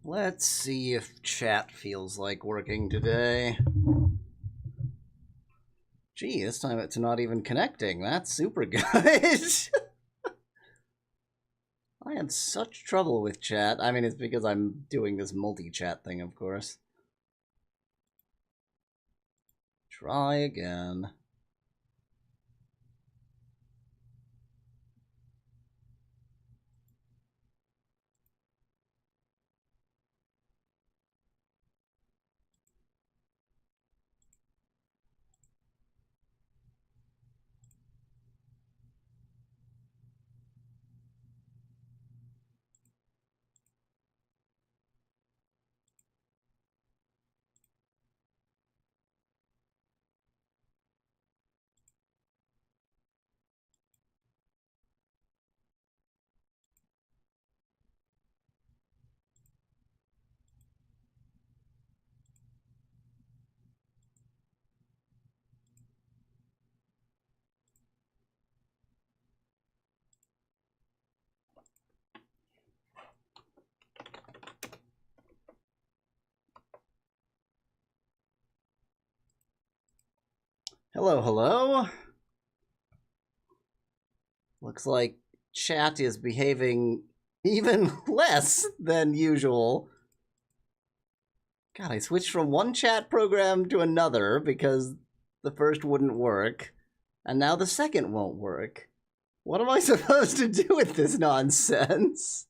Let's see if chat feels like working today. Gee, this time it's not even connecting. That's super good. I had such trouble with chat. I mean, it's because I'm doing this multi-chat thing, of course. Try again. Hello, hello. Looks like chat is behaving even less than usual. God, I switched from one chat program to another because the first wouldn't work, and now the second won't work. What am I supposed to do with this nonsense?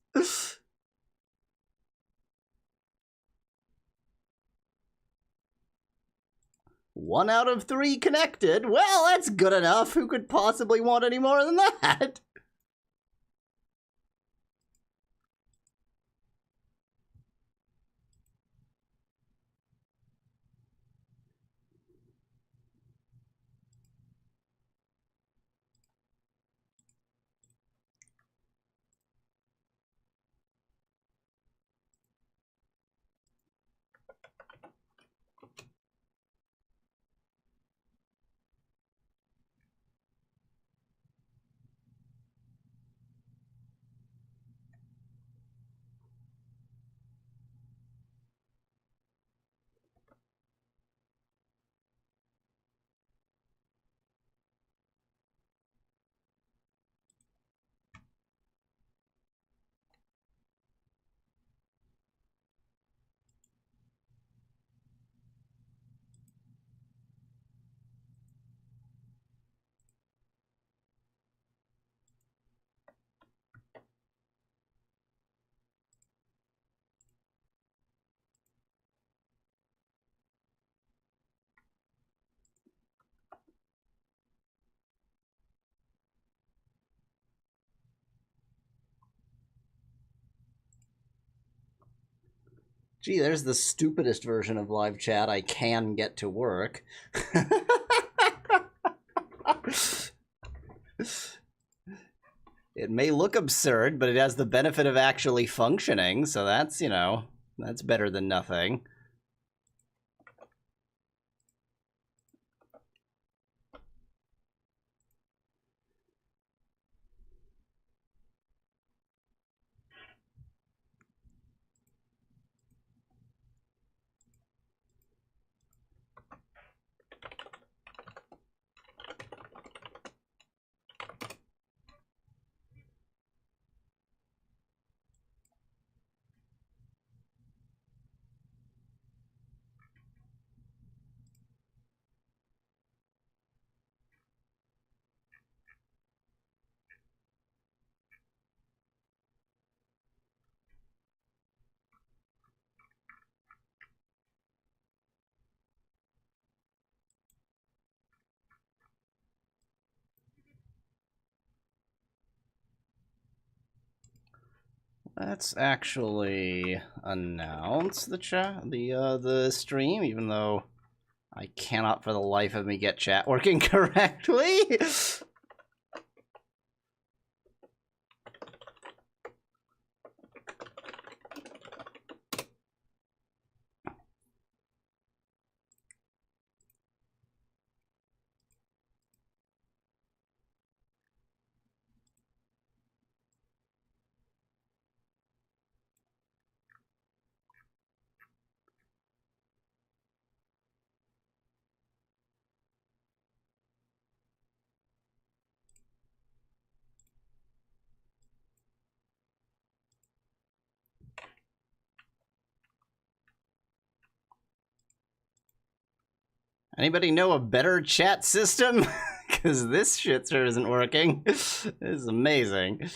1 out of 3 connected. Well, that's good enough. Who could possibly want any more than that? Gee, there's the stupidest version of live chat I can get to work. It may look absurd, but it has the benefit of actually functioning, so that's, you know, that's better than nothing. Let's actually announce the stream, even though I cannot for the life of me get chat working correctly. Anybody know a better chat system? Because this shit sure isn't working. This is amazing.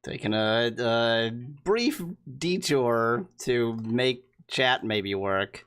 Taking a brief detour to make chat maybe work.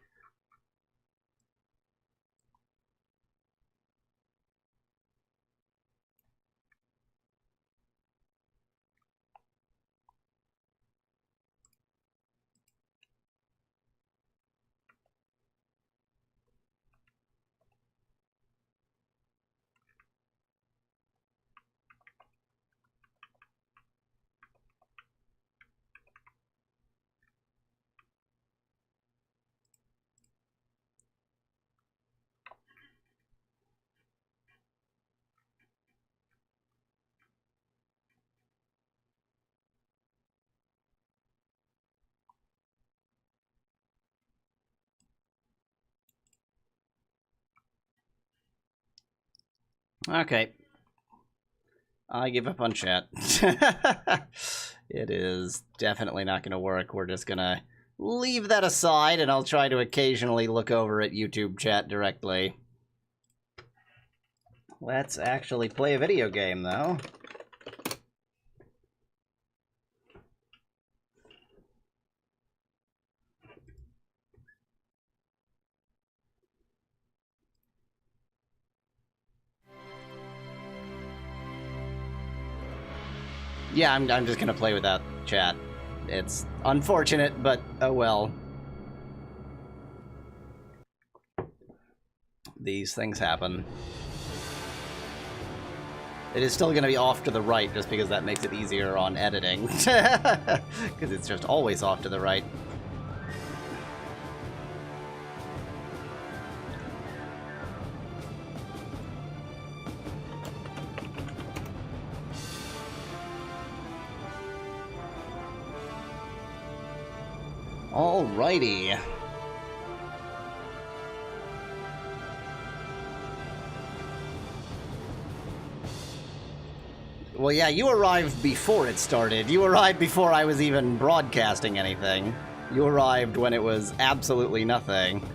Okay. I give up on chat. It is definitely not going to work. We're just going to leave that aside, and I'll try to occasionally look over at YouTube chat directly. Let's actually play a video game, though. Yeah, I'm just gonna play without chat. It's unfortunate, but oh well. These things happen. It is still gonna be off to the right, just because that makes it easier on editing. Because it's just always off to the right. Alrighty. Well, yeah, you arrived before it started. You arrived before I was even broadcasting anything. You arrived when it was absolutely nothing.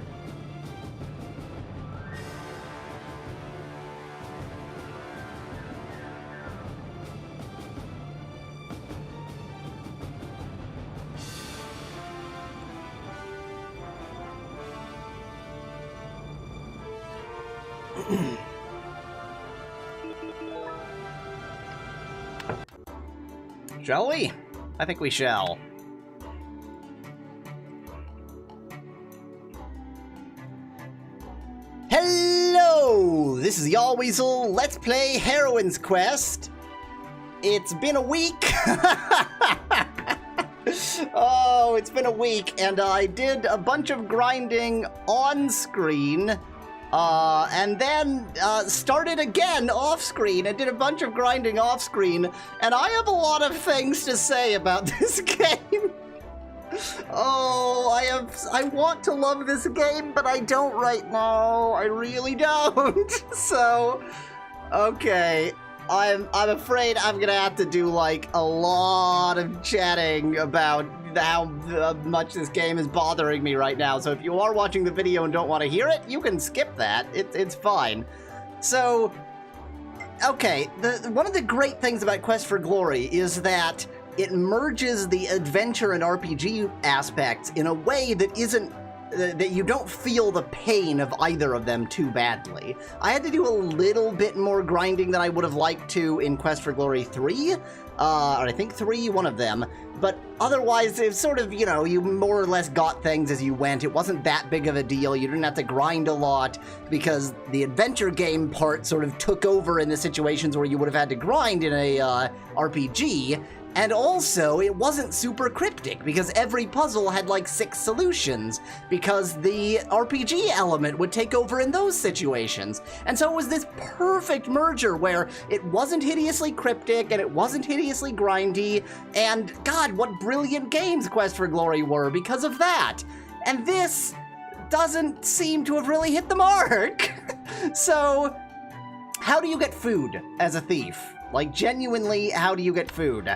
Shall we? I think we shall. Hello! This is Yahweasel. Let's play Heroine Quest. It's been a week. Oh, it's been a week, and I did a bunch of grinding on screen. And then started again off-screen and did a bunch of grinding off-screen, and I have a lot of things to say about this game. Oh, I want to love this game, but I don't right now. I really don't. So, okay. I'm afraid I'm gonna have to do like a lot of chatting about how much this game is bothering me right now. So if you are watching the video and don't want to hear it, you can skip that. It's fine. So, okay, one of the great things about Quest for Glory is that it merges the adventure and RPG aspects in a way that isn't that you don't feel the pain of either of them too badly. I had to do a little bit more grinding than I would have liked to in Quest for Glory 3, or I think 3, one of them, but otherwise it's sort of, you know, you more or less got things as you went. It wasn't that big of a deal. You didn't have to grind a lot because the adventure game part sort of took over in the situations where you would have had to grind in a RPG, And also, it wasn't super cryptic, because every puzzle had like 6 solutions, because the RPG element would take over in those situations. And so it was this perfect merger where it wasn't hideously cryptic, and it wasn't hideously grindy, and God, what brilliant games Quest for Glory were because of that! And this doesn't seem to have really hit the mark! So, how do you get food as a thief? Like, genuinely, how do you get food?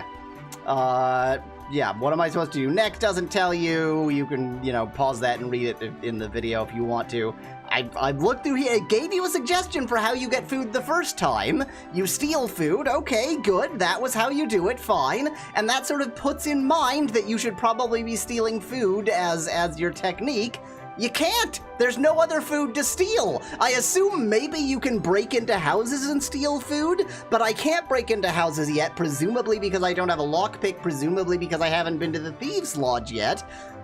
Yeah, what am I supposed to do next doesn't tell you. You can, you know, pause that and read it in the video if you want to. I've looked through here. It gave you a suggestion for how you get food the first time. You steal food. Okay, good. That was how you do it. Fine. And that sort of puts in mind that you should probably be stealing food as your technique. You can't! There's no other food to steal! I assume maybe you can break into houses and steal food, but I can't break into houses yet, presumably because I don't have a lockpick, presumably because I haven't been to the Thieves' Lodge yet,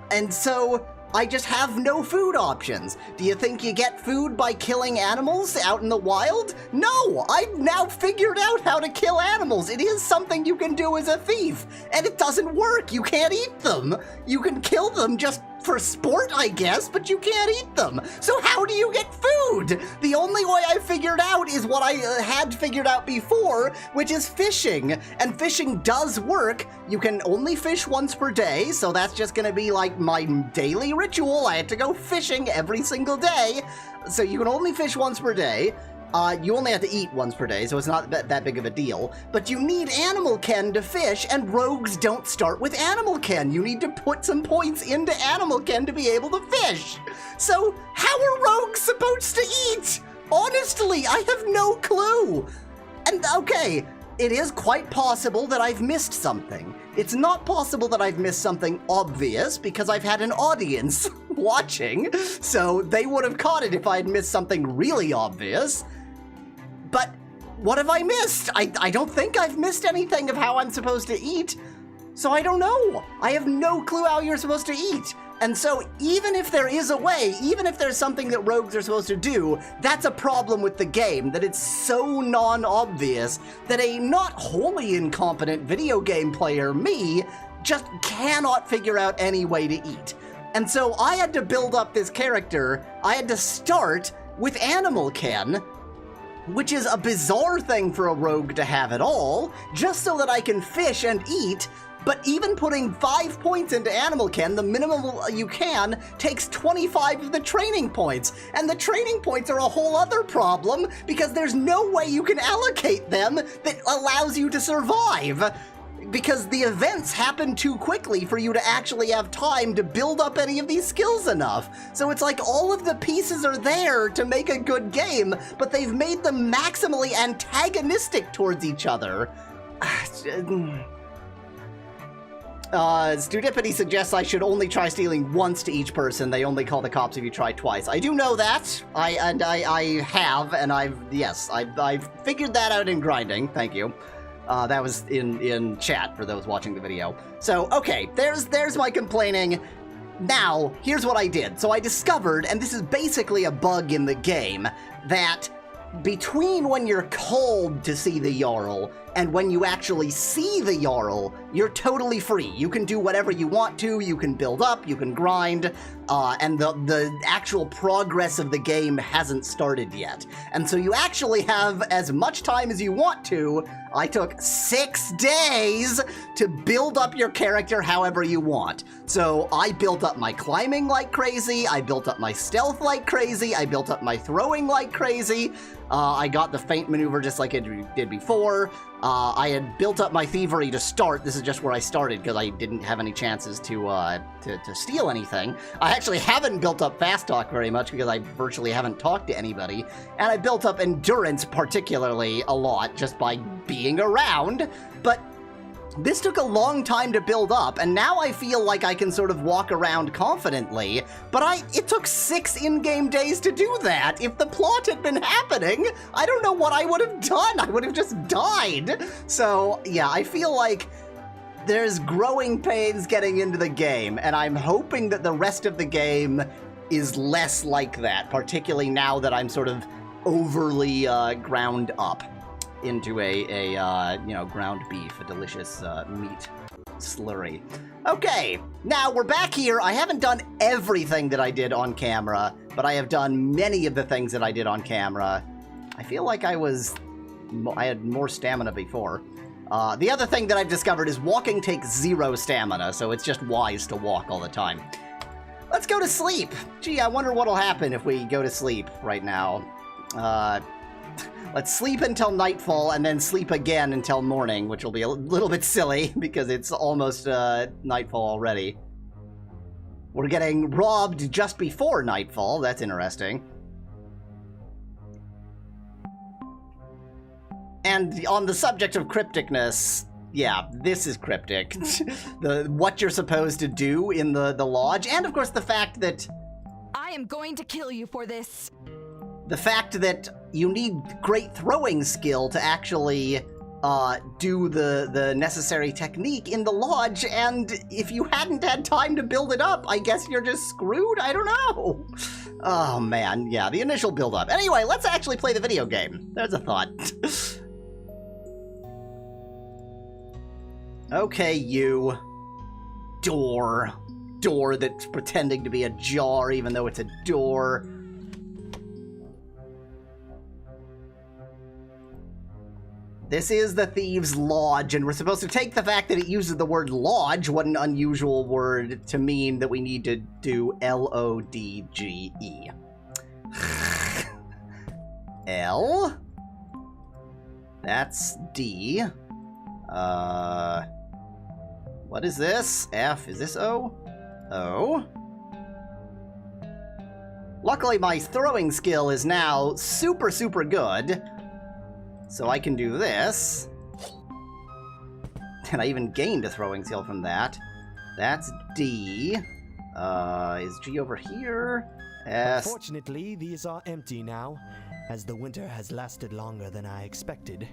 and so I just have no food options. Do you think you get food by killing animals out in the wild? No! I've now figured out how to kill animals! It is something you can do as a thief, and it doesn't work! You can't eat them! You can kill them just for sport, I guess, but you can't eat them. So how do you get food? The only way I figured out is what I had figured out before, which is fishing. And fishing does work. You can only fish once per day, so that's just gonna be like my daily ritual. I have to go fishing every single day. So you can only fish once per day. You only have to eat once per day, so it's not that big of a deal. But you need animal ken to fish, and rogues don't start with animal ken. You need to put some points into animal ken to be able to fish. So how are rogues supposed to eat? Honestly, I have no clue. And okay, it is quite possible that I've missed something. It's not possible that I've missed something obvious, because I've had an audience watching, so they would have caught it if I had missed something really obvious. But what have I missed? I don't think I've missed anything of how I'm supposed to eat, so I don't know. I have no clue how you're supposed to eat. And so even if there is a way, even if there's something that rogues are supposed to do, that's a problem with the game, that it's so non-obvious that a not wholly incompetent video game player, me, just cannot figure out any way to eat. And so I had to build up this character. I had to start with animal ken, which is a bizarre thing for a rogue to have at all, just so that I can fish and eat. But even putting 5 points into animal ken, the minimum you can, takes 25 of the training points. And the training points are a whole other problem, because there's no way you can allocate them that allows you to survive. Because the events happen too quickly for you to actually have time to build up any of these skills enough. So it's like all of the pieces are there to make a good game, but they've made them maximally antagonistic towards each other. Studipity suggests I should only try stealing once to each person. They only call the cops if you try twice. I do know that. I have, and I've figured that out in grinding. Thank you. That was in chat for those watching the video. So, okay, there's my complaining. Now, here's what I did. So I discovered, and this is basically a bug in the game, that between when you're called to see the Jarl and when you actually see the Jarl, you're totally free. You can do whatever you want to, you can build up, you can grind, and the actual progress of the game hasn't started yet. And so you actually have as much time as you want to. I took 6 days to build up your character however you want. So I built up my climbing like crazy, I built up my stealth like crazy, I built up my throwing like crazy, I got the feint maneuver just like it did before. I had built up my thievery to start. This is just where I started because I didn't have any chances to steal anything. I actually haven't built up fast talk very much because I virtually haven't talked to anybody. And I built up endurance particularly a lot just by being around. But this took a long time to build up, and now I feel like I can sort of walk around confidently, but it took 6 in-game days to do that. If the plot had been happening, I don't know what I would have done. I would have just died. So, yeah, I feel like there's growing pains getting into the game, and I'm hoping that the rest of the game is less like that, particularly now that I'm sort of overly ground up. into a you know, ground beef, a delicious meat slurry. Okay, now we're back here. I haven't done everything that I did on camera, but I have done many of the things that I did on camera. I feel like I had more stamina before. The other thing that I've discovered is walking takes 0 stamina, so it's just wise to walk all the time. Let's go to sleep. Gee, I wonder what'll happen if we go to sleep right now. Let's sleep until nightfall and then sleep again until morning, which will be a little bit silly because it's almost nightfall already. We're getting robbed just before nightfall. That's interesting. And on the subject of crypticness, yeah, this is cryptic. What you're supposed to do in the lodge, and of course the fact that... I am going to kill you for this. The fact that you need great throwing skill to actually do the necessary technique in the lodge, and if you hadn't had time to build it up, I guess you're just screwed? I don't know. Oh man, yeah, the initial build up. Anyway, let's actually play the video game. There's a thought. Okay, you. Door. Door that's pretending to be ajar even though it's a door. This is the Thieves' Lodge, and we're supposed to take the fact that it uses the word lodge, what an unusual word, to mean that we need to do L-O-D-G-E. L. That's D. What is this? F. Is this O? O. Luckily, my throwing skill is now super, super good. So I can do this. And I even gained a throwing skill from that. That's D. Is G over here? S. Unfortunately, these are empty now, as the winter has lasted longer than I expected.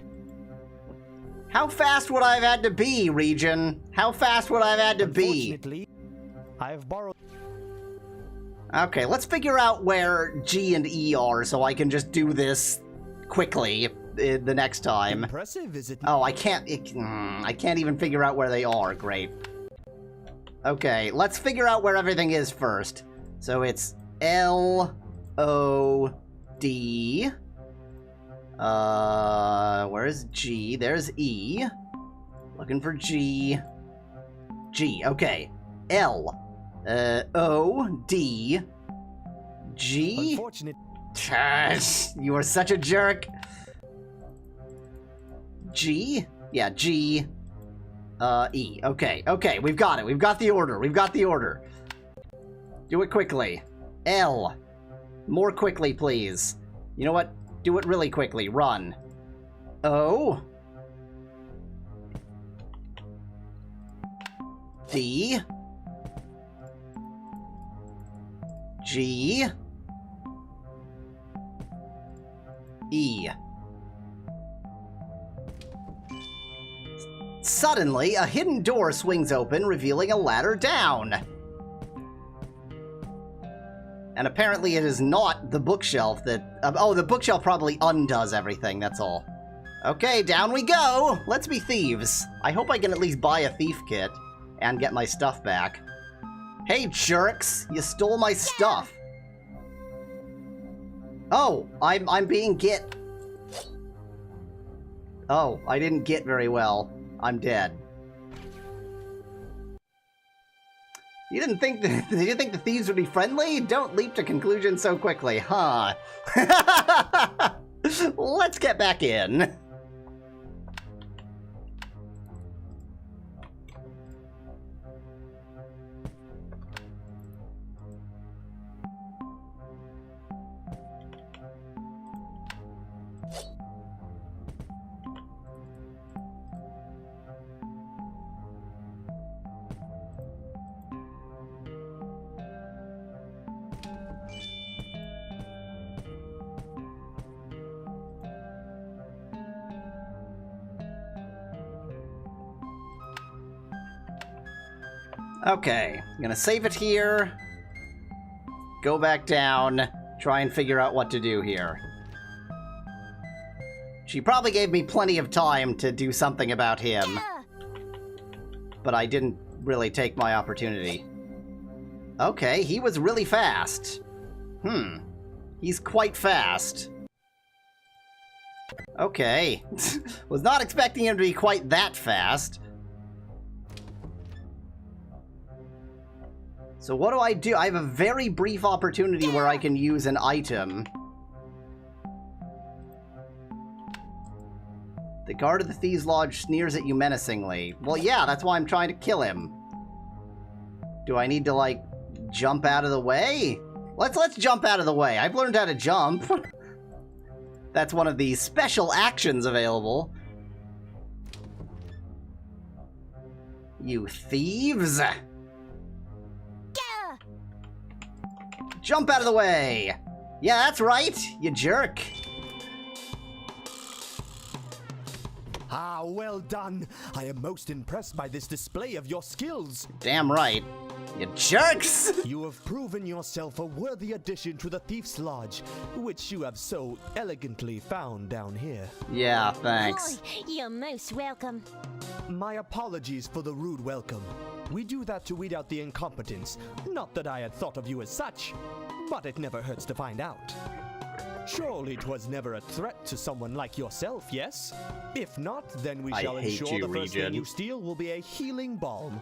How fast would I have had to be, Region? How fast would I have had to be? Unfortunately, I have borrowed... Okay, let's figure out where G and E are so I can just do this quickly the next time. Impressive, is it? Oh, I can't even figure out where they are. Great. Okay, let's figure out where everything is first. So it's L, O, D. Where's G? There's E. Looking for G. G, okay. L, O, D, G. Unfortunate. You are such a jerk. G? Yeah, G. E. Okay, okay, we've got it. We've got the order. We've got the order. Do it quickly. L. More quickly, please. You know what? Do it really quickly. Run. O. D. G. E. Suddenly, a hidden door swings open, revealing a ladder down. And apparently it is not the bookshelf that... oh, the bookshelf probably undoes everything, that's all. Okay, down we go! Let's be thieves. I hope I can at least buy a thief kit and get my stuff back. Hey, jerks! You stole my stuff! Oh, I'm being get... Oh, I didn't get very well. I'm dead. You didn't think did you think the thieves would be friendly? Don't leap to conclusions so quickly, huh? Let's get back in. Okay, I'm gonna save it here, go back down, try and figure out what to do here. She probably gave me plenty of time to do something about him. But I didn't really take my opportunity. Okay, he was really fast. He's quite fast. Okay. Was not expecting him to be quite that fast. So what do? I have a very brief opportunity where I can use an item. The guard of the Thieves' Lodge sneers at you menacingly. Well, yeah, that's why I'm trying to kill him. Do I need to, like, jump out of the way? Let's jump out of the way. I've learned how to jump. That's one of the special actions available. You thieves! Jump out of the way! Yeah, that's right, you jerk. Ah, well done. I am most impressed by this display of your skills. Damn right. You jerks! You have proven yourself a worthy addition to the Thief's Lodge, which you have so elegantly found down here. Yeah, thanks. Oh, you're most welcome. My apologies for the rude welcome. We do that to weed out the incompetents. Not that I had thought of you as such, but it never hurts to find out. Surely 'twas never a threat to someone like yourself, yes? If not, then we shall ensure the first thing you steal will be a healing balm.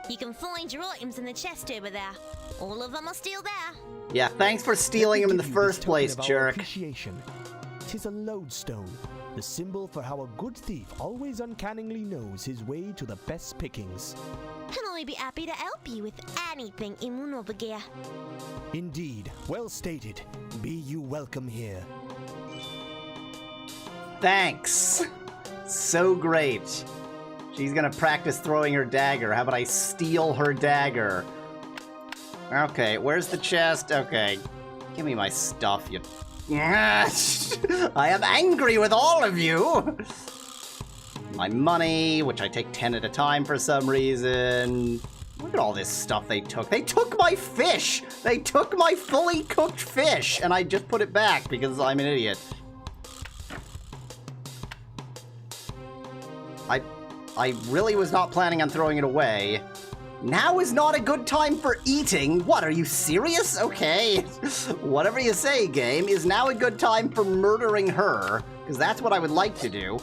You can find your items in the chest over there. All of them are still there. Yeah, thanks for stealing him in the first place, jerk. Appreciation. 'Tis a lodestone, the symbol for how a good thief always uncannily knows his way to the best pickings. And I'll be happy to help you with anything in Munovergear. Indeed, well stated. Be you welcome here. Thanks. So great. She's gonna practice throwing her dagger. How about I steal her dagger? Okay, where's the chest? Okay. Give me my stuff, you... I am angry with all of you! My money, which I take 10 at a time for some reason. Look at all this stuff they took. They took my fish! They took my fully cooked fish! And I just put it back because I'm an idiot. I really was not planning on throwing it away. Now is not a good time for eating. What, are you serious? Okay. Whatever you say, game. Is now a good time for murdering her? Because that's what I would like to do.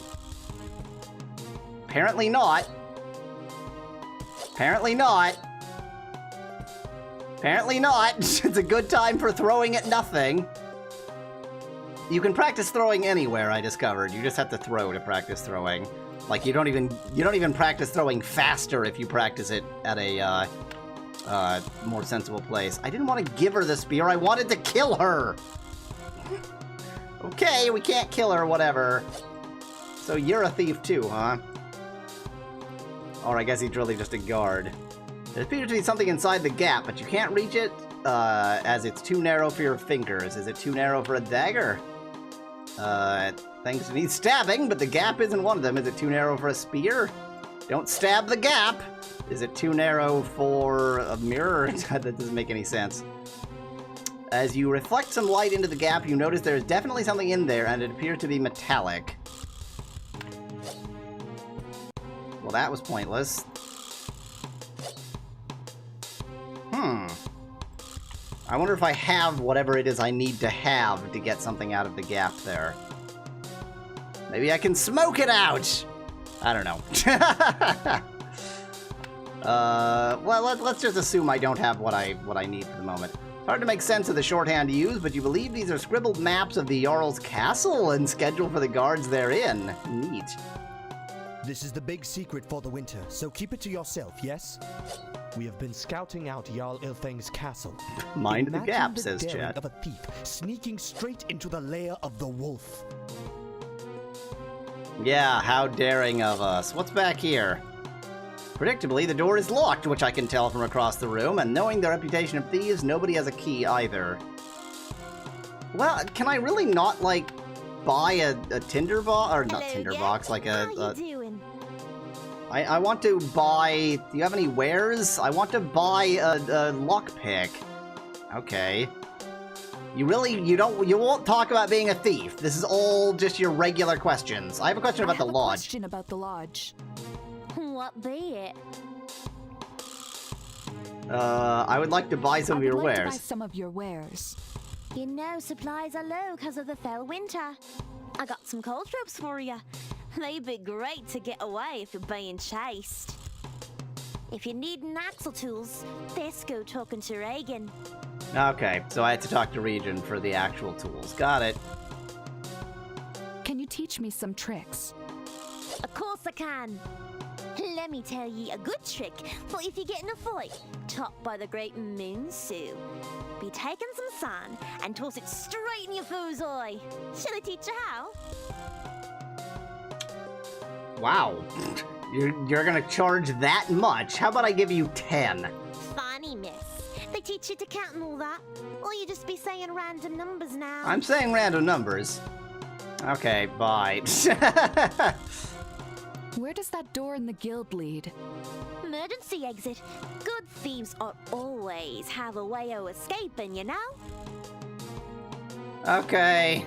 Apparently not. Apparently not. Apparently not. It's a good time for throwing at nothing. You can practice throwing anywhere, I discovered. You just have to throw to practice throwing. Like, you don't even practice throwing faster if you practice it at a more sensible place. I didn't want to give her the spear. I wanted to kill her. Okay, we can't kill her, whatever. So you're a thief too, huh? Or I guess he's really just a guard. There appears to be something inside the gap, but you can't reach it as it's too narrow for your fingers. Is it too narrow for a dagger? Things need stabbing, but the gap isn't one of them. Is it too narrow for a spear? Don't stab the gap! Is it too narrow for a mirror? That doesn't make any sense. As you reflect some light into the gap, you notice there's definitely something in there, and it appears to be metallic. Well, that was pointless. I wonder if I have whatever it is I need to have to get something out of the gap there. Maybe I can smoke it out! I don't know. Well, let's just assume I don't have what I need for the moment. It's hard to make sense of the shorthand used, but you believe these are scribbled maps of the Jarl's castle and schedule for the guards therein. Neat. This is the big secret for the winter, so keep it to yourself, yes? We have been scouting out Jarl Ilfang's castle. Mind the gap, the says daring chat. of a thief sneaking straight into the lair of the wolf. Yeah, how daring of us. What's back here? Predictably, the door is locked, which I can tell from across the room, and knowing the reputation of thieves, nobody has a key either. Well, can I really not, like, buy a tinder box? Or not tinder box, like How you doing? I want to buy... Do you have any wares? I want to buy a lockpick. Okay. You won't talk about being a thief. This is all just your regular questions. I have a question about the lodge. Question about the lodge. What be it? I would like to buy some of your I would like to buy wares. some of your wares. You know, supplies are low because of the fell winter. I got some cold ropes for you. They'd be great to get away if you're being chased. If you need an axle tools, best go talking to Reagan. Okay, so I had to talk to Region for the actual tools. Got it. Can you teach me some tricks? Of course I can. Let me tell ye a good trick for if you get in a fight, topped by the great moon Sue. Be taking some sand and toss it straight in your foe's eye. Shall I teach you how? Wow. You're gonna charge that much? How about I give you 10? Funny, miss. They teach you to count and all that. Or you just be saying random numbers now. I'm saying random numbers. Okay, bye. Where does that door in the guild lead? Emergency exit. Good thieves are always have a way of escaping, you know? Okay.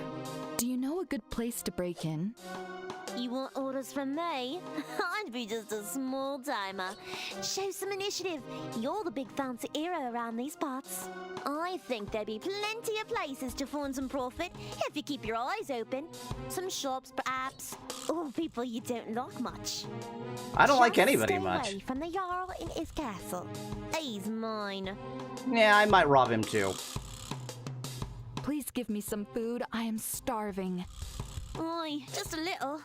Do you know a good place to break in? You want orders from me? I'd be just a small timer. Show some initiative. You're the big fancy hero around these parts. I think there'd be plenty of places to find some profit if you keep your eyes open. Some shops, perhaps. Or people you don't like much. I don't like Just anybody stay much. away from the Jarl in his castle. He's mine. Yeah, I might rob him too. Please give me some food. I am starving. Aye, just a little.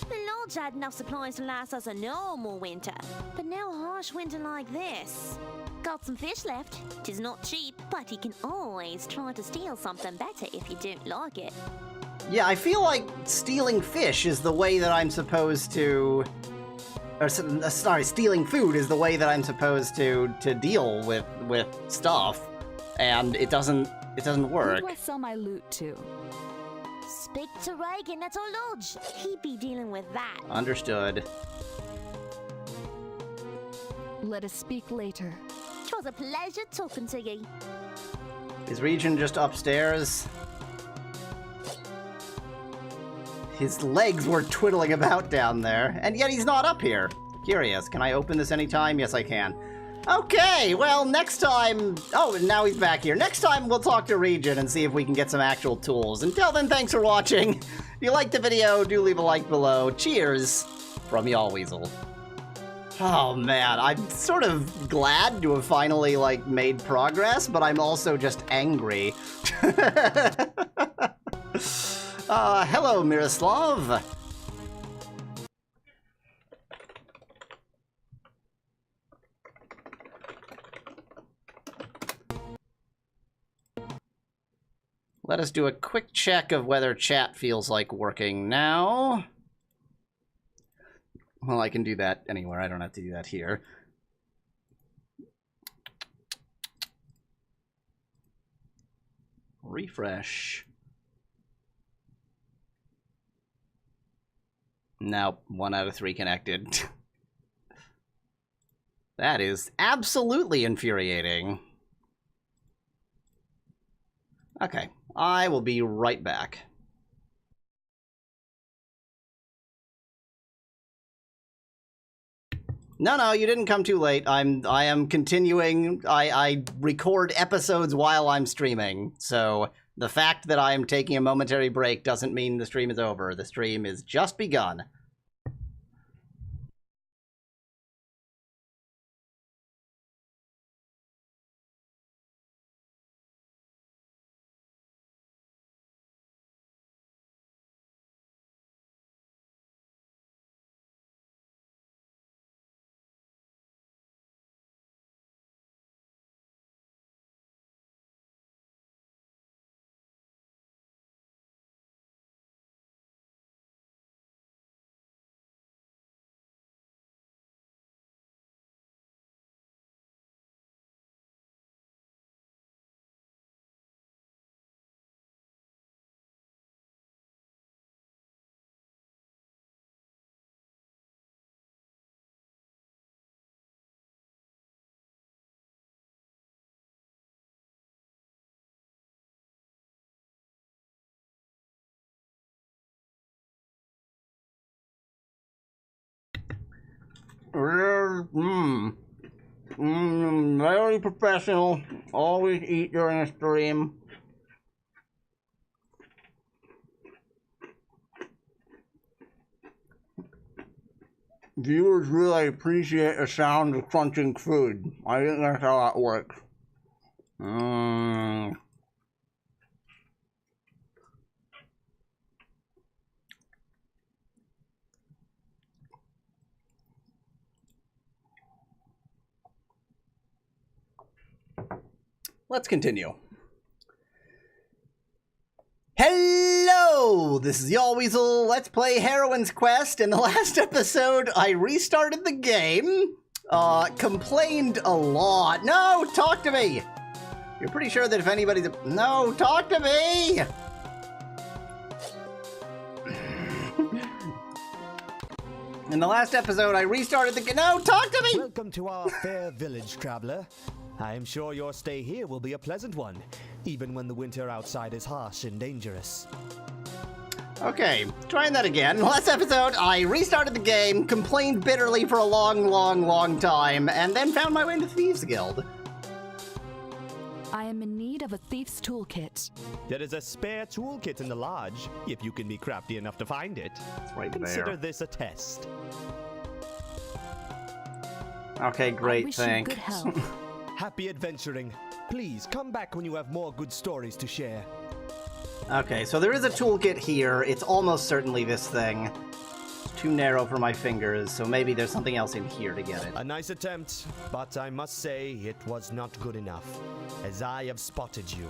The lodge had enough supplies to last us a normal winter, but no harsh winter like this. Got some fish left. 'Tis not cheap, but you can always try to steal something better if you don't like it. Yeah, I feel like stealing fish is the way that I'm supposed to... Or, sorry, stealing food is the way that I'm supposed to deal with stuff. And it doesn't Who work. do I sell my loot to? Speak to Reagan at our lodge. He'd be dealing with that. Understood. Let us speak later. 'Twas a pleasure talking to you. Is Region just upstairs? His legs were twiddling about down there, and yet he's not up here. Curious, can I open this anytime? Yes, I can. Okay, well, next time... Oh, and now he's back here. Next time, we'll talk to Region and see if we can get some actual tools. Until then, thanks for watching. If you liked the video, do leave a like below. Cheers from Yahweasel. Oh, man, I'm sort of glad to have finally, like, made progress, but I'm also just angry. Hello, Miroslav. Let us do a quick check of whether chat feels like working now. Well, I can do that anywhere. I don't have to do that here. Refresh. Nope, 1 out of 3 connected. That is absolutely infuriating. Okay, I will be right back. No, you didn't come too late. I am continuing. I record episodes while I'm streaming, so the fact that I am taking a momentary break doesn't mean the stream is over. The stream is just begun. Very professional. Always eat during a stream. Viewers really appreciate the sound of crunching food. I think that's how that works. Let's continue. Hello! This is Yahweasel. Let's play Heroine Quest. In the last episode, I restarted the game. Complained a lot. No, talk to me! You're pretty sure that if anybody's... No, talk to me! In the last episode, I restarted the... No, talk to me! Welcome to our fair village, traveler. I am sure your stay here will be a pleasant one, even when the winter outside is harsh and dangerous. Okay, trying that again. Last episode, I restarted the game, complained bitterly for a long time, and then found my way into Thieves Guild. I am in need of a thief's toolkit. There is a spare toolkit in the lodge, if you can be crafty enough to find it. It's right Consider there. this a test. Okay, great, I wish thanks. you good health. Happy adventuring. Please come back when you have more good stories to share. Okay, so there is a toolkit here. It's almost certainly this thing. It's too narrow for my fingers, so maybe there's something else in here to get it. A nice attempt, but I must say it was not good enough, as I have spotted you.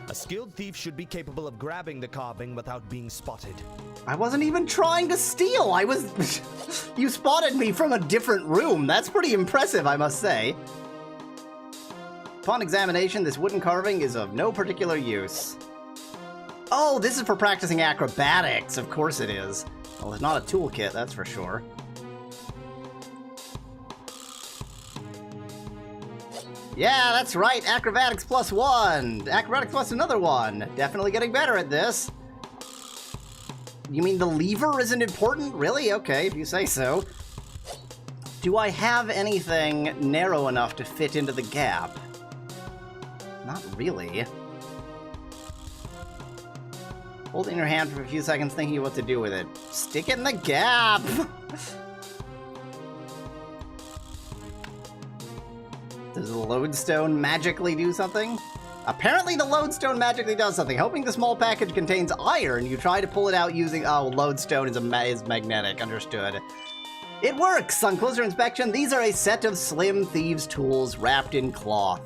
A skilled thief should be capable of grabbing the carving without being spotted. I wasn't even trying to steal. I was... You spotted me from a different room. That's pretty impressive, I must say. Upon examination, this wooden carving is of no particular use. Oh, this is for practicing acrobatics. Of course it is. Well, it's not a toolkit, that's for sure. Yeah, that's right. Acrobatics +1. Acrobatics plus another one. Definitely getting better at this. You mean the lever isn't important? Really? Okay, if you say so. Do I have anything narrow enough to fit into the gap? Not really. Hold it in your hand for a few seconds thinking what to do with it. Stick it in the gap! Does the lodestone magically do something? Apparently the lodestone magically does something. Hoping the small package contains iron, you try to pull it out using... Oh, lodestone is magnetic. Understood. It works! On closer inspection, these are a set of slim thieves' tools wrapped in cloth.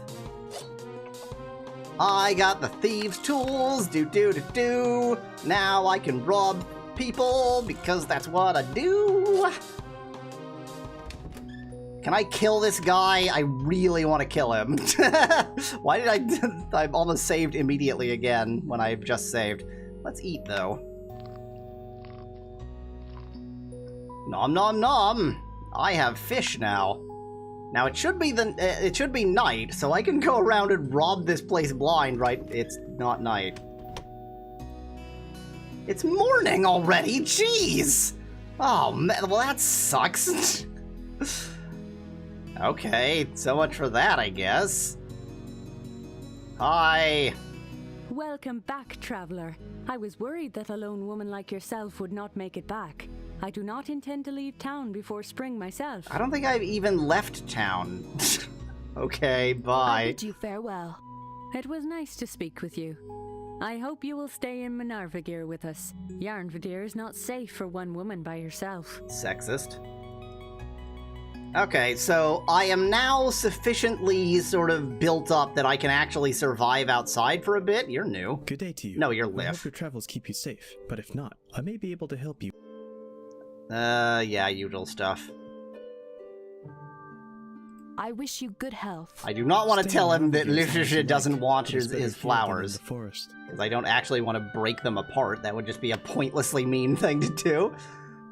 I got the thieves' tools, do. Now I can rob people, because that's what I do. Can I kill this guy? I really want to kill him. Why did I almost saved immediately again when I just saved. Let's eat, though. Nom nom nom. I have fish now. Now it should be night, so I can go around and rob this place blind, right? It's not night. It's morning already, jeez! Oh man, well that sucks. Okay, so much for that, I guess. Hi. Welcome back, traveler. I was worried that a lone woman like yourself would not make it back. I do not intend to leave town before spring myself. I don't think I've even left town. Okay, I bye. bid you farewell. It was nice to speak with you. I hope you will stay in Manarvagir with us. Yarnvadir is not safe for one woman by herself. Sexist. Okay, so I am now sufficiently sort of built up that I can actually survive outside for a bit. You're new. Good day to you. No, you're I hope Liv. your travels keep you safe, but if not, I may be able to help you. Yeah, usual stuff. I wish you good health. I do not want to Stay tell him around that here as long as Literature you doesn't like. want It is his better here than in flowers. the forest. Because I don't actually want to break them apart. That would just be a pointlessly mean thing to do.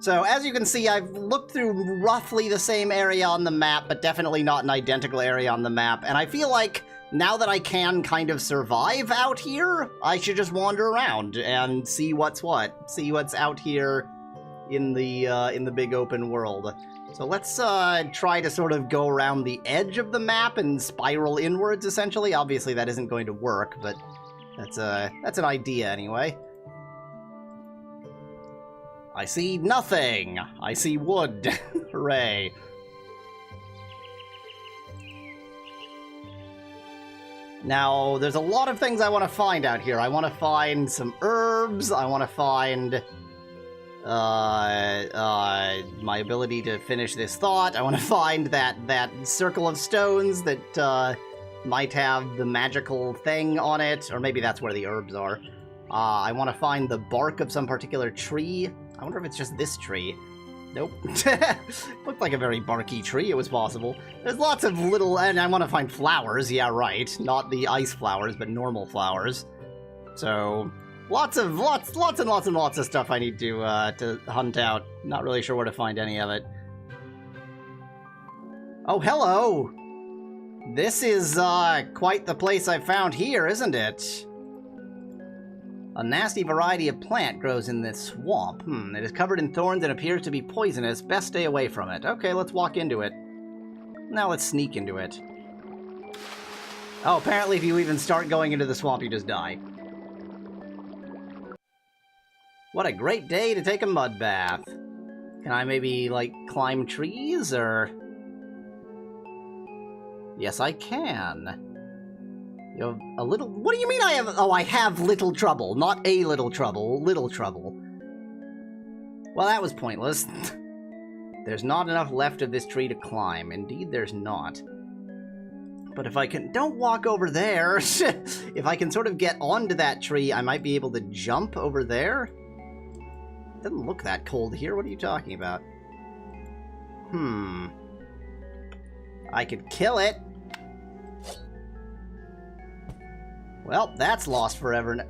So, as you can see, I've looked through roughly the same area on the map, but definitely not an identical area on the map. And I feel like now that I can kind of survive out here, I should just wander around and see what's what. See what's out here in the big open world. So let's try to sort of go around the edge of the map and spiral inwards, essentially. Obviously, that isn't going to work, but that's an idea anyway. I see nothing. I see wood. Hooray. Now, there's a lot of things I want to find out here. I want to find some herbs. I want to find my ability to finish this thought. I want to find that circle of stones that might have the magical thing on it, or maybe that's where the herbs are. I want to find the bark of some particular tree. I wonder if it's just this tree. Nope. Looked like a very barky tree. It was possible. There's lots of little... And I want to find flowers. Yeah, right. Not the ice flowers, but normal flowers. So, lots and lots of stuff I need to hunt out. Not really sure where to find any of it. Oh, hello! This is, quite the place I've found here, isn't it? A nasty variety of plant grows in this swamp. It is covered in thorns and appears to be poisonous. Best stay away from it. Okay, let's walk into it. Now let's sneak into it. Oh, apparently if you even start going into the swamp, you just die. What a great day to take a mud bath. Can I maybe, like, climb trees, or... Yes, I can. You have a little... What do you mean I have... Oh, I have little trouble. Not a little trouble. Little trouble. Well, that was pointless. There's not enough left of this tree to climb. Indeed, there's not. But if I can... Don't walk over there! If I can sort of get onto that tree, I might be able to jump over there? It doesn't look that cold here. What are you talking about? I could kill it. Well, that's lost forever.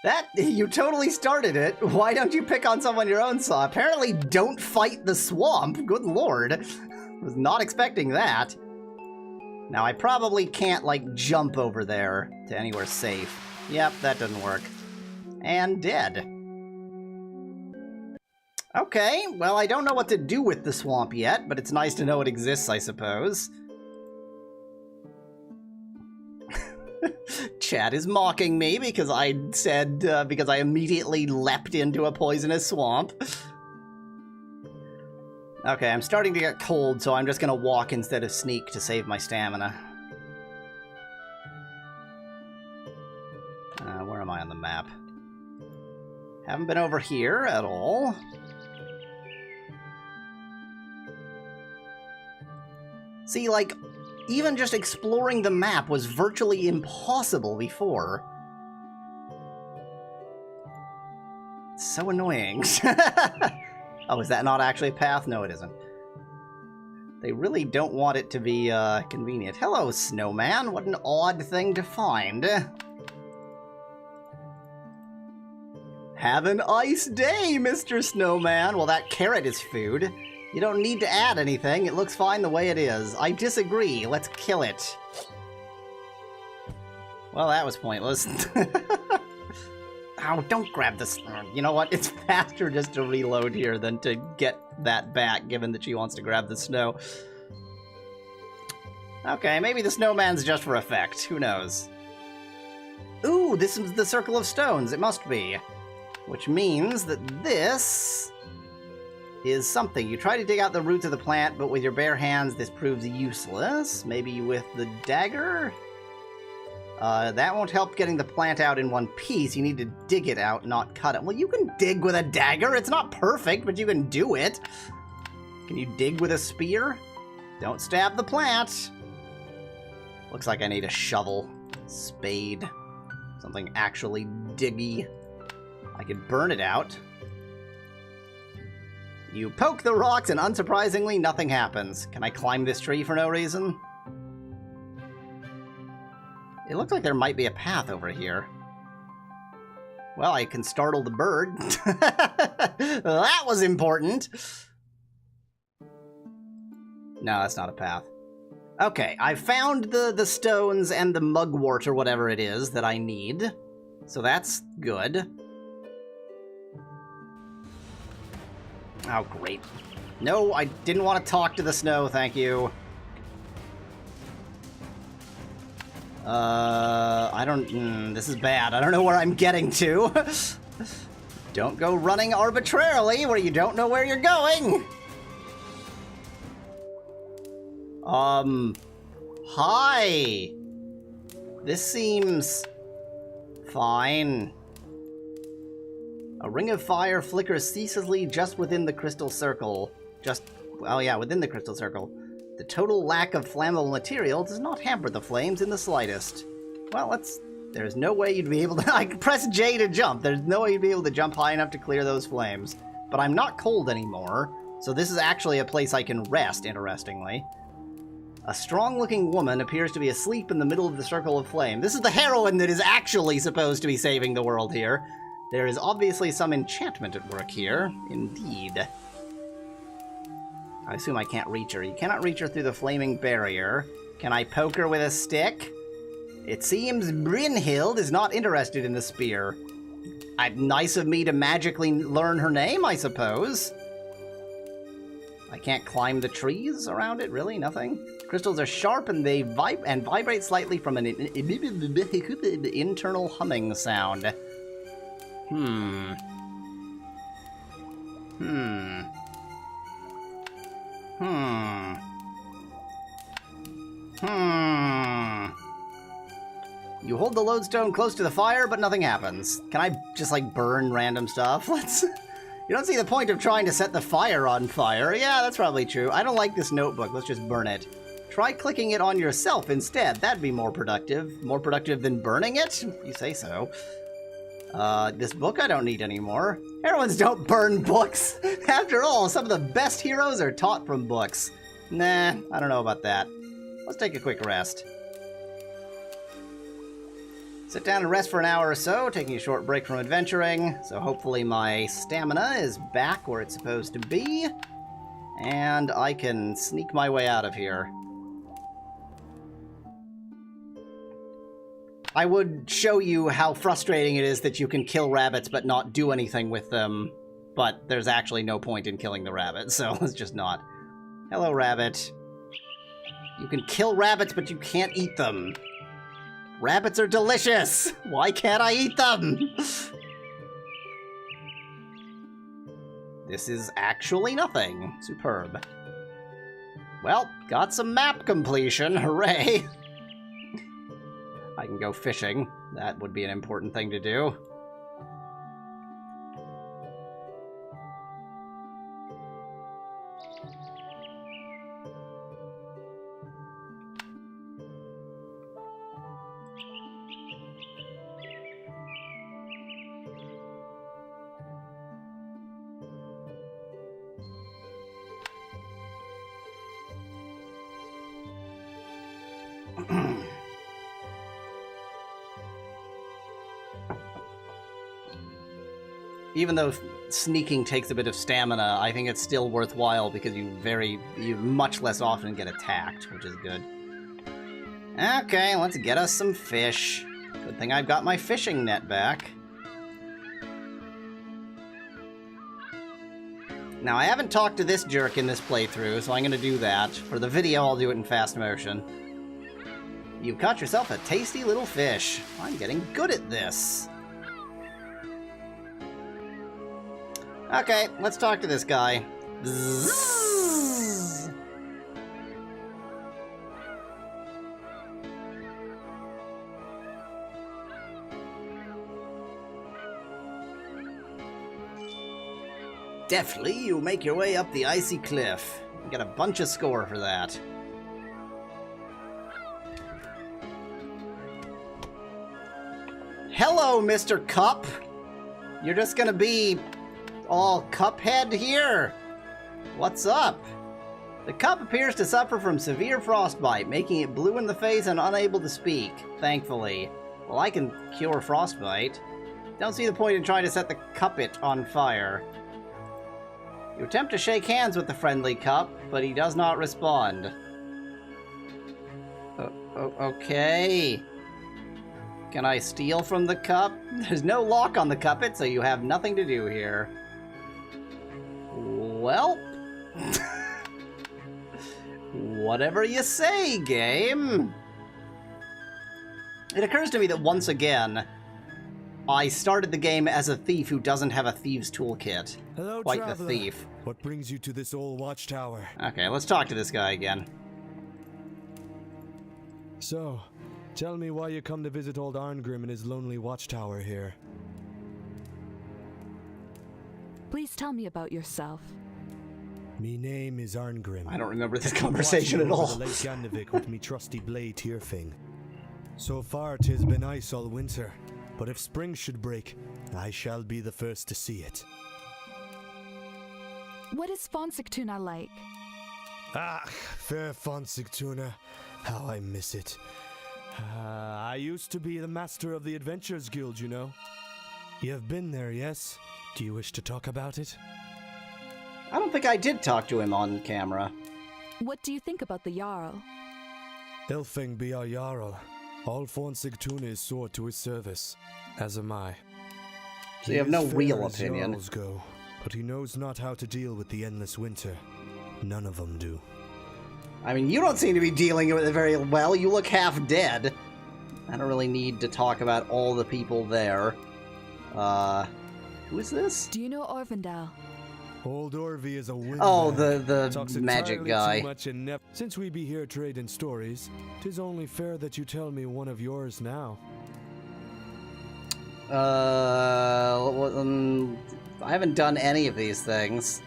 That, you totally started it. Why don't you pick on someone your own saw? Apparently don't fight the swamp. Good lord. Was not expecting that. Now, I probably can't, like, jump over there to anywhere safe. Yep, that doesn't work. And dead. Okay, well, I don't know what to do with the swamp yet, but it's nice to know it exists, I suppose. Chat is mocking me because I said, because I immediately leapt into a poisonous swamp. Okay, I'm starting to get cold, so I'm just gonna walk instead of sneak to save my stamina. Where am I on the map? Haven't been over here at all. See, like, even just exploring the map was virtually impossible before. It's so annoying. Oh, is that not actually a path? No, it isn't. They really don't want it to be, convenient. Hello, snowman. What an odd thing to find. Have an ice day, Mr. Snowman. Well, that carrot is food. You don't need to add anything. It looks fine the way it is. I disagree. Let's kill it. Well, that was pointless. Ow, don't grab this. You know what? It's faster just to reload here than to get that back, given that she wants to grab the snow. Okay, maybe the snowman's just for effect. Who knows? Ooh, this is the circle of stones. It must be. Which means that this is something. You try to dig out the roots of the plant, but with your bare hands, this proves useless. Maybe with the dagger? That won't help getting the plant out in one piece. You need to dig it out, not cut it. Well, you can dig with a dagger. It's not perfect, but you can do it. Can you dig with a spear? Don't stab the plant. Looks like I need a shovel. Spade. Something actually diggy. I could burn it out. You poke the rocks and unsurprisingly, nothing happens. Can I climb this tree for no reason? It looks like there might be a path over here. Well, I can startle the bird. That was important! No, that's not a path. Okay, I found the stones and the mugwort or whatever it is that I need. So that's good. Oh, great. No, I didn't want to talk to the snow, thank you. I don't... this is bad. I don't know where I'm getting to. Don't go running arbitrarily where you don't know where you're going. Hi. This seems... fine. A ring of fire flickers ceaselessly just within the crystal circle. Oh yeah, within the crystal circle. The total lack of flammable material does not hamper the flames in the slightest. Well, there's no way you'd be able to... I can press J to jump. There's no way you'd be able to jump high enough to clear those flames. But I'm not cold anymore, so this is actually a place I can rest, interestingly. A strong-looking woman appears to be asleep in the middle of the circle of flame. This is the heroine that is actually supposed to be saving the world here. There is obviously some enchantment at work here. Indeed. I assume I can't reach her. You cannot reach her through the flaming barrier. Can I poke her with a stick? It seems Brynhild is not interested in the spear. Nice of me to magically learn her name, I suppose. I can't climb the trees around it? Really? Nothing? Crystals are sharp and they vibrate slightly from an internal humming sound. You hold the lodestone close to the fire, but nothing happens. Can I just, like, burn random stuff? You don't see the point of trying to set the fire on fire. Yeah, that's probably true. I don't like this notebook. Let's just burn it. Try clicking it on yourself instead. That'd be more productive. More productive than burning it? You say so. This book I don't need anymore. Heroines don't burn books. After all, some of the best heroes are taught from books. Nah, I don't know about that. Let's take a quick rest. Sit down and rest for an hour or so, taking a short break from adventuring. So hopefully my stamina is back where it's supposed to be. And I can sneak my way out of here. I would show you how frustrating it is that you can kill rabbits but not do anything with them. But there's actually no point in killing the rabbit, so let's just not. Hello, rabbit. You can kill rabbits, but you can't eat them. Rabbits are delicious! Why can't I eat them? This is actually nothing. Superb. Well, got some map completion. Hooray! I can go fishing. That would be an important thing to do. Even though sneaking takes a bit of stamina, I think it's still worthwhile because you much less often get attacked, which is good. Okay, let's get us some fish. Good thing I've got my fishing net back. Now, I haven't talked to this jerk in this playthrough, so I'm going to do that. For the video, I'll do it in fast motion. You've caught yourself a tasty little fish. I'm getting good at this. Okay, let's talk to this guy. Bzzz. Deftly, you make your way up the icy cliff. You get a bunch of score for that. Hello, Mr. Cup. You're just gonna be all Cuphead here? What's up? The cup appears to suffer from severe frostbite, making it blue in the face and unable to speak, thankfully. Well, I can cure frostbite. Don't see the point in trying to set the cuppet on fire. You attempt to shake hands with the friendly cup, but he does not respond. Okay. Can I steal from the cup? There's no lock on the cuppet, so you have nothing to do here. Well... whatever you say, game. It occurs to me that once again, I started the game as a thief who doesn't have a thieves toolkit. Hello, Quite traveler. the thief. What brings you to this old watchtower? Okay, let's talk to this guy again. So, tell me why you come to visit old Arngrim in his lonely watchtower here. Please tell me about yourself. Me name is Arngrim. I don't remember this conversation at all. The Lake Gandavik with me trusty blade Tyrfing. So far, 'tis been ice all winter, but if spring should break, I shall be the first to see it. What is Fonsigtuna like? Ah, fair Fonsigtuna. How I miss it. I used to be the master of the Adventurers Guild, you know. You have been there, yes? Do you wish to talk about it? I don't think I did talk to him on camera. What do you think about the Jarl? Ilfing be our Jarl. All Fonsigtuna is sore to his service, as am I. So you have no real opinion. Jarls go, but he knows not how to deal with the endless winter. None of them do. I mean, you don't seem to be dealing with it very well. You look half dead. I don't really need to talk about all the people there. Who is this? Do you know Orvindal? Old Orvi is a windbag. Oh, the Talks magic entirely guy. Too much and since we be here trading stories, 'tis only fair that you tell me one of yours now. I haven't done any of these things.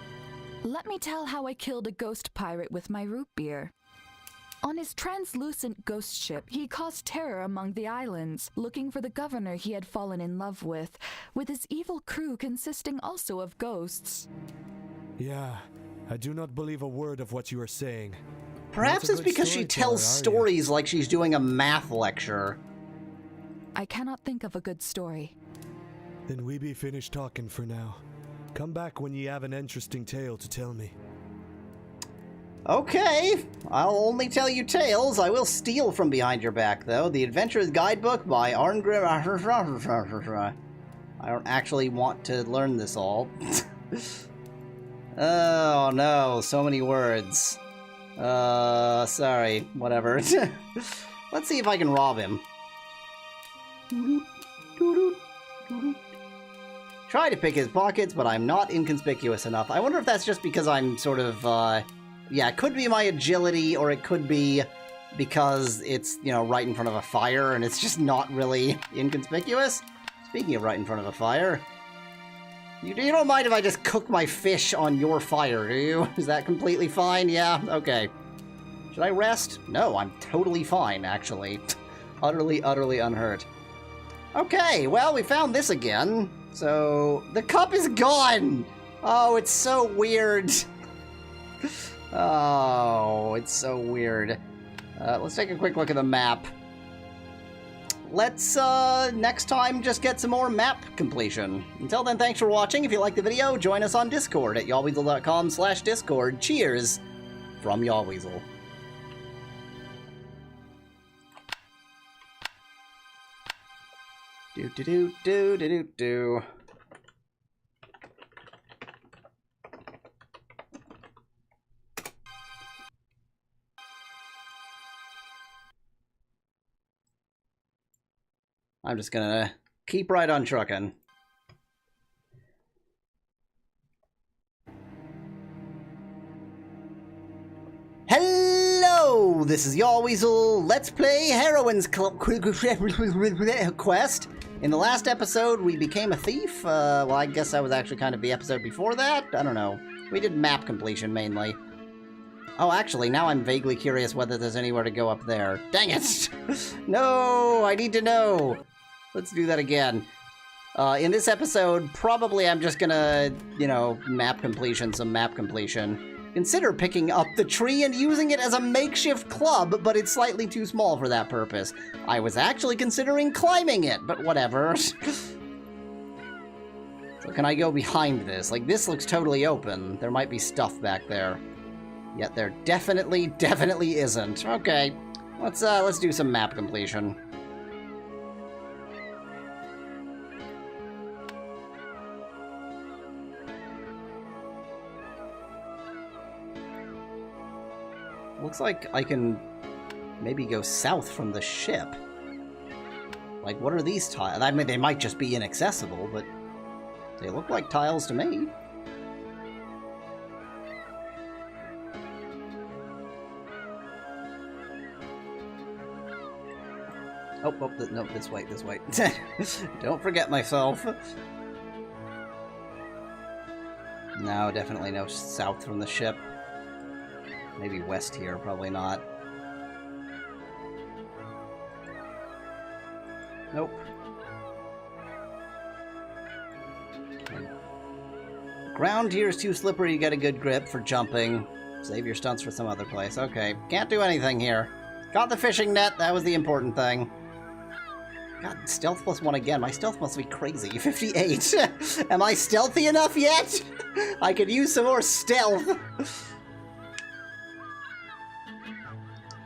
Let me tell how I killed a ghost pirate with my root beer. On his translucent ghost ship, he caused terror among the islands, looking for the governor he had fallen in love with his evil crew consisting also of ghosts. Yeah, I do not believe a word of what you are saying. Perhaps Not a it's good because she tells storyteller, are stories like she's doing a math lecture. I cannot think of a good story. Then we be finished talking for now. Come back when ye have an interesting tale to tell me. Okay, I'll only tell you tales. I will steal from behind your back, though. The Adventurer's Guidebook by Arngrim. I don't actually want to learn this all. Oh no, so many words. Sorry, whatever. Let's see if I can rob him. Try to pick his pockets, but I'm not inconspicuous enough. I wonder if that's just because I'm sort of, yeah, it could be my agility, or it could be because it's, you know, right in front of a fire, and it's just not really inconspicuous. Speaking of right in front of a fire, you don't mind if I just cook my fish on your fire, do you? Is that completely fine? Yeah? Okay. Should I rest? No, I'm totally fine, actually. Utterly, utterly unhurt. Okay, well, we found this again. So, the cup is gone! Oh, it's so weird. Oh, it's so weird. Let's take a quick look at the map. Let's, next time, just get some more map completion. Until then, thanks for watching. If you liked the video, join us on Discord at Yahweasel.com/Discord. Cheers from Yahweasel. Do. I'm just gonna keep right on trucking. Hello! This is Yahweasel. Let's play Heroine Quest. In the last episode, we became a thief. Well, I guess that was actually kind of the episode before that. I don't know. We did map completion, mainly. Oh, actually, now I'm vaguely curious whether there's anywhere to go up there. Dang it! No, I need to know. Let's do that again. In this episode, probably I'm just gonna, you know, map completion. Consider picking up the tree and using it as a makeshift club, but it's slightly too small for that purpose. I was actually considering climbing it, but whatever. So can I go behind this? Like, this looks totally open. There might be stuff back there. Yet there definitely isn't. Okay, let's do some map completion. Looks like I can maybe go south from the ship. Like, what are these tiles? I mean, they might just be inaccessible, but they look like tiles to me. Oh, no, this way. Don't forget myself. No, definitely no south from the ship. Maybe west here, probably not. Nope. Okay. Ground here is too slippery to get a good grip for jumping. Save your stunts for some other place. Okay, can't do anything here. Got the fishing net, that was the important thing. God, stealth +1 again. My stealth must be crazy. 58. Am I stealthy enough yet? I could use some more stealth.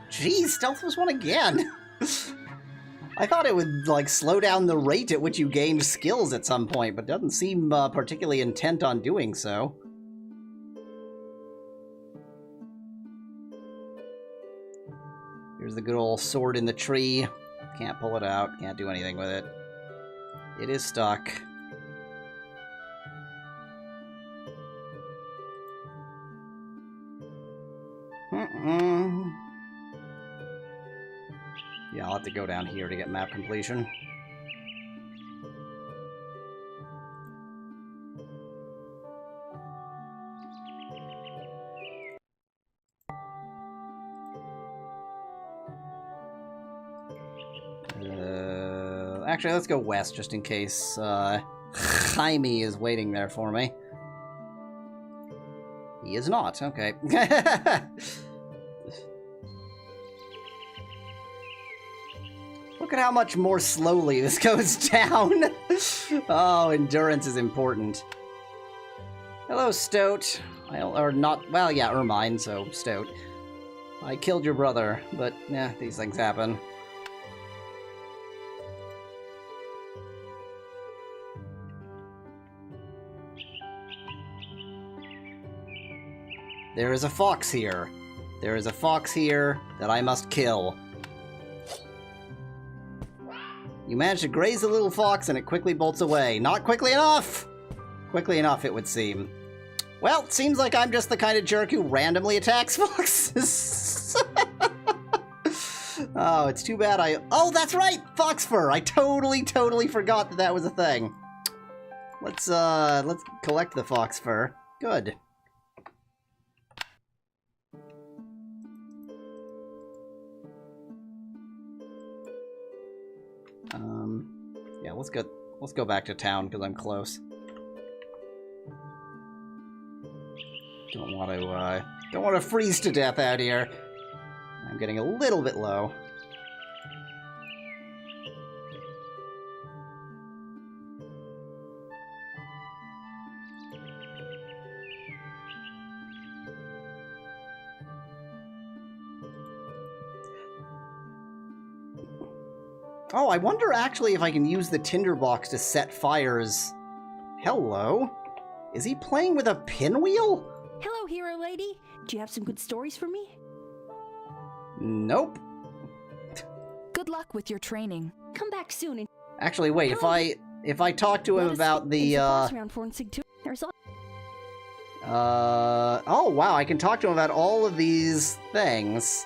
Jeez, stealth +1 again. I thought it would, like, slow down the rate at which you gained skills at some point, but doesn't seem particularly intent on doing so. Here's the good old sword in the tree. Can't pull it out, can't do anything with it. It is stuck. Yeah, I'll have to go down here to get map completion. Actually, let's go west, just in case Jaime is waiting there for me. He is not, okay. Look at how much more slowly this goes down. Oh, endurance is important. Hello, Stoat. Or not, well, yeah, Ermine, so Stoat. I killed your brother, but, yeah, these things happen. There is a fox here. There is a fox here that I must kill. You manage to graze the little fox and it quickly bolts away. Not quickly enough! Quickly enough, it would seem. Well, it seems like I'm just the kind of jerk who randomly attacks foxes. Oh, it's too bad I... Oh, that's right! Fox fur! I totally forgot that that was a thing. Let's collect the fox fur. Good. Yeah, let's go back to town because I'm close. Don't want to freeze to death out here. I'm getting a little bit low. Oh, I wonder actually if I can use the tinderbox to set fires. Hello? Is he playing with a pinwheel? Hello, hero lady. Do you have some good stories for me? Nope. Good luck with your training. Come back soon and... Actually, wait, if I talk to him about the, oh, wow, I can talk to him about all of these things.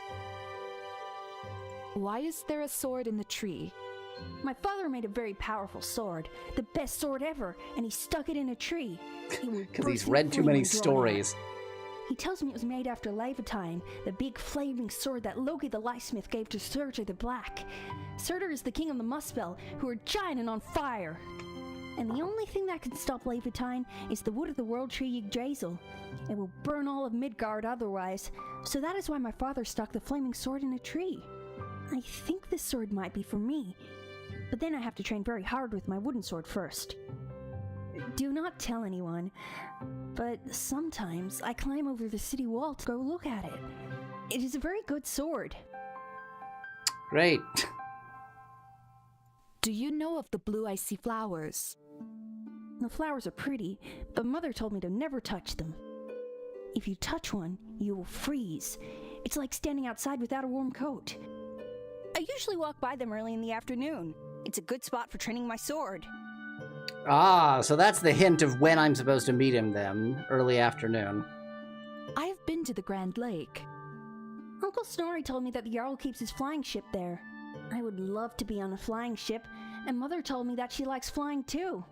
Why is there a sword in the tree? My father made a very powerful sword, the best sword ever, and he stuck it in a tree. Because he's read too many stories. He tells me it was made after Rætikon, the big flaming sword that Loki the Lysmith gave to Surtur the Black. Surtur is the king of the Muspel, who are giant and on fire. And the only thing that can stop Rætikon is the wood of the world tree Yggdrasil. It will burn all of Midgard otherwise, so that is why my father stuck the flaming sword in a tree. I think this sword might be for me, but then I have to train very hard with my wooden sword first. Do not tell anyone, but sometimes I climb over the city wall to go look at it. It is a very good sword. Great. Do you know of the blue icy flowers? The flowers are pretty, but Mother told me to never touch them. If you touch one, you will freeze, It's like standing outside without a warm coat. I usually walk by them early in the afternoon. It's a good spot for training my sword. Ah, so that's the hint of when I'm supposed to meet him then. Early afternoon. I have been to the Grand Lake. Uncle Snorri told me that the Jarl keeps his flying ship there. I would love to be on a flying ship, and Mother told me that she likes flying too.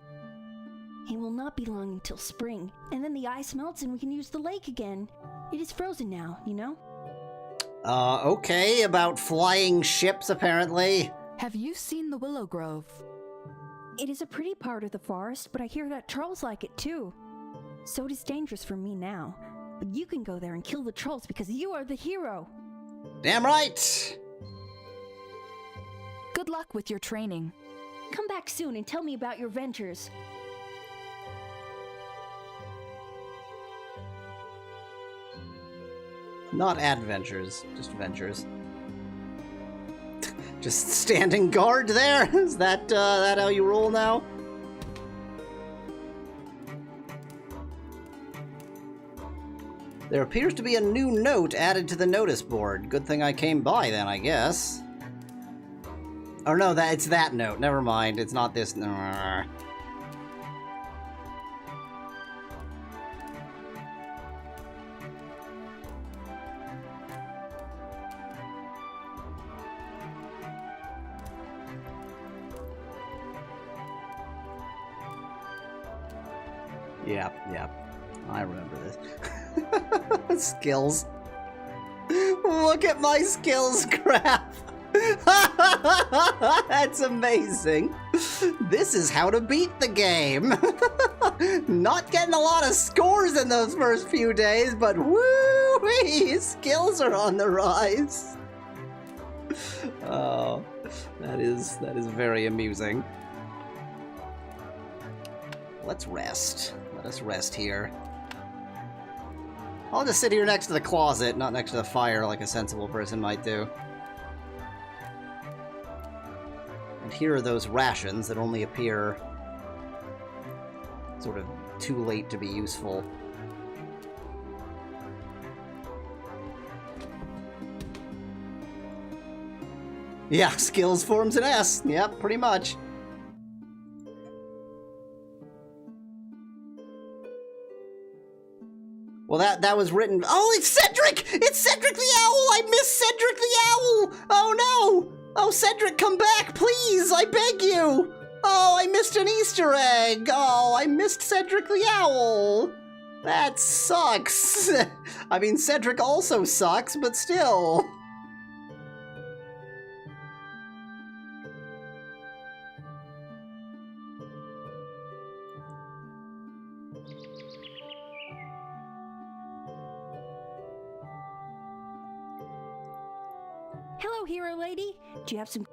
It will not be long until spring, and then the ice melts and we can use the lake again. It is frozen now, you know? Okay, about flying ships, apparently. Have you seen the Willow Grove? It is a pretty part of the forest, but I hear that trolls like it too. So it is dangerous for me now. But you can go there and kill the trolls because you are the hero. Damn right! Good luck with your training. Come back soon and tell me about your ventures. Not adventures, just ventures. Just standing guard there? Is that how you roll now? There appears to be a new note added to the notice board. Good thing I came by then, I guess. Oh no, it's that note. Never mind. It's not this. Yep. I remember this. Skills. Look at my skills graph. That's amazing. This is how to beat the game. Not getting a lot of scores in those first few days, but woo-wee, skills are on the rise. Oh, that is very amusing. Let's rest. Let us rest here. I'll just sit here next to the closet, not next to the fire like a sensible person might do. And here are those rations that only appear sort of too late to be useful. Yeah, skills forms an S. Yep, pretty much. Well, that was written... Oh, it's Cedric! It's Cedric the Owl! I miss Cedric the Owl! Oh, no! Oh, Cedric, come back, please! I beg you! Oh, I missed an Easter egg! Oh, I missed Cedric the Owl! That sucks! I mean, Cedric also sucks, but still... Hello, hero lady. Do you have some...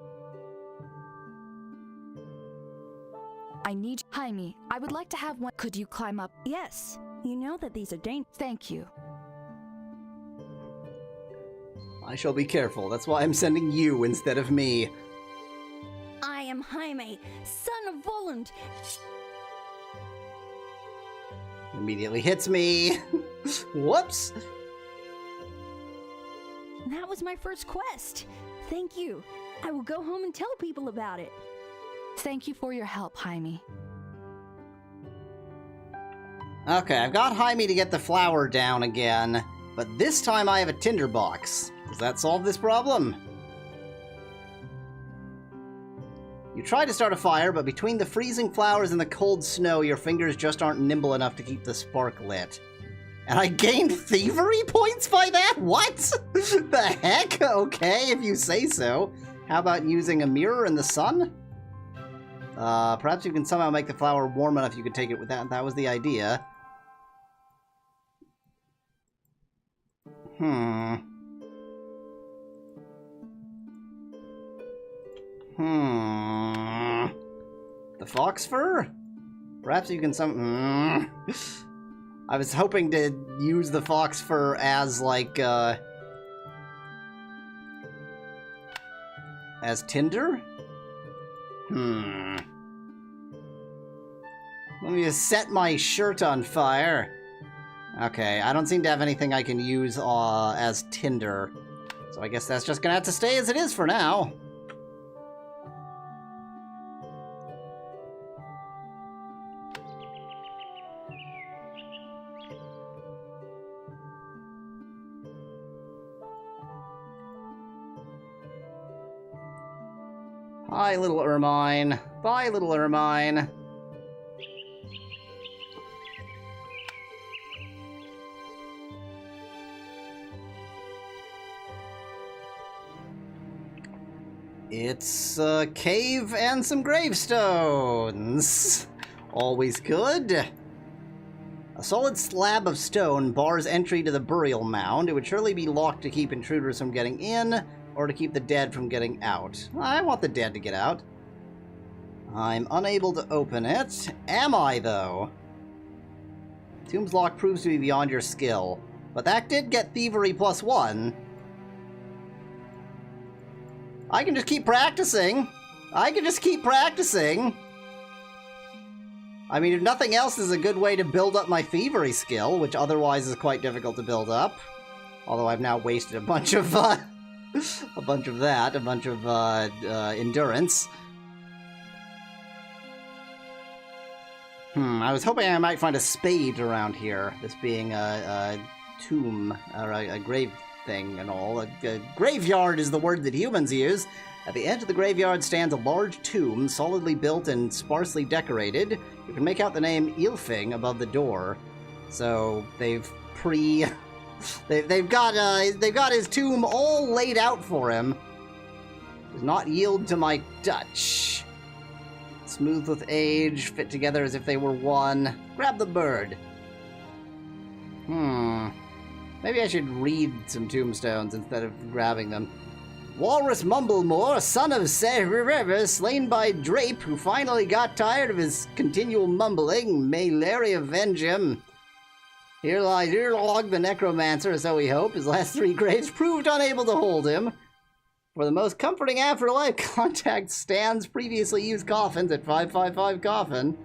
I need Jaime. I would like to have one. Could you climb up? Yes. You know that these are dangerous. Thank you. I shall be careful. That's why I'm sending you instead of me. I am Jaime, son of Voland. Immediately hits me. Whoops. That was my first quest. Thank you. I will go home and tell people about it. Thank you for your help, Jaime. Okay, I've got Jaime to get the flour down again, but this time I have a tinderbox. Does that solve this problem? You try to start a fire, but between the freezing flowers and the cold snow, your fingers just aren't nimble enough to keep the spark lit. And I gained thievery points by that? What? The heck? Okay, if you say so. How about using a mirror in the sun? Perhaps you can somehow make the flour warm enough you could take it with that. That was the idea. The fox fur? Perhaps you can I was hoping to use the fox fur as, like, as tinder? Let me just set my shirt on fire. Okay, I don't seem to have anything I can use as tinder. So I guess that's just gonna have to stay as it is for now. Hi, little Ermine. Bye, little Ermine. It's a cave and some gravestones. Always good. A solid slab of stone bars entry to the burial mound. It would surely be locked to keep intruders from getting in, or to keep the dead from getting out. I want the dead to get out. I'm unable to open it. Am I, though? Tomb's lock proves to be beyond your skill. But that did get thievery +1. I can just keep practicing. I can just keep practicing. I mean, if nothing else, this is a good way to build up my thievery skill, which otherwise is quite difficult to build up. Although I've now wasted a bunch of, endurance. I was hoping I might find a spade around here, this being a tomb, or a grave thing and all. A graveyard is the word that humans use. At the edge of the graveyard stands a large tomb, solidly built and sparsely decorated. You can make out the name Ilfing above the door. So they've they've got his tomb all laid out for him. Does not yield to my touch. Smooth with age, fit together as if they were one. Grab the bird. Maybe I should read some tombstones instead of grabbing them. Walrus Mumblemore, son of River, slain by Drape, who finally got tired of his continual mumbling. May Larry avenge him. Here lies Earlog the Necromancer, so we hope. His last 3 graves proved unable to hold him. For the most comforting afterlife, contact Stan's previously used coffins at 555 Coffin.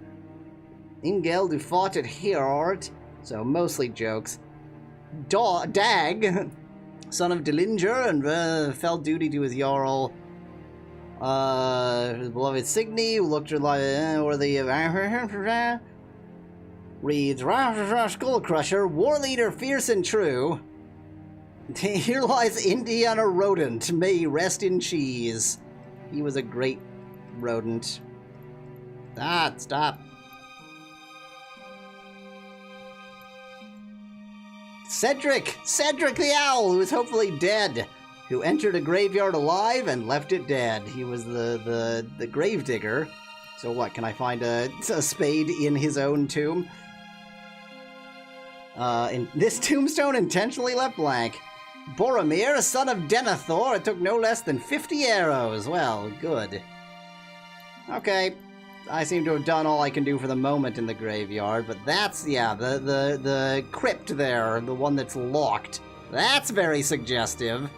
Ingeld, who fought at Heorot, so mostly jokes. Dag, son of Dillinger, and fell duty to his Jarl. His beloved Signy, who looked worthy of reads, Skull Crusher, war leader fierce and true. Here lies Indiana Rodent, may he rest in cheese. He was a great rodent. Stop. Cedric the Owl, who is hopefully dead, who entered a graveyard alive and left it dead. He was the gravedigger. So what, can I find a spade in his own tomb? In this tombstone intentionally left blank. Boromir, son of Denethor, it took no less than 50 arrows. Well, good. Okay. I seem to have done all I can do for the moment in the graveyard, but that's, yeah, the crypt there, the one that's locked. That's very suggestive.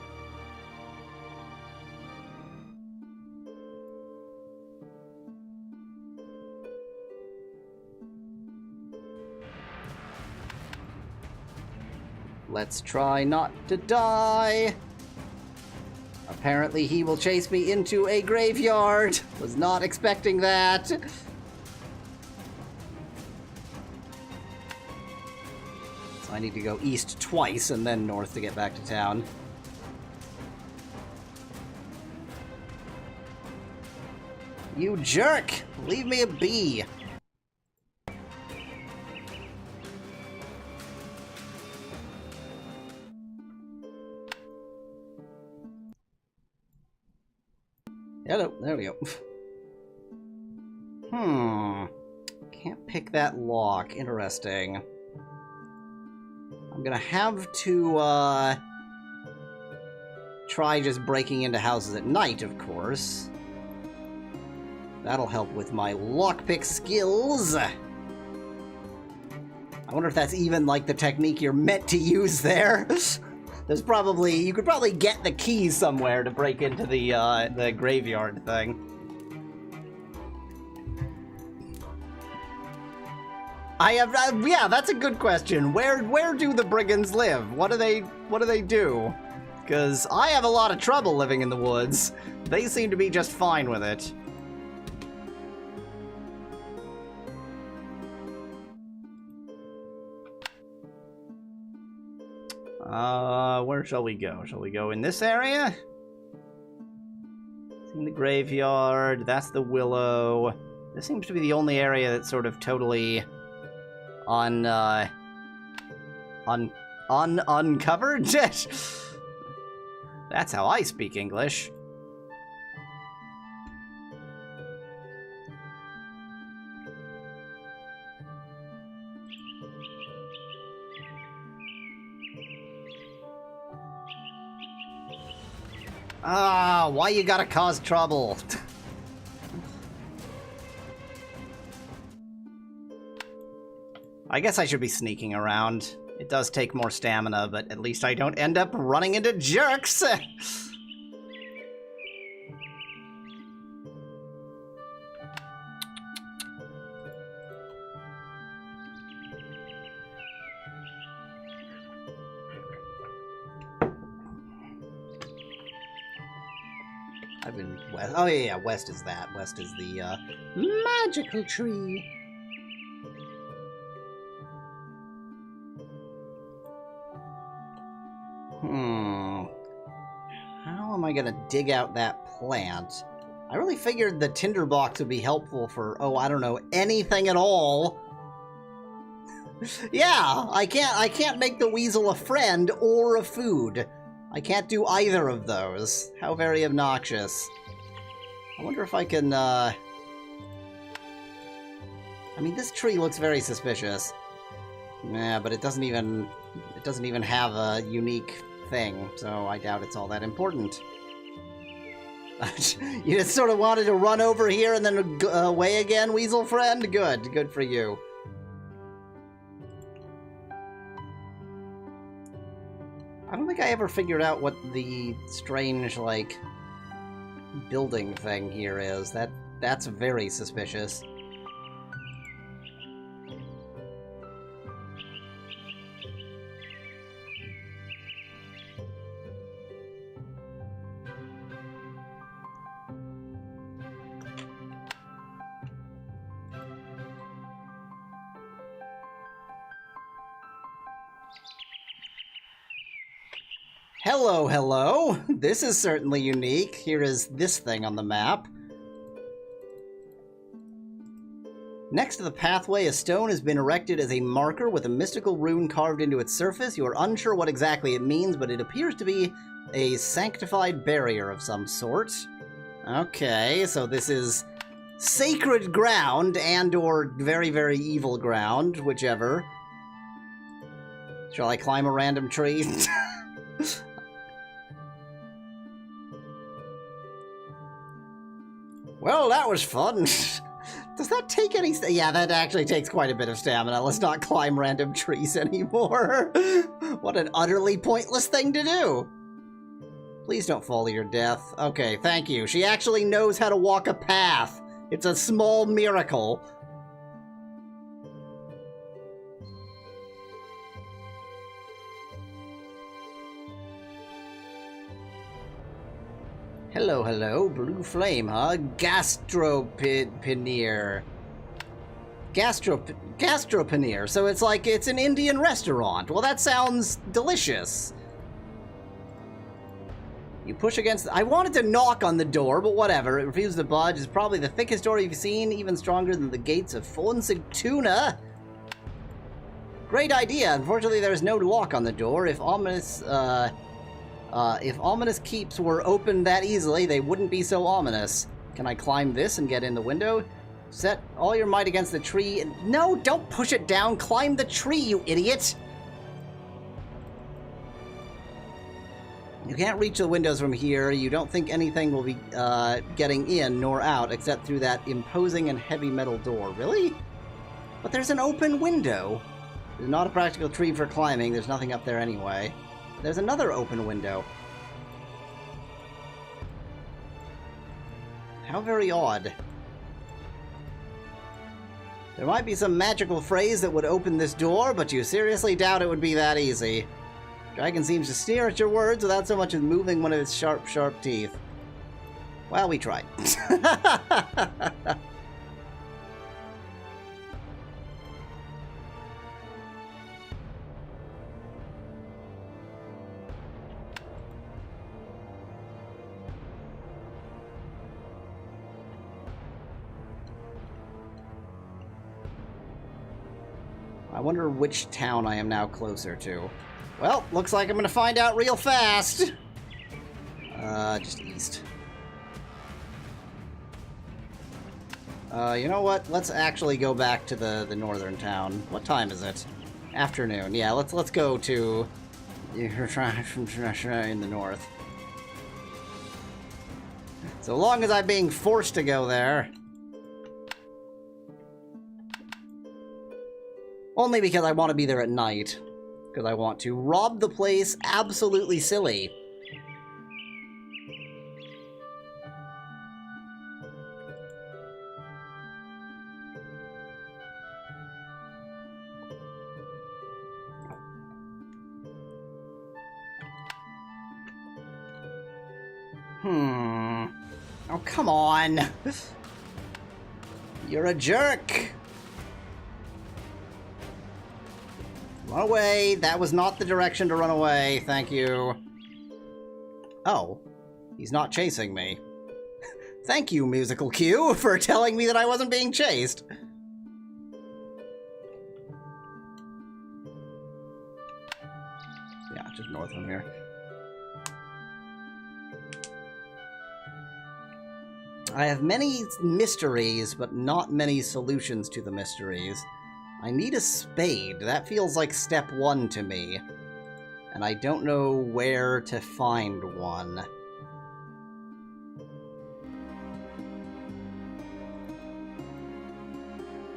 Let's try not to die. Apparently he will chase me into a graveyard. Was not expecting that. So I need to go east twice and then north to get back to town. You jerk! Leave me be! Hello, there we go. Can't pick that lock. Interesting. I'm gonna have to, try just breaking into houses at night, of course. That'll help with my lockpick skills. I wonder if that's even, like, the technique you're meant to use there. There's probably, you could probably get the keys somewhere to break into the graveyard thing. Yeah, that's a good question. Where do the brigands live? What do they do? Because I have a lot of trouble living in the woods. They seem to be just fine with it. Where shall we go? Shall we go in this area? In the graveyard, that's the willow. This seems to be the only area that's sort of totally uncovered. That's how I speak English. Ah, why you gotta cause trouble? I guess I should be sneaking around. It does take more stamina, but at least I don't end up running into jerks. I've been west. Oh yeah, west is that. West is the magical tree. How am I gonna dig out that plant? I really figured the tinderbox would be helpful for, oh, I don't know, anything at all. Yeah, I can't make the weasel a friend or a food. I can't do either of those. How very obnoxious. I wonder if I can, I mean, this tree looks very suspicious. Yeah, but it doesn't even have a unique thing, so I doubt it's all that important. You just sort of wanted to run over here and then away again, weasel friend? Good for you. I don't think I ever figured out what the strange, like, building thing here is. That's very suspicious. Hello, hello! This is certainly unique. Here is this thing on the map. Next to the pathway, a stone has been erected as a marker with a mystical rune carved into its surface. You are unsure what exactly it means, but it appears to be a sanctified barrier of some sort. Okay, so this is sacred ground and/or very, very evil ground, whichever. Shall I climb a random tree? Well, that was fun. Does that take any... Yeah, that actually takes quite a bit of stamina. Let's not climb random trees anymore. What an utterly pointless thing to do. Please don't fall to your death. Okay, thank you. She actually knows how to walk a path. It's a small miracle. Hello, hello. Blue flame, huh? Gastropaneer. Gastropaneer. So it's like it's an Indian restaurant. Well, that sounds delicious. You push against... I wanted to knock on the door, but whatever. It refused to budge. It's probably the thickest door you've seen, even stronger than the gates of Fonsigtuna. Great idea. Unfortunately, there is no lock on the door. If ominous keeps were opened that easily, they wouldn't be so ominous. Can I climb this and get in the window? Set all your might against the tree and... No, don't push it down! Climb the tree, you idiot! You can't reach the windows from here. You don't think anything will be getting in nor out except through that imposing and heavy metal door. Really? But there's an open window. There's not a practical tree for climbing. There's nothing up there anyway. There's another open window. How very odd. There might be some magical phrase that would open this door, but you seriously doubt it would be that easy. Dragon seems to sneer at your words without so much as moving one of its sharp, sharp teeth. Well, we tried. I wonder which town I am now closer to. Well, looks like I'm gonna find out real fast. Just east. You know what? Let's actually go back to the northern town. What time is it? Afternoon. Yeah, let's go to in the north. So long as I'm being forced to go there. Only because I want to be there at night. Because I want to rob the place absolutely silly. Oh, come on. You're a jerk. Run away. That was not the direction to run away. Thank you. Oh, he's not chasing me. Thank you, musical cue, for telling me that I wasn't being chased. Yeah, just north from here. I have many mysteries, but not many solutions to the mysteries. I need a spade. That feels like step 1 to me. And I don't know where to find one.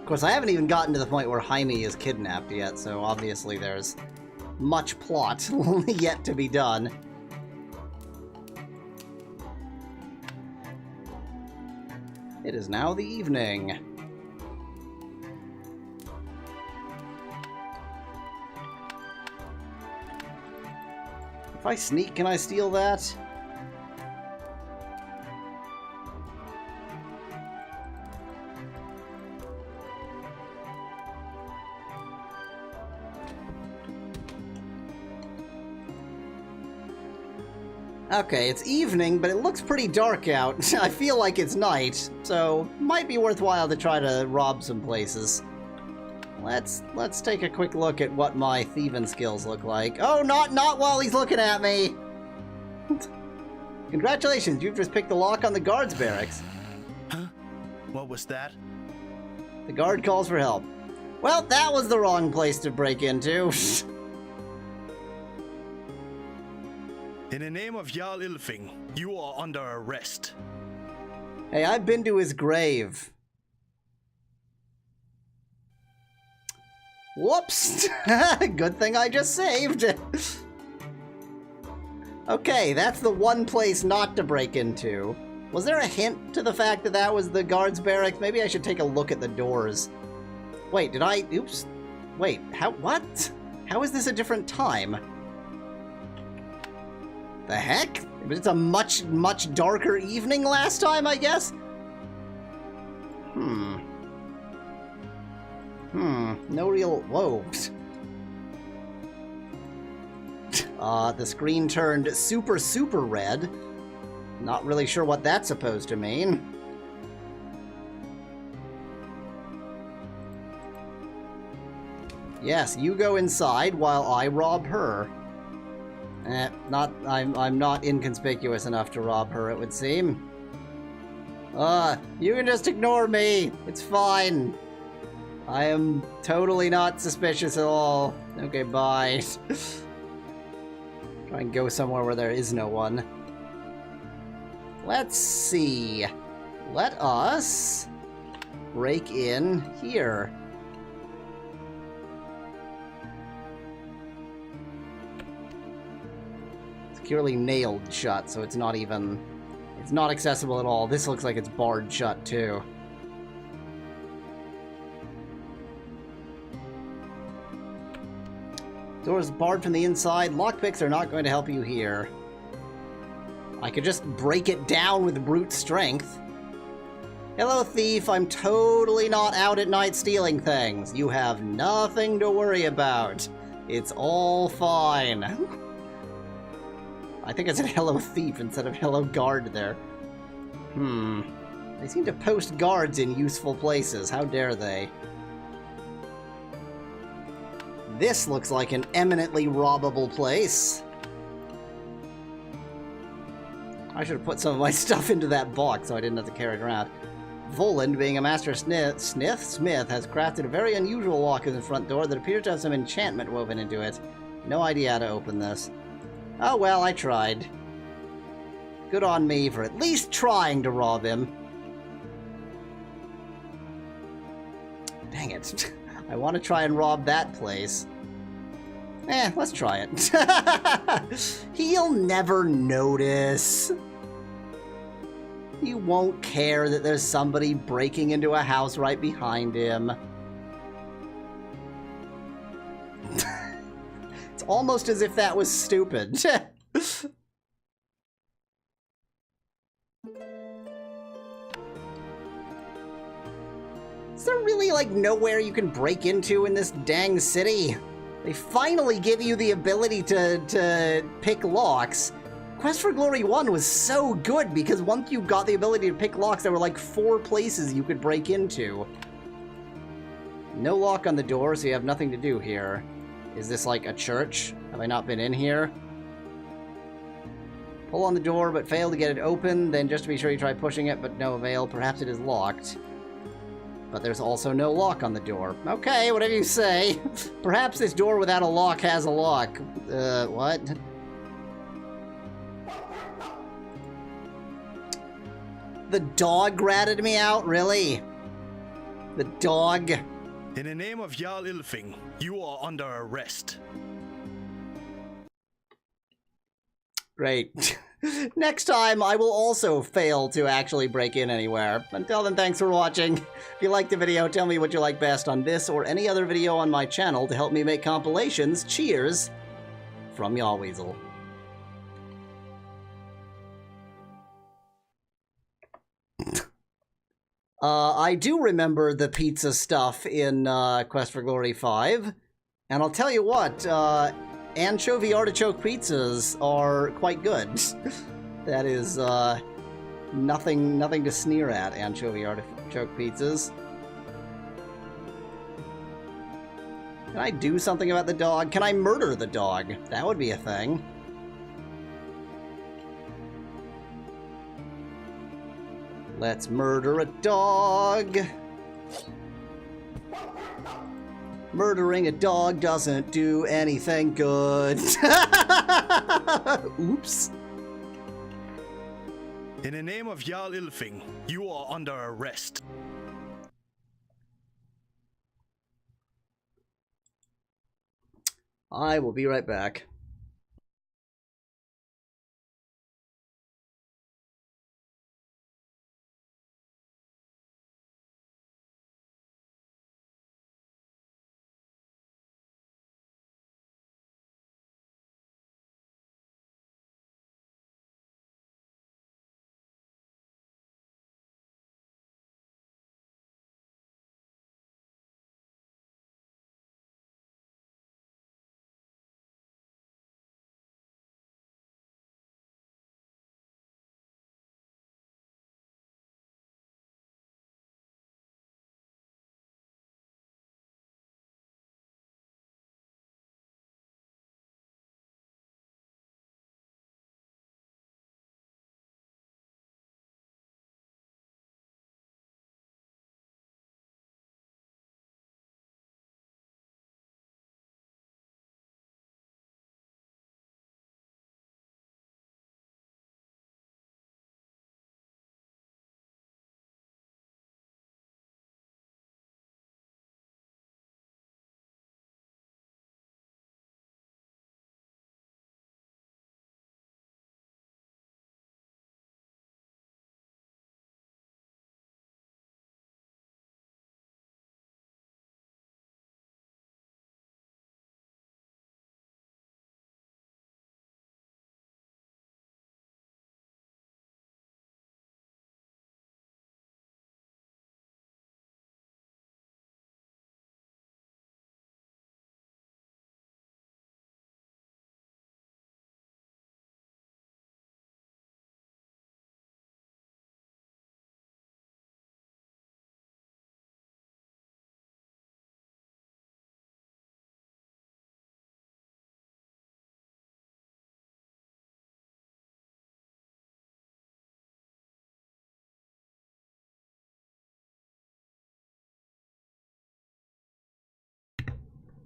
Of course, I haven't even gotten to the point where Jaime is kidnapped yet, so obviously there's much plot yet to be done. It is now the evening. If I sneak, can I steal that? Okay, it's evening, but it looks pretty dark out. I feel like it's night, so might be worthwhile to try to rob some places. Let's take a quick look at what my thieving skills look like. Oh, not while he's looking at me! Congratulations, you've just picked the lock on the guard's barracks. Huh? What was that? The guard calls for help. Well, that was the wrong place to break into. In the name of Jarl Ylfing, you are under arrest. Hey, I've been to his grave. Whoops! Good thing I just saved. Okay, that's the one place not to break into. Was there a hint to the fact that that was the guard's barracks? Maybe I should take a look at the doors. Wait, did I... Oops. Wait, what? How is this a different time? The heck? It's a much, much darker evening last time, I guess? No real... Whoa. The screen turned super, super red. Not really sure what that's supposed to mean. Yes, you go inside while I rob her. I'm not inconspicuous enough to rob her, it would seem. You can just ignore me. It's fine. I am totally not suspicious at all. Okay, bye. Try and go somewhere where there is no one. Let's see. Let us break in here. Securely nailed shut, so it's not even... It's not accessible at all. This looks like it's barred shut, too. Door's barred from the inside. Lockpicks are not going to help you here. I could just break it down with brute strength. Hello, thief. I'm totally not out at night stealing things. You have nothing to worry about. It's all fine. I think I said hello, thief, instead of hello, guard there. They seem to post guards in useful places. How dare they? This looks like an eminently robbable place. I should have put some of my stuff into that box so I didn't have to carry it around. Voland, being a master smith, has crafted a very unusual lock in the front door that appears to have some enchantment woven into it. No idea how to open this. Oh well, I tried. Good on me for at least trying to rob him. Dang it. I want to try and rob that place. Let's try it. He'll never notice. He won't care that there's somebody breaking into a house right behind him. It's almost as if that was stupid. Is there really, like, nowhere you can break into in this dang city? They finally give you the ability to pick locks. Quest for Glory 1 was so good because once you got the ability to pick locks, there were like 4 places you could break into. No lock on the door, so you have nothing to do here. Is this like a church? Have I not been in here? Pull on the door, but fail to get it open. Then just to be sure you try pushing it, but no avail. Perhaps it is locked. But there's also no lock on the door. Okay, whatever you say. Perhaps this door without a lock has a lock. What? The dog ratted me out? Really? The dog? In the name of Jarl Ylfing, you are under arrest. Great. Next time, I will also fail to actually break in anywhere. Until then, thanks for watching. If you liked the video, tell me what you like best on this or any other video on my channel to help me make compilations. Cheers from Yahweasel. I do remember the pizza stuff in Quest for Glory 5, and I'll tell you what, anchovy artichoke pizzas are quite good. That is nothing to sneer at, anchovy artichoke pizzas. Can I do something about the dog? Can I murder the dog? That would be a thing. Let's murder a dog. Murdering a dog doesn't do anything good. Oops. In the name of Jarl Ylfing, you are under arrest. I will be right back.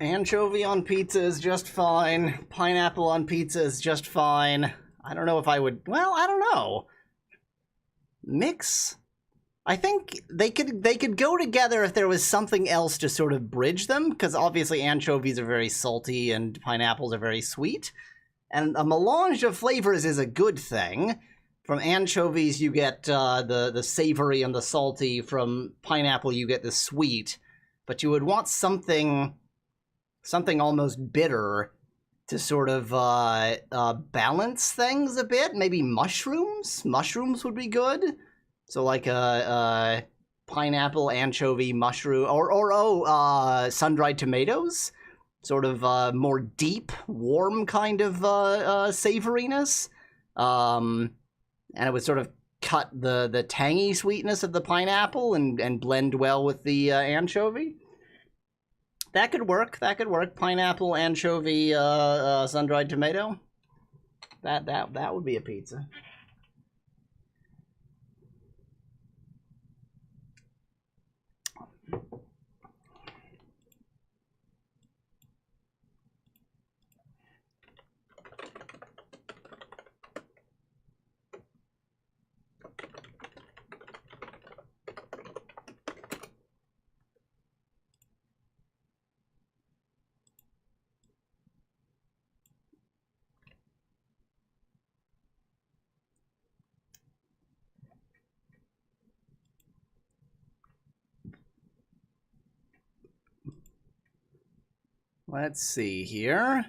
Anchovy on pizza is just fine. Pineapple on pizza is just fine. I don't know if I would... Well, I don't know. Mix? I think they could go together if there was something else to sort of bridge them, because obviously anchovies are very salty and pineapples are very sweet. And a melange of flavors is a good thing. From anchovies, you get the savory and the salty. From pineapple, you get the sweet. But you would want something almost bitter to sort of balance things a bit. Maybe mushrooms? Mushrooms would be good. So like a pineapple, anchovy, mushroom, or sun-dried tomatoes. Sort of more deep, warm kind of savoriness. And it would sort of cut the tangy sweetness of the pineapple and blend well with the anchovy. That could work. That could work. Pineapple, anchovy, sun-dried tomato. That would be a pizza. Let's see here.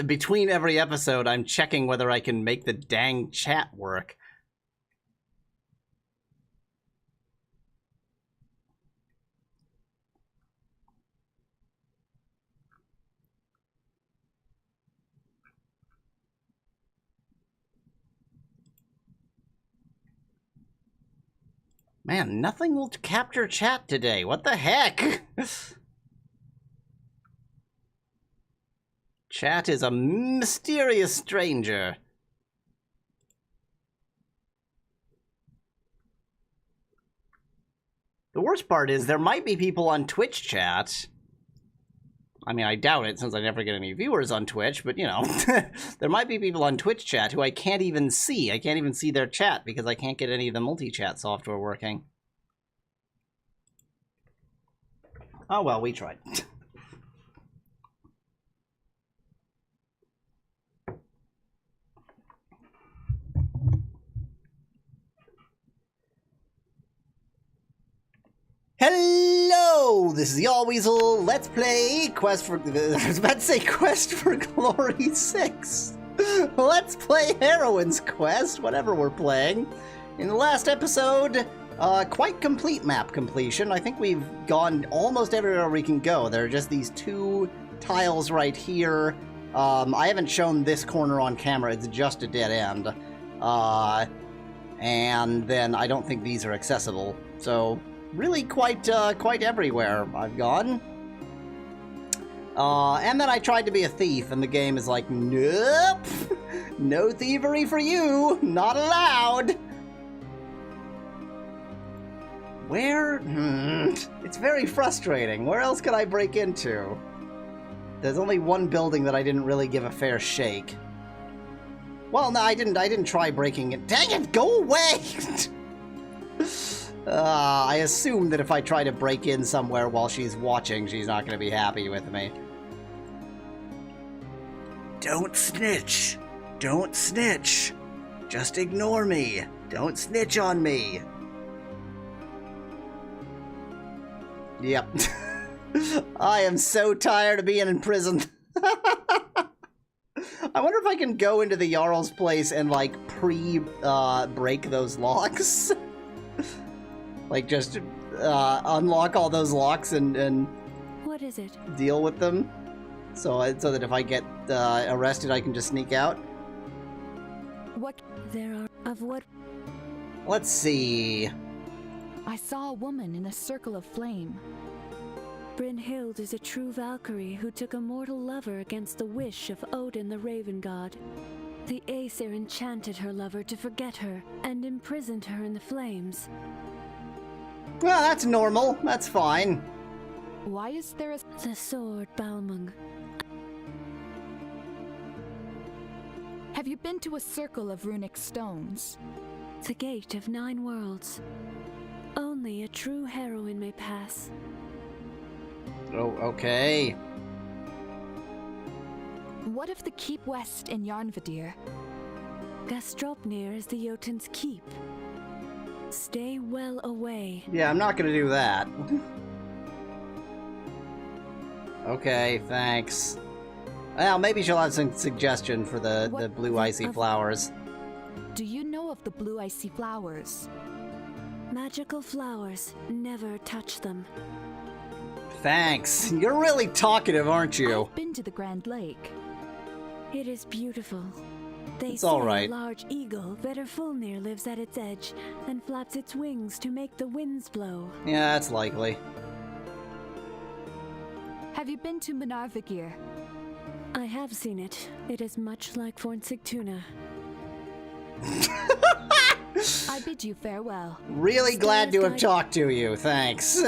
Between every episode, I'm checking whether I can make the dang chat work. Man, nothing will capture chat today. What the heck? Chat is a mysterious stranger. The worst part is there might be people on Twitch chat. I mean, I doubt it since I never get any viewers on Twitch, but you know, there might be people on Twitch chat who I can't even see. I can't even see their chat because I can't get any of the multi-chat software working. Oh well, we tried. Hello, this is Yahweasel. Let's play Quest for... I was about to say Quest for Glory 6. Let's play Heroine's Quest, whatever we're playing. In the last episode, quite complete map completion. I think we've gone almost everywhere we can go. There are just these two tiles right here. I haven't shown this corner on camera. It's just a dead end. And then I don't think these are accessible. So... really quite everywhere I've gone. And then I tried to be a thief, and the game is like, nope! No thievery for you! Not allowed! Where? It's very frustrating. Where else could I break into? There's only one building that I didn't really give a fair shake. Well, no, I didn't try breaking it. Dang it, go away! I assume that if I try to break in somewhere while she's watching, she's not going to be happy with me. Don't snitch. Don't snitch. Just ignore me. Don't snitch on me. Yep. I am so tired of being in prison. I wonder if I can go into the Jarl's place and, like, break those locks. Like, just unlock all those locks and What is it? deal with them, so that if I get arrested, I can just sneak out. What? There are... Of what? Let's see. I saw a woman in a circle of flame. Brynhild is a true Valkyrie who took a mortal lover against the wish of Odin the Raven God. The Aesir enchanted her lover to forget her and imprisoned her in the flames. Well, that's normal. That's fine. Why is there a... The sword, Balmung. Have you been to a circle of runic stones? The gate of 9 worlds. Only a true heroine may pass. Oh, okay. What of the Keep West in Yarnvadir? Gastropnir is the Jotun's keep. Stay well away. Yeah, I'm not gonna do that. Okay, thanks. Well, maybe she'll have some suggestion for the blue icy flowers. Do you know of the blue icy flowers? Magical flowers. Never touch them. Thanks. You're really talkative, aren't you? I've been to the Grand Lake. It is beautiful. They It's say all right. a large eagle, Vedderfulnir, lives at its edge and flaps its wings to make the winds blow. Yeah, that's likely. Have you been to Manarvigir? I have seen it. It is much like Fornsigtuna. I bid you farewell. Really glad to have talked to you, thanks.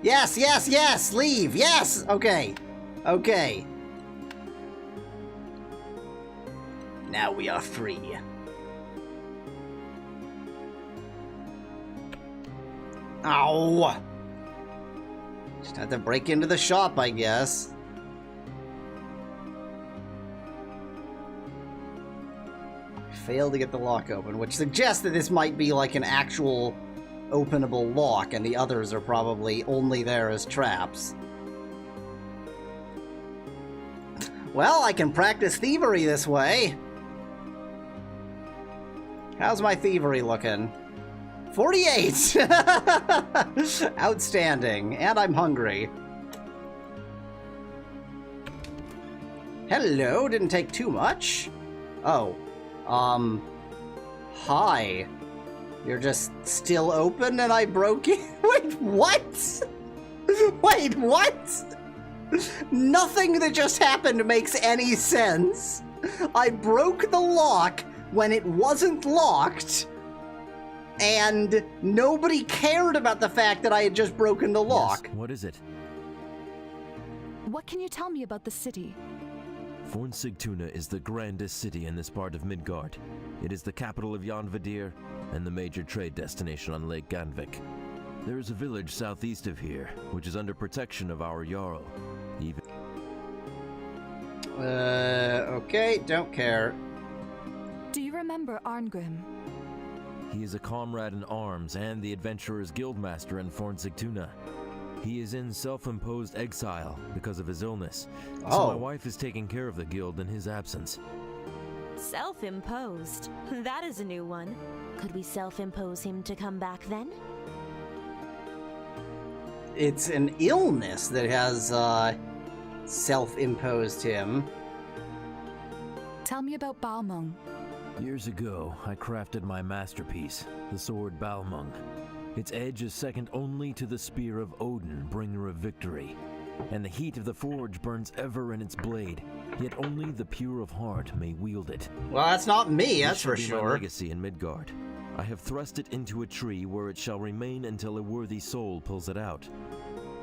Yes, yes, yes! Leave! Yes! Okay. Okay. Now we are free. Ow! Just had to break into the shop, I guess. Failed to get the lock open, which suggests that this might be like an actual openable lock, and the others are probably only there as traps. Well, I can practice thievery this way. How's my thievery looking? 48! Outstanding. And I'm hungry. Hello, didn't take too much. Oh. Hi. You're just still open and I broke it? Wait, what? Wait, what? Nothing that just happened makes any sense. I broke the lock when it wasn't locked, and nobody cared about the fact that I had just broken the lock. Yes, what is it? What can you tell me about the city? Fornsigtuna is the grandest city in this part of Midgard. It is the capital of Yarnvadir and the major trade destination on Lake Ganvik. There is a village southeast of here, which is under protection of our Jarl. Okay, don't care. Do you remember Arngrim? He is a comrade in arms and the Adventurers Guildmaster in Fornsigtuna. He is in self-imposed exile because of his illness, so my wife is taking care of the guild in his absence. Self-imposed? That is a new one. Could we self-impose him to come back then? It's an illness that has, self-imposed him. Tell me about Balmung. Years ago, I crafted my masterpiece, the sword Balmung. Its edge is second only to the spear of Odin, bringer of victory. And the heat of the forge burns ever in its blade, yet only the pure of heart may wield it. Well, that's not me, that's for This shall be my sure. legacy in Midgard. I have thrust it into a tree where it shall remain until a worthy soul pulls it out.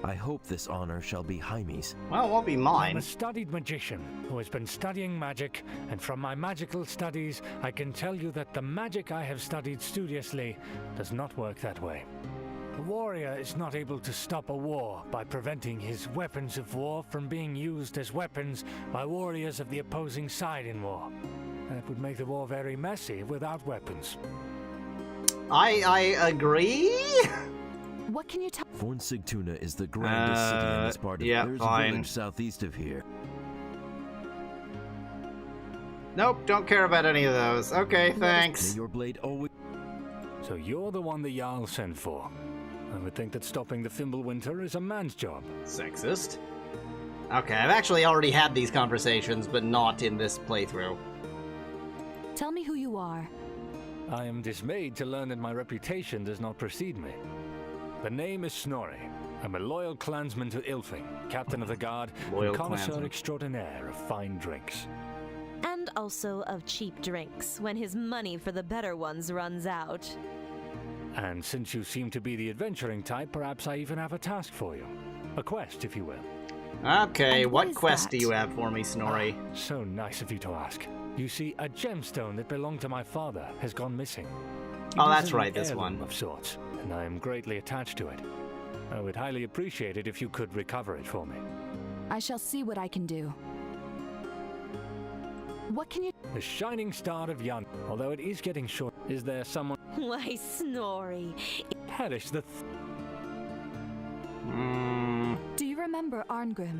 I hope this honor shall be Jaime's. Well, it won't be I'm mine. a studied magician who has been studying magic, and from my magical studies, I can tell you that the magic I have studied studiously does not work that way. A warrior is not able to stop a war by preventing his weapons of war from being used as weapons by warriors of the opposing side in war. That would make the war very messy without weapons. I agree? What can you tell? Fornsigtuna is the grandest city in this part of yeah, There's fine. a village southeast of here. Nope, don't care about any of those. Okay, May thanks. your blade always... So you're the one the Jarl sent for. I would think that stopping the Fimbulwinter is a man's job. Sexist. Okay, I've actually already had these conversations, but not in this playthrough. Tell me who you are. I am dismayed to learn that my reputation does not precede me. The name is Snorri. I'm a loyal clansman to Ilfing, captain of the guard, Loyal and connoisseur clansman. extraordinaire of fine drinks. And also of cheap drinks when his money for the better ones runs out. And since you seem to be the adventuring type, perhaps I even have a task for you. A quest, if you will. Okay, And what what is quest that? do you have for me, Snorri? So nice of you to ask. You see, a gemstone that belonged to my father has gone missing. It Oh, is that's an right, this heirloom one. of sorts, and I am greatly attached to it. I would highly appreciate it if you could recover it for me. I shall see what I can do. What can you... The shining star of Yan. Although it is getting short, is there someone... Why, Snorri. Perish the... Do you remember Arngrim?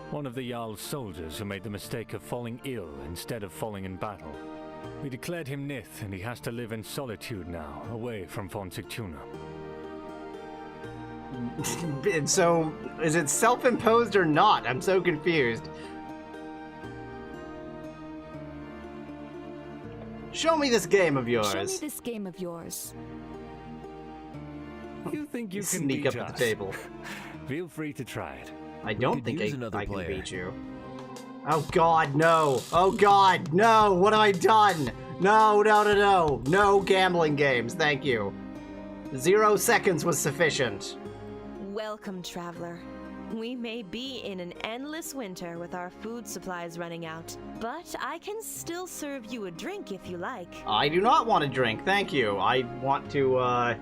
One of the Jarl's soldiers who made the mistake of falling ill instead of falling in battle. We declared him Nith, and he has to live in solitude now, away from Von Sigtuna. And so, is it self-imposed or not? I'm so confused. Show me this game of yours. Show me this game of yours. You think you can Sneak beat up at us? the table. Feel free to try it. I don't could think use another I can player. beat you. Oh god, no! Oh god, no! What have I done? No, no, no, no! No gambling games, thank you. 0 seconds was sufficient. Welcome, traveler. We may be in an endless winter with our food supplies running out, but I can still serve you a drink if you like. I do not want a drink, thank you. I want to,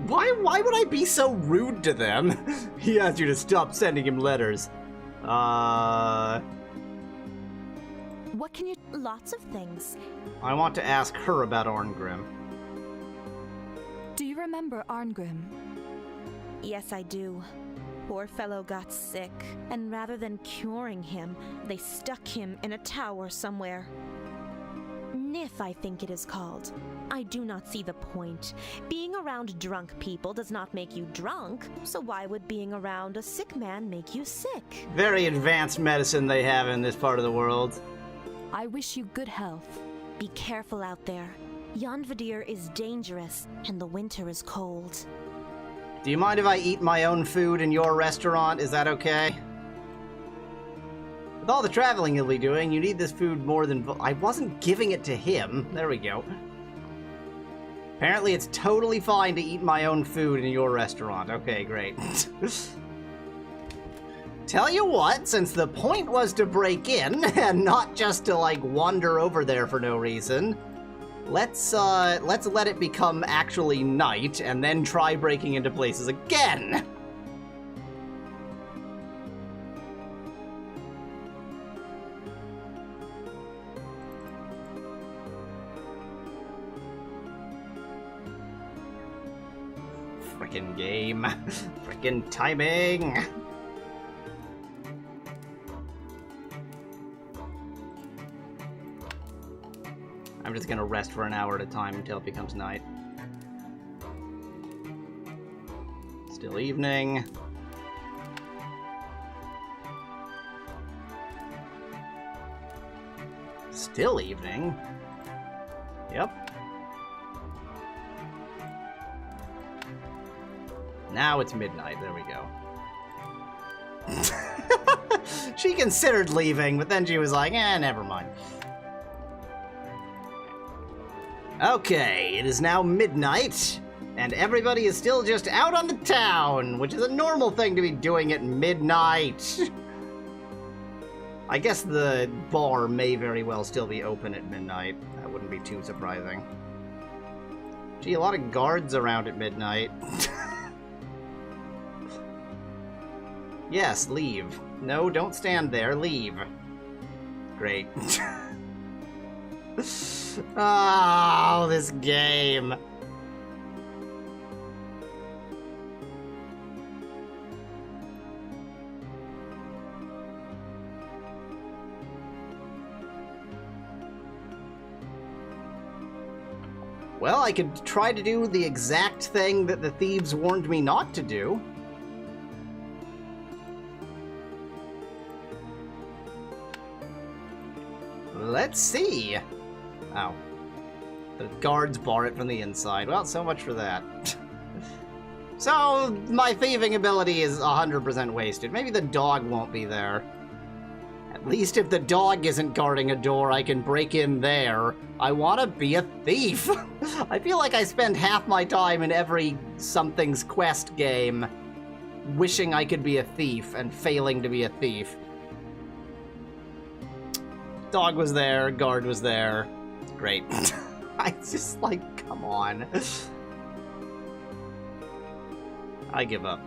Why would I be so rude to them? He asked you to stop sending him letters. What can you... Lots of things. I want to ask her about Arngrim. Do you remember Arngrim? Yes, I do. Poor fellow got sick, and rather than curing him, they stuck him in a tower somewhere. Nith, I think it is called. I do not see the point. Being around drunk people does not make you drunk, so why would being around a sick man make you sick? Very advanced medicine they have in this part of the world. I wish you good health. Be careful out there. Yahweazelda is dangerous, and the winter is cold. Do you mind if I eat my own food in your restaurant? Is that okay? With all the traveling you'll be doing, you need this food more than... I wasn't giving it to him. There we go. Apparently it's totally fine to eat my own food in your restaurant. Okay, great. Tell you what, since the point was to break in, and not just to, like, wander over there for no reason... Let's let it become actually night, and then try breaking into places again! Frickin' game. Frickin' timing! I'm just gonna rest for an hour at a time until it becomes night. Still evening. Still evening? Yep. Now it's midnight, there we go. She considered leaving, but then she was like, never mind. Okay, it is now midnight, and everybody is still just out on the town, which is a normal thing to be doing at midnight. I guess the bar may very well still be open at midnight. That wouldn't be too surprising. Gee, a lot of guards around at midnight. Yes, leave. No, don't stand there, leave. Great. Oh, this game. Well, I could try to do the exact thing that the thieves warned me not to do. Let's see. Oh. The guards bar it from the inside. Well, so much for that. So, my thieving ability is 100% wasted. Maybe the dog won't be there. At least if the dog isn't guarding a door, I can break in there. I want to be a thief. I feel like I spend half my time in every Something's Quest game wishing I could be a thief and failing to be a thief. Dog was there, guard was there. Great. I just like, come on. I give up.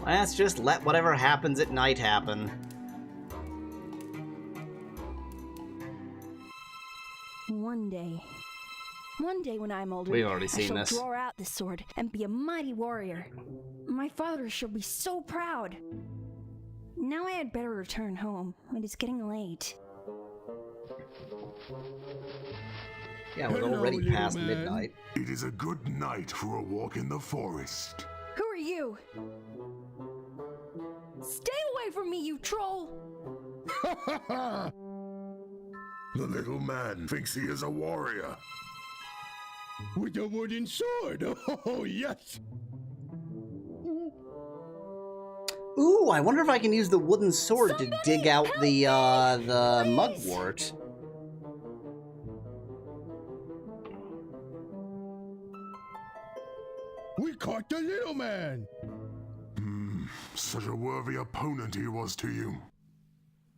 Let's just let whatever happens at night happen. One day when I'm older, We've already seen I shall this. draw out this sword and be a mighty warrior. My father shall be so proud. Now I had better return home. It is getting late. Yeah, we're already past midnight. It is a good night for a walk in the forest. Who are you? Stay away from me, you troll! The little man thinks he is a warrior. With a wooden sword, oh yes! Ooh, I wonder if I can use the wooden sword to dig out the mugwort. We caught the little man! Such a worthy opponent he was to you.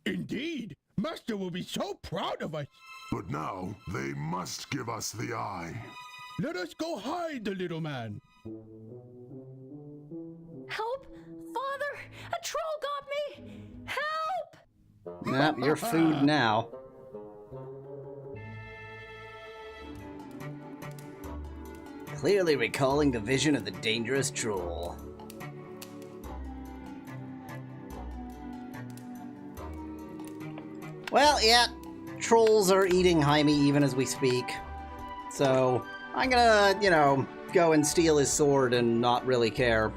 Indeed! Master will be so proud of us! But now, they must give us the eye. Let us go hide the little man! Help! Father! A troll got me! Help! Yep, you're food now. Clearly recalling the vision of the dangerous troll. Well, yeah, trolls are eating Jaime even as we speak. So, I'm gonna, you know, go and steal his sword and not really care.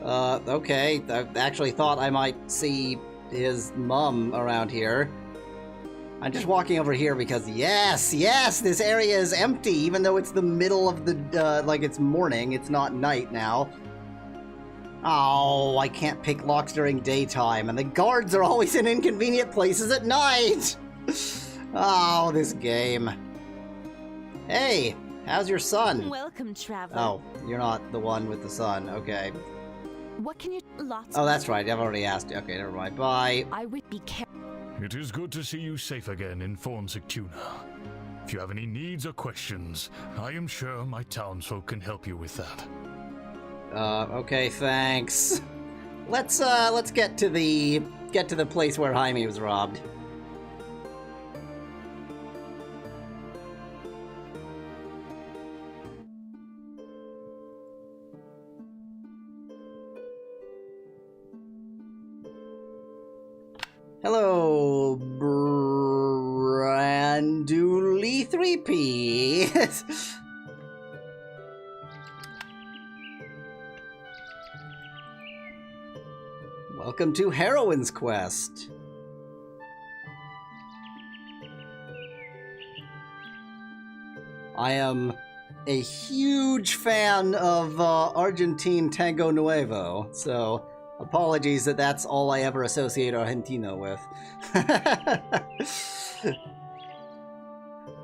Okay, I actually thought I might see his mum around here. I'm just walking over here because, yes, this area is empty, even though it's the middle of the, like it's morning, it's not night now. Oh, I can't pick locks during daytime, and the guards are always in inconvenient places at night! Oh, this game. Hey, how's your son? Welcome, traveler. Oh, you're not the one with the son, okay. What can you... Lots Oh, that's right, I've already asked you. Okay, never mind, bye. I would be careful. It is good to see you safe again in Fornsictuna. If you have any needs or questions, I am sure my townsfolk can help you with that. Okay, thanks. Let's get to the place where Jaime was robbed. Hello, Branduli 3P. Welcome to Heroine Quest. I am a huge fan of Argentine Tango Nuevo, so apologies that that's all I ever associate Argentina with.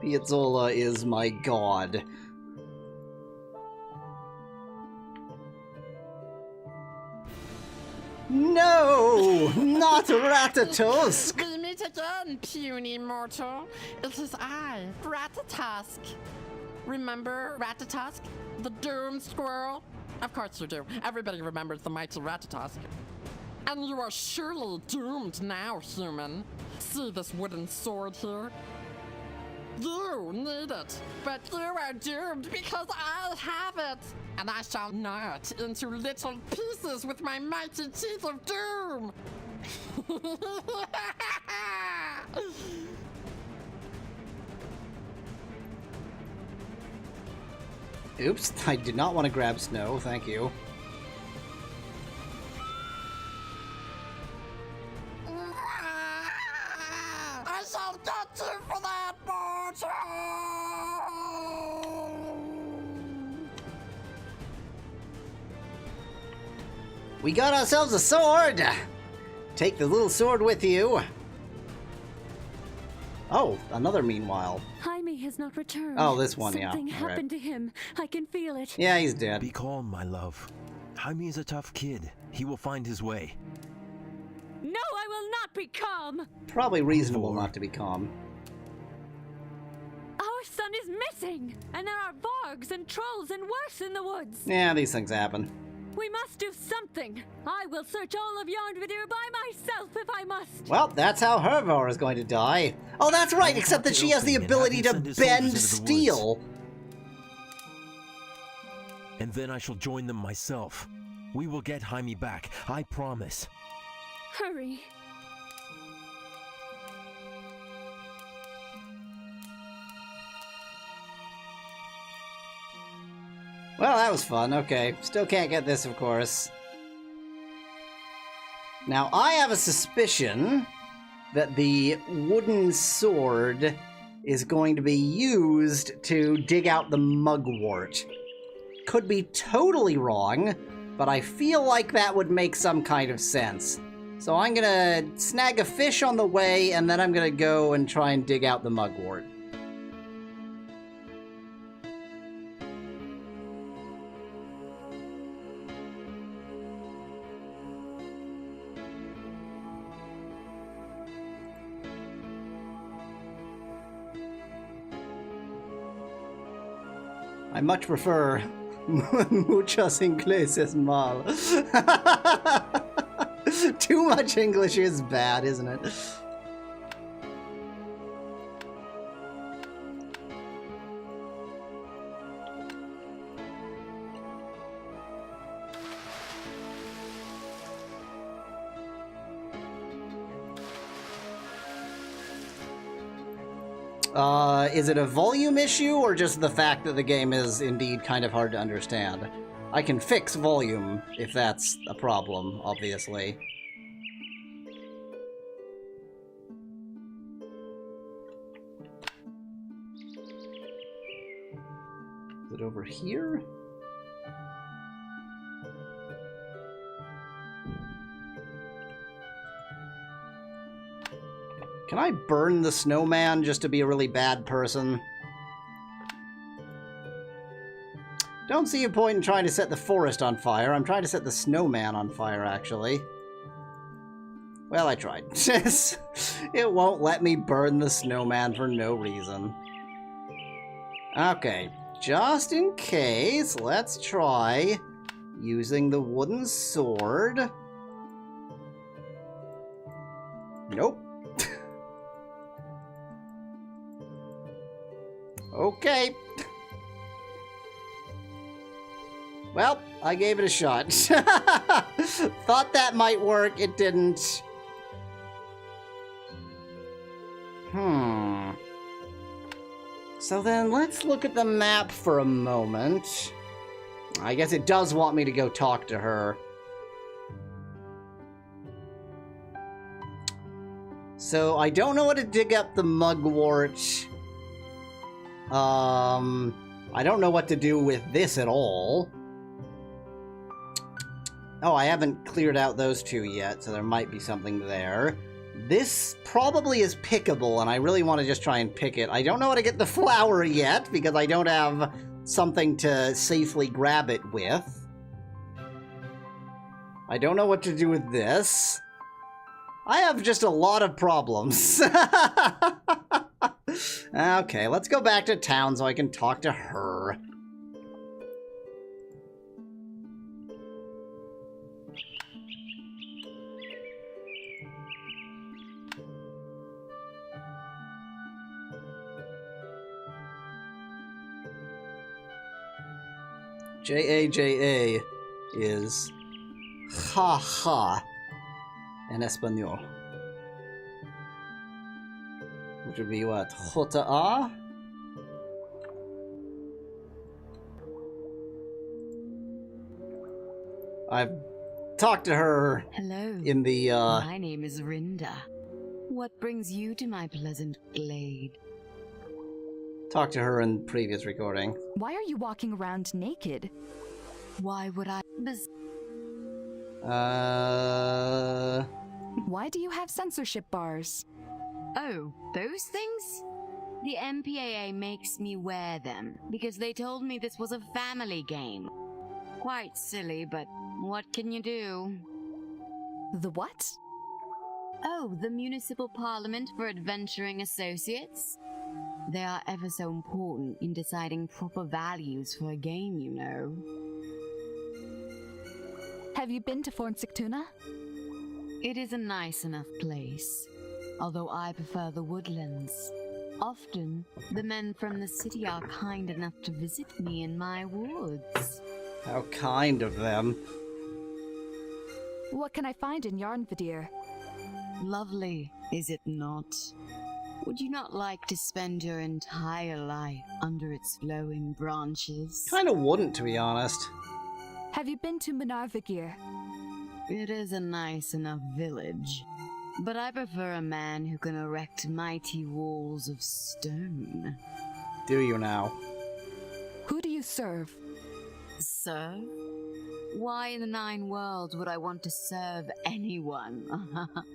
Piazzolla is my god. No! Not Ratatusk! We meet again, puny mortal. It is I, Ratatusk. Remember Ratatusk? The doomed squirrel? Of course you do. Everybody remembers the mighty Ratatusk. And you are surely doomed now, human. See this wooden sword here? You need it, but you are doomed because I have it, and I shall gnaw it into little pieces with my mighty teeth of doom. Oops, I did not want to grab snow, thank you. I shall get you for that, mortal! We got ourselves a sword! Take the little sword with you. Oh, another meanwhile. Jaime has not returned. Oh, this one, Something yeah. Something happened to him. I can feel it. Yeah, he's dead. Be calm, my love. Jaime is a tough kid. He will find his way. No, I will not be calm. Probably reasonable not to be calm. Our son is missing, and there are vargs and trolls and worse in the woods. Yeah, these things happen. We must do something. I will search all of Yarnvidir by myself if I must. Well, that's how Hervor is going to die. Oh, that's right, except that she has the ability to bend steel. And then I shall join them myself. We will get Jaime back, I promise. Hurry. Well, that was fun. Okay. Still can't get this, of course. Now, I have a suspicion that the wooden sword is going to be used to dig out the mugwort. Could be totally wrong, but I feel like that would make some kind of sense. So I'm gonna snag a fish on the way, and then I'm gonna go and try and dig out the mugwort. I much prefer muchos ingleses mal. Too much English is bad, isn't it? Is it a volume issue, or just the fact that the game is indeed kind of hard to understand? I can fix volume if that's a problem, obviously. Is it over here? Can I burn the snowman just to be a really bad person? Don't see a point in trying to set the forest on fire. I'm trying to set the snowman on fire, actually. Well, I tried. It won't let me burn the snowman for no reason. Okay, just in case, let's try using the wooden sword. Nope. Okay. Well, I gave it a shot. Thought that might work, it didn't. So then, let's look at the map for a moment. I guess it does want me to go talk to her. So, I don't know how to dig up the mugwort. I don't know what to do with this at all. Oh, I haven't cleared out those two yet, so there might be something there. This probably is pickable, and I really want to just try and pick it. I don't know how to get the flower yet, because I don't have something to safely grab it with. I don't know what to do with this. I have just a lot of problems. Okay, let's go back to town so I can talk to her. J-A-J-A is ha-ha in Espanol. Which would be what? Jota-A? I've talked to her Hello. in the, My name is Rinda. What brings you to my pleasant glade? Talked to her in previous recording. Why are you walking around naked? Why would I? Why do you have censorship bars? Oh, those things? The MPAA makes me wear them because they told me this was a family game. Quite silly, but what can you do? The what? Oh, the Municipal Parliament for Adventuring Associates. They are ever so important in deciding proper values for a game, you know. Have you been to Fornsictuna? It is a nice enough place, although I prefer the woodlands. Often, the men from the city are kind enough to visit me in my woods. How kind of them. What can I find in Yarnvadir? Lovely, is it not? Would you not like to spend your entire life under its flowing branches? Kinda wouldn't, to be honest. Have you been to Munarvigir? It is a nice enough village, but I prefer a man who can erect mighty walls of stone. Do you now? Who do you serve? Serve? Why in the 9 worlds would I want to serve anyone?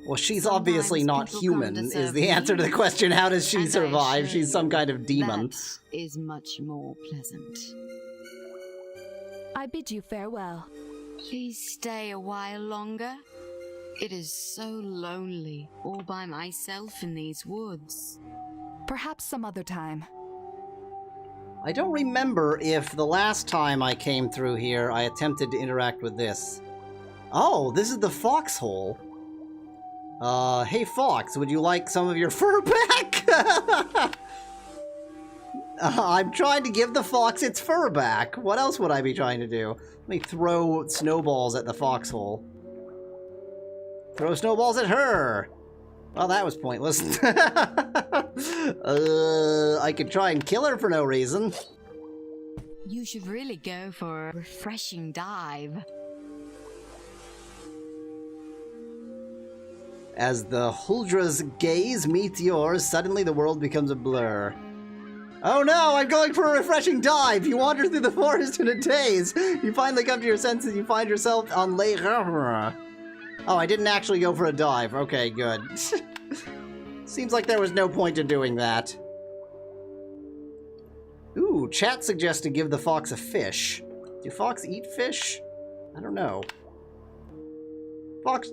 Well, she's Sometimes obviously not people human, come to is serve the answer to the me, question. How does she and I survive? assure She's some you, kind of demon. That is much more pleasant. I bid you farewell. Please stay a while longer. It is so lonely, all by myself in these woods. Perhaps some other time. I don't remember if the last time I came through here I attempted to interact with this. Oh, this is the foxhole. Hey Fox, would you like some of your fur back? I'm trying to give the fox its fur back. What else would I be trying to do? Let me throw snowballs at the foxhole. Throw snowballs at her! Well, that was pointless. I could try and kill her for no reason. You should really go for a refreshing dive. As the Huldra's gaze meets yours, suddenly the world becomes a blur. Oh no, I'm going for a refreshing dive! You wander through the forest in a daze. You finally come to your senses, you find yourself on Lake Rara. Oh, I didn't actually go for a dive. Okay, good. Seems like there was no point in doing that. Ooh, chat suggests to give the fox a fish. Do fox eat fish? I don't know. Fox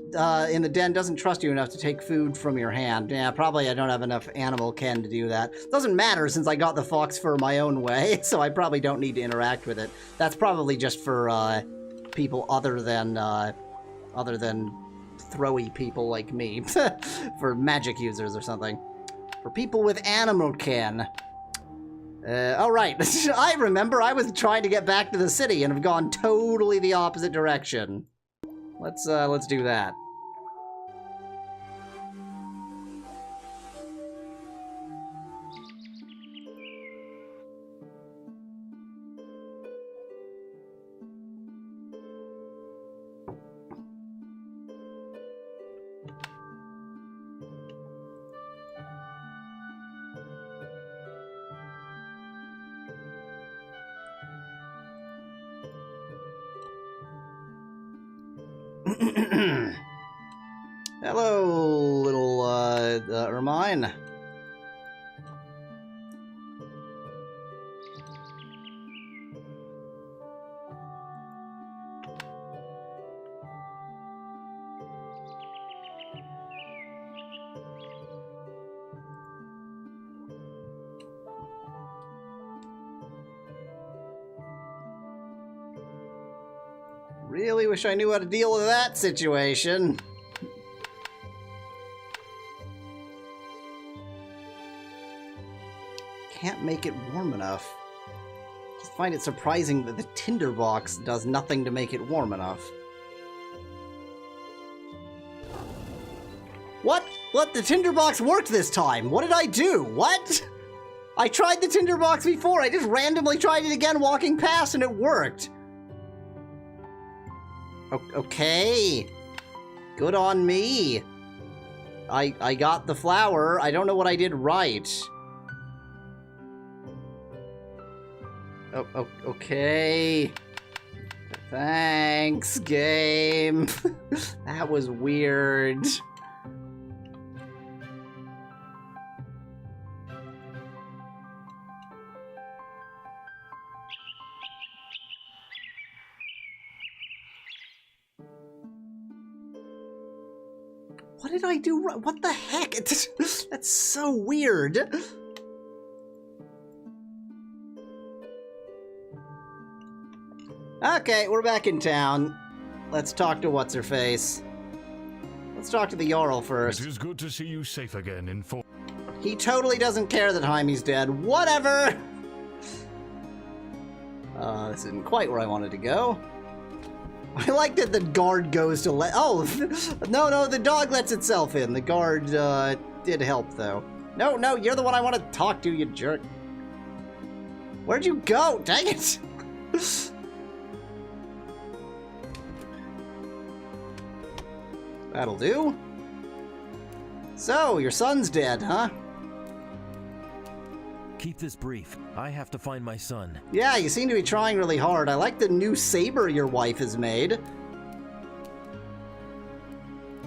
in the den doesn't trust you enough to take food from your hand. Yeah, probably I don't have enough animal ken to do that. Doesn't matter since I got the fox fur my own way, so I probably don't need to interact with it. That's probably just for people other than throwy people like me. For magic users or something. For people with animal ken. Alright, I remember I was trying to get back to the city and have gone totally the opposite direction. Let's do that. Hello, little, Ermine. Really wish I knew how to deal with that situation. Can't make it warm enough. Just find it surprising that the tinderbox does nothing to make it warm enough. What? What? The tinderbox worked this time! What did I do? What? I tried the tinderbox before, I just randomly tried it again walking past and it worked! Okay. Good on me. I got the flower. I don't know what I did right. Oh, okay. Thanks, game. That was weird. What did I do wrong? What the heck? That's so weird. Okay, we're back in town. Let's talk to what's-her-face. Let's talk to the Jarl first. It is good to see you safe again in form. He totally doesn't care that Jaime's dead. Whatever! This isn't quite where I wanted to go. I like that the guard goes to oh, no, the dog lets itself in. The guard, did help, though. No, you're the one I want to talk to, you jerk. Where'd you go? Dang it! That'll do. So, your son's dead, huh? Keep this brief. I have to find my son. Yeah, you seem to be trying really hard. I like the new saber your wife has made.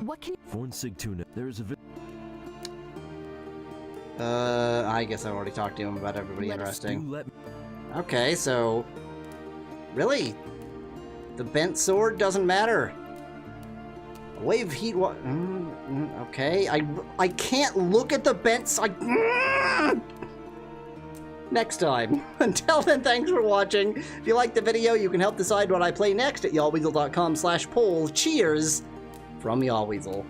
What can Forn Sigtuna, there is a I guess I already talked to him about everybody interesting. Okay, so... Really? The bent sword doesn't matter. A wave of heat okay, I can't look at the bent side. Next time. Until then, thanks for watching. If you liked the video, you can help decide what I play next at Yahweasel.com/poll. Cheers from Yahweasel.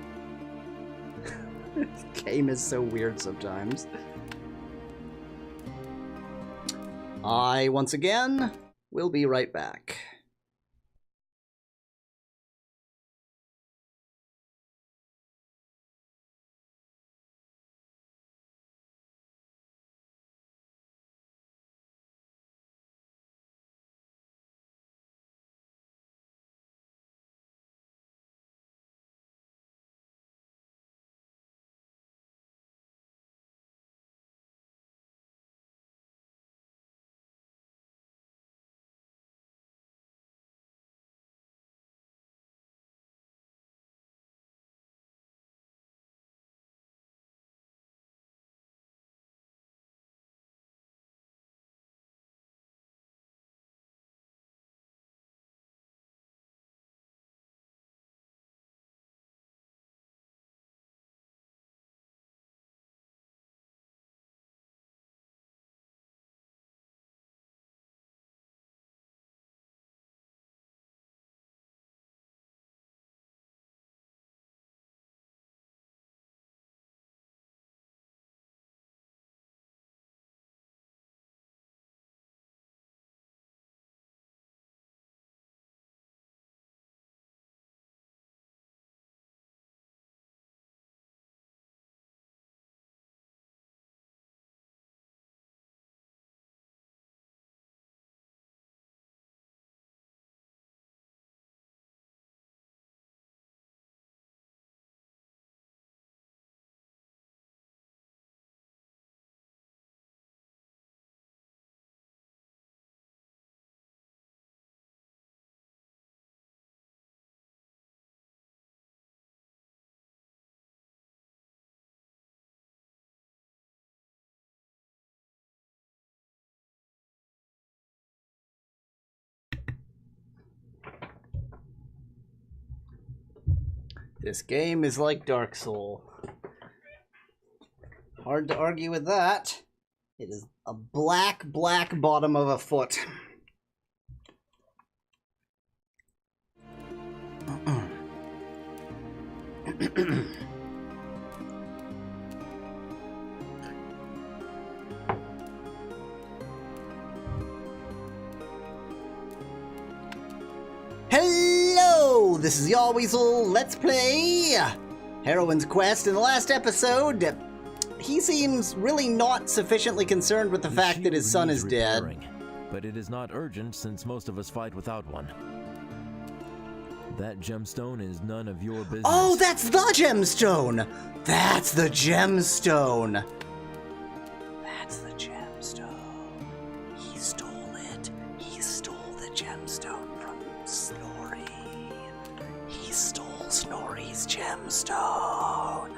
This game is so weird sometimes. I, once again, will be right back. This game is like Dark Soul. Hard to argue with that. It is a black bottom of a foot. Hello, this is Yahweasel. Let's play Heroine Quest. In the last episode, he seems really not sufficiently concerned with the fact that his son is dead. But it is not urgent since most of us fight without one. That gemstone is none of your business. Oh, that's the gemstone! That's the gemstone! That's the gemstone. He stole it. He stole the gemstone from Snorri. He stole Snorri's gemstone.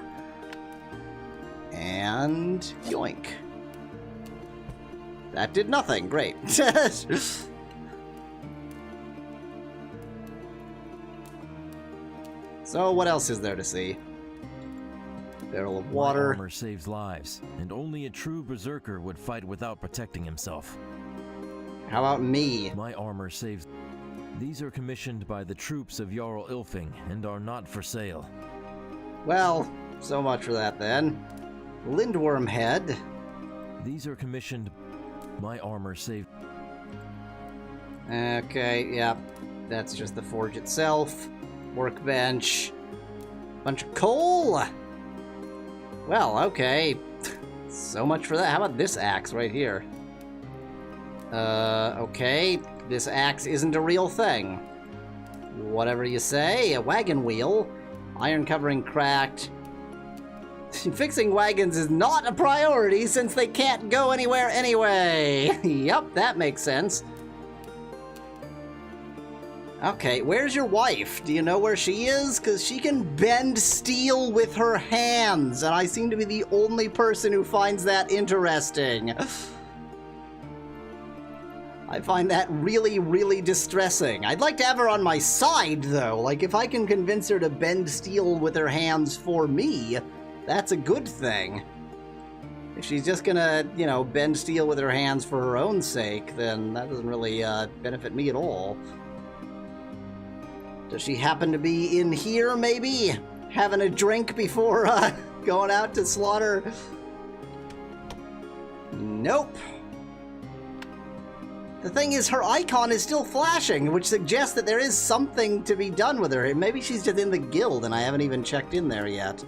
And yoink. That did nothing. Great. So, what else is there to see? Barrel of water. My armor saves lives, and only a true berserker would fight without protecting himself. How about me? My armor saves... These are commissioned by the troops of Jarl Ilfing, and are not for sale. Well, so much for that then. Lindworm head. These are commissioned... My armor saved... Okay, yeah. That's just the forge itself. Workbench. Bunch of coal! Well, okay. So much for that. How about this axe right here? Okay. This axe isn't a real thing. Whatever you say. A wagon wheel. Iron covering cracked. Fixing wagons is not a priority since they can't go anywhere anyway. Yup, that makes sense. Okay, where's your wife? Do you know where she is? Because she can bend steel with her hands, and I seem to be the only person who finds that interesting. I find that really, really distressing. I'd like to have her on my side, though. Like, if I can convince her to bend steel with her hands for me, that's a good thing. If she's just gonna, you know, bend steel with her hands for her own sake, then that doesn't really benefit me at all. Does she happen to be in here, maybe? Having a drink before going out to slaughter? Nope. The thing is, her icon is still flashing, which suggests that there is something to be done with her. Maybe she's just in the guild and I haven't even checked in there yet.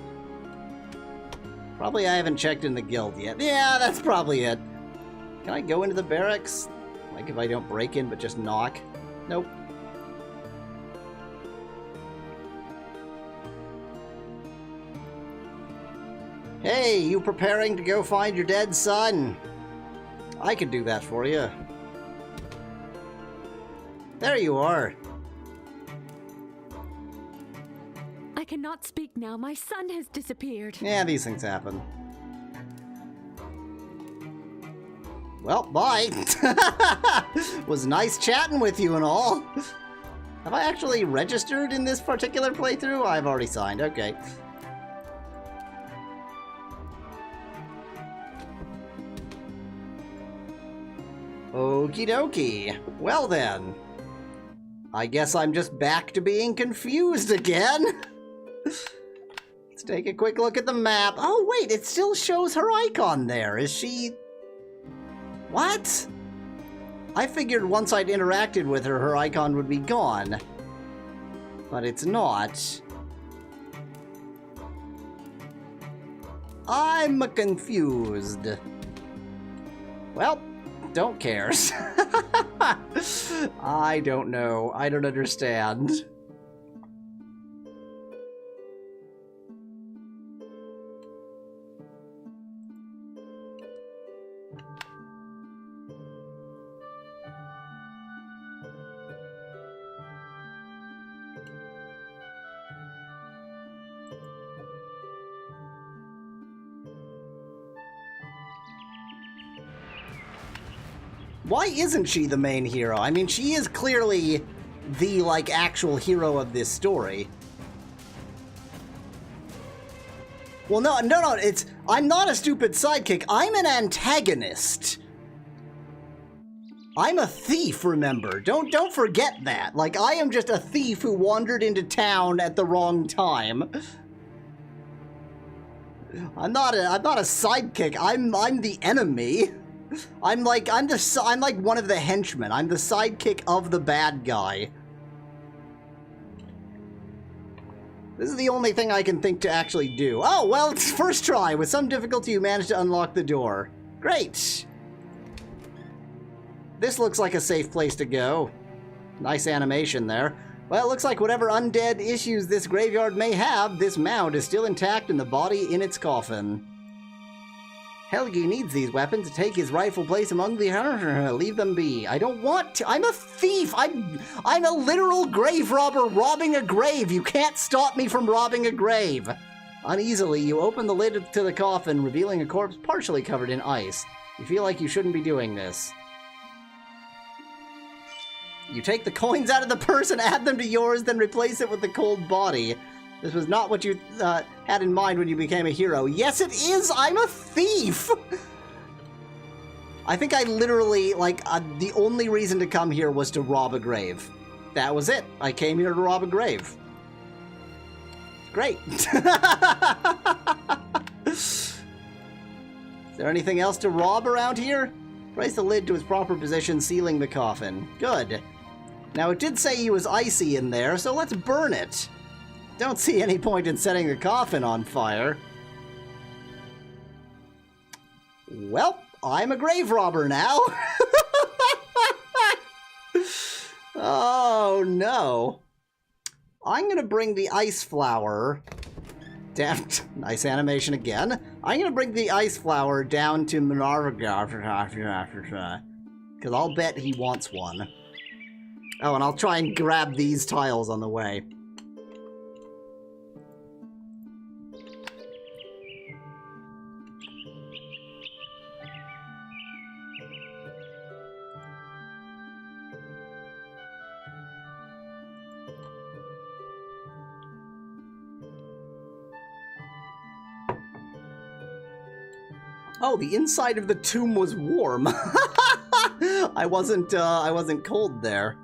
Probably I haven't checked in the guild yet. Yeah, that's probably it. Can I go into the barracks? Like if I don't break in but just knock? Nope. Hey, you preparing to go find your dead son? I could do that for you. There you are. I cannot speak now. My son has disappeared. Yeah, these things happen. Well, bye. Was nice chatting with you and all. Have I actually registered in this particular playthrough? I've already signed. Okay. Okie dokie. Well then. I guess I'm just back to being confused again. Let's take a quick look at the map. Oh wait, it still shows her icon there. Is she... What? I figured once I'd interacted with her, her icon would be gone. But it's not. I'm confused. Well, don't care. I don't know. I don't understand. Why isn't she the main hero? I mean, she is clearly the, like, actual hero of this story. Well, no, it's... I'm not a stupid sidekick. I'm an antagonist. I'm a thief, remember. Don't forget that. Like, I am just a thief who wandered into town at the wrong time. I'm not a sidekick. I'm the enemy. I'm like one of the henchmen. I'm the sidekick of the bad guy. This is the only thing I can think to actually do. Oh, well, it's first try. With some difficulty, you managed to unlock the door. Great. This looks like a safe place to go. Nice animation there. Well, it looks like whatever undead issues this graveyard may have, this mound is still intact and the body in its coffin. Helgi needs these weapons to take his rightful place among the... Leave them be. I don't want to. I'm a thief. I'm a literal grave robber robbing a grave. You can't stop me from robbing a grave. Uneasily, you open the lid to the coffin, revealing a corpse partially covered in ice. You feel like you shouldn't be doing this. You take the coins out of the purse and add them to yours, then replace it with the cold body. This was not what you had in mind when you became a hero. Yes, it is! I'm a thief! I think I literally, like, the only reason to come here was to rob a grave. That was it. I came here to rob a grave. Great. Is there anything else to rob around here? Place the lid to its proper position, sealing the coffin. Good. Now, it did say he was icy in there, so let's burn it. Don't see any point in setting the coffin on fire. Well, I'm a grave robber now. Oh, no. I'm gonna bring the ice flower... Damn, nice animation again. I'm gonna bring the ice flower down to Minarvagar, because I'll bet he wants one. Oh, and I'll try and grab these tiles on the way. Oh, the inside of the tomb was warm. I wasn't cold there.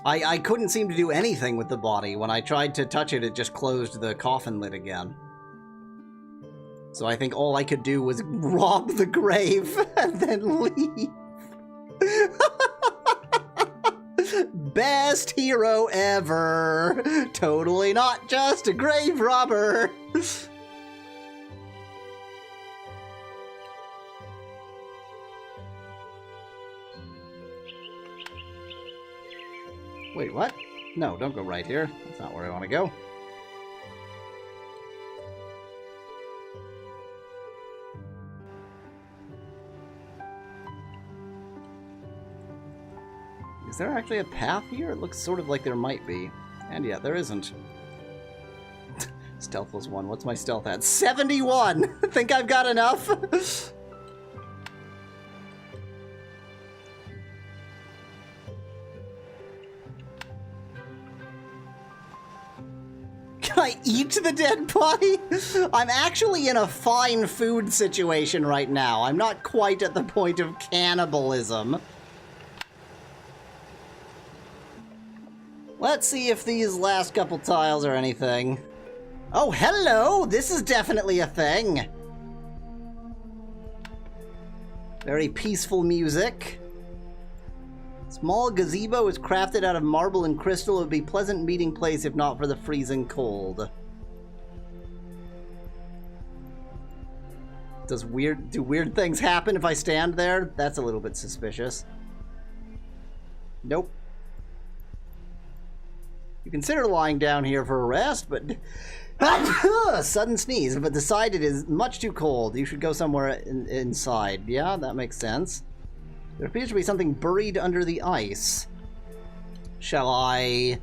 I couldn't seem to do anything with the body. When I tried to touch it, it just closed the coffin lid again. So I think all I could do was rob the grave and then leave. Best hero ever. Totally not just a grave robber. Wait, what? No, don't go right here. That's not where I want to go. Is there actually a path here? It looks sort of like there might be. And yet, there isn't. Stealth was 1. What's my stealth at? 71! Think I've got enough? Can I eat the dead body? I'm actually in a fine food situation right now. I'm not quite at the point of cannibalism. Let's see if these last couple tiles are anything. Oh, hello! This is definitely a thing. Very peaceful music. Small gazebo is crafted out of marble and crystal. It would be a pleasant meeting place if not for the freezing cold. Do weird things happen if I stand there? That's a little bit suspicious. Nope. You consider lying down here for a rest, but... Sudden sneeze, but decide it is much too cold. You should go somewhere inside. Yeah, that makes sense. There appears to be something buried under the ice. Shall I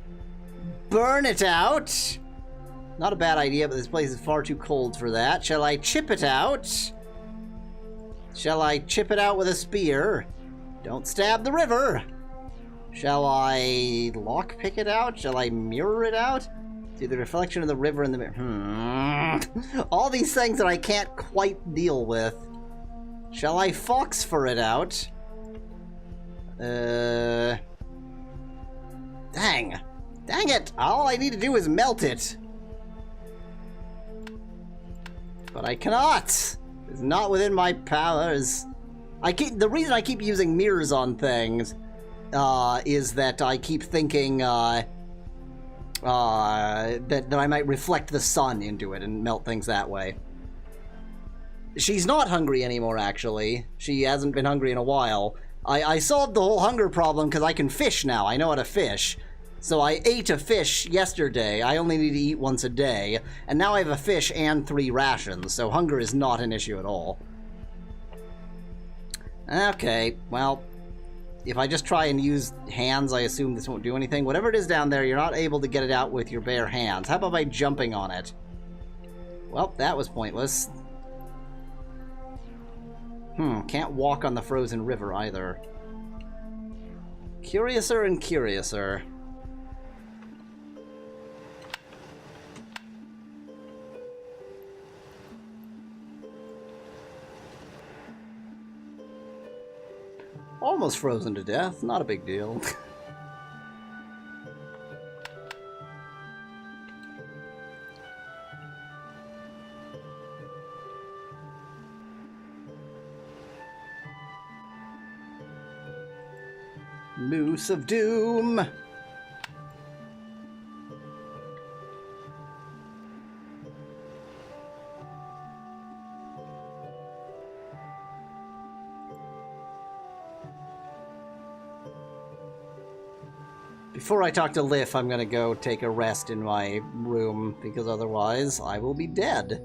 burn it out? Not a bad idea, but this place is far too cold for that. Shall I chip it out? Shall I chip it out with a spear? Don't stab the river. Shall I lockpick it out? Shall I mirror it out? See the reflection of the river in the mirror. All these things that I can't quite deal with. Shall I phosphor it out? Dang. Dang it! All I need to do is melt it. But I cannot. It's not within my powers. The reason I keep using mirrors on things is that I keep thinking that I might reflect the sun into it and melt things that way. She's not hungry anymore, actually. She hasn't been hungry in a while. I solved the whole hunger problem because I can fish now. I know how to fish. So I ate a fish yesterday. I only need to eat once a day. And now I have a fish and 3 rations, so hunger is not an issue at all. Okay, well, if I just try and use hands, I assume this won't do anything. Whatever it is down there, you're not able to get it out with your bare hands. How about by jumping on it? Well, that was pointless. Can't walk on the frozen river either. Curiouser and curiouser. Almost frozen to death, not a big deal. Moose of Doom! Before I talk to Lif, I'm gonna go take a rest in my room, because otherwise I will be dead.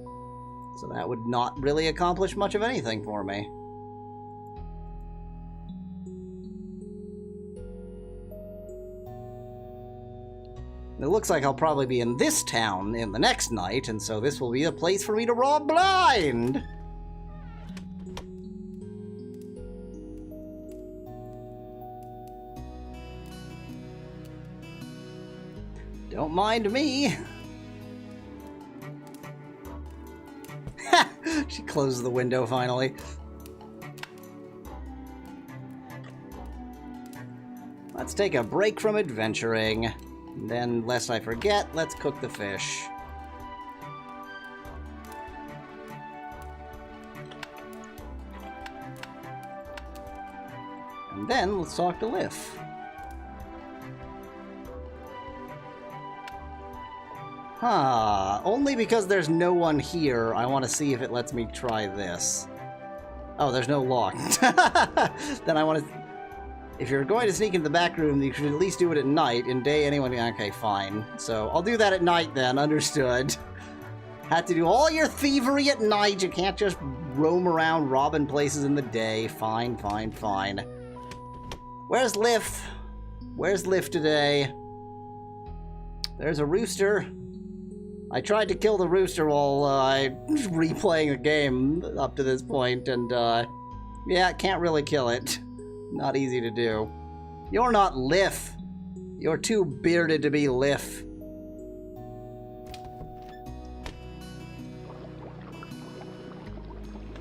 So that would not really accomplish much of anything for me. It looks like I'll probably be in this town in the next night, and so this will be a place for me to rob blind! Don't mind me. She closes the window finally. Let's take a break from adventuring. Then, lest I forget, let's cook the fish. And then, let's talk to Lif. Only because there's no one here, I want to see if it lets me try this. Oh, there's no lock. Then I want to... If you're going to sneak into the back room, you should at least do it at night. In day, anyone... Okay, fine. So, I'll do that at night then, understood. Had to do all your thievery at night. You can't just roam around robbing places in the day. Fine, fine, fine. Where's Lif? Where's Lif today? There's a rooster. I tried to kill the rooster while replaying the game up to this point, and yeah, can't really kill it. Not easy to do. You're not Lif. You're too bearded to be Lif.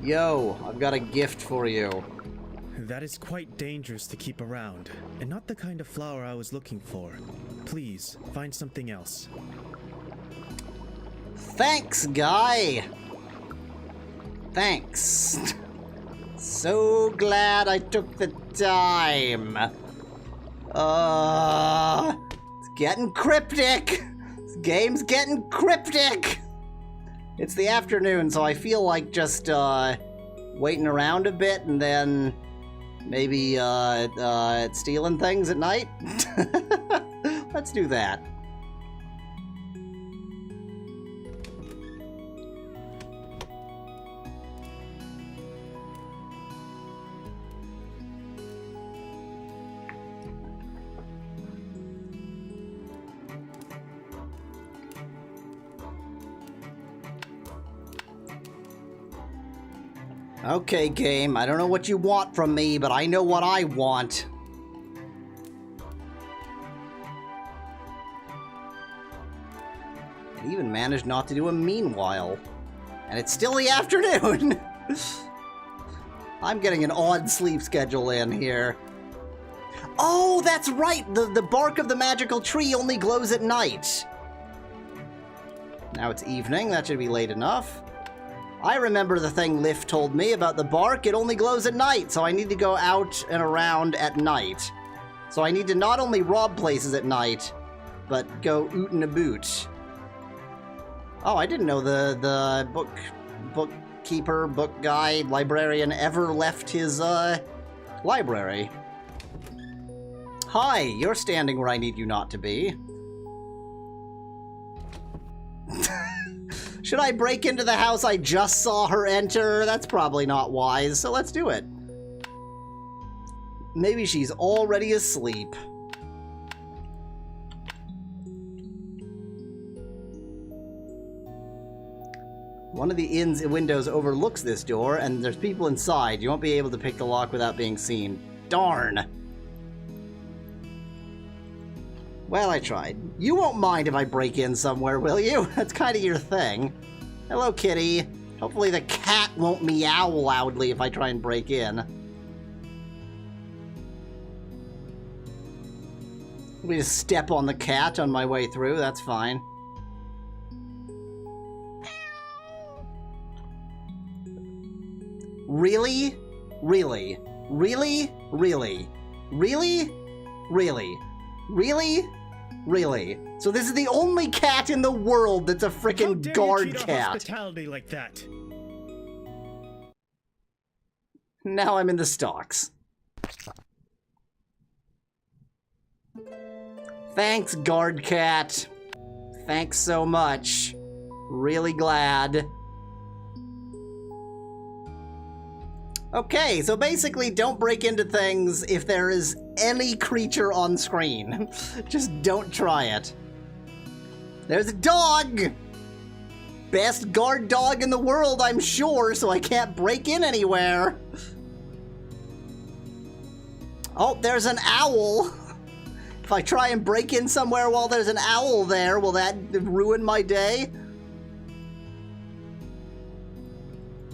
Yo, I've got a gift for you. That is quite dangerous to keep around, and not the kind of flower I was looking for. Please, find something else. Thanks, guy! Thanks. So glad I took the time. It's getting cryptic. This game's getting cryptic. It's the afternoon, so I feel like just waiting around a bit and then maybe stealing things at night. Let's do that. Okay, game, I don't know what you want from me, but I know what I want. I even managed not to do a meanwhile. And it's still the afternoon! I'm getting an odd sleep schedule in here. Oh, that's right! The bark of the magical tree only glows at night. Now it's evening, that should be late enough. I remember the thing Lif told me about the bark. It only glows at night, so I need to go out and around at night. So I need to not only rob places at night, but go oot and a boot. Oh, I didn't know the bookkeeper, book guy, librarian ever left his Library. Hi, you're standing where I need you not to be. Should I break into the house I just saw her enter? That's probably not wise, so let's do it. Maybe she's already asleep. One of the inn's windows overlooks this door, and there's people inside. You won't be able to pick the lock without being seen. Darn! Well, I tried. You won't mind if I break in somewhere, will you? That's kind of your thing. Hello, kitty. Hopefully the cat won't meow loudly if I try and break in. Let me just step on the cat on my way through. That's fine. Really? Really? Really? Really? Really? Really? Really? Really? So this is the only cat in the world that's a frickin' guard cat. Hospitality like that. Now I'm in the stocks. Thanks, guard cat. Thanks so much. Really glad. Okay, so basically don't break into things if there is any creature on screen. Just don't try it. There's a dog! Best guard dog in the world, I'm sure, so I can't break in anywhere. Oh, there's an owl. If I try and break in somewhere while there's an owl there, will that ruin my day?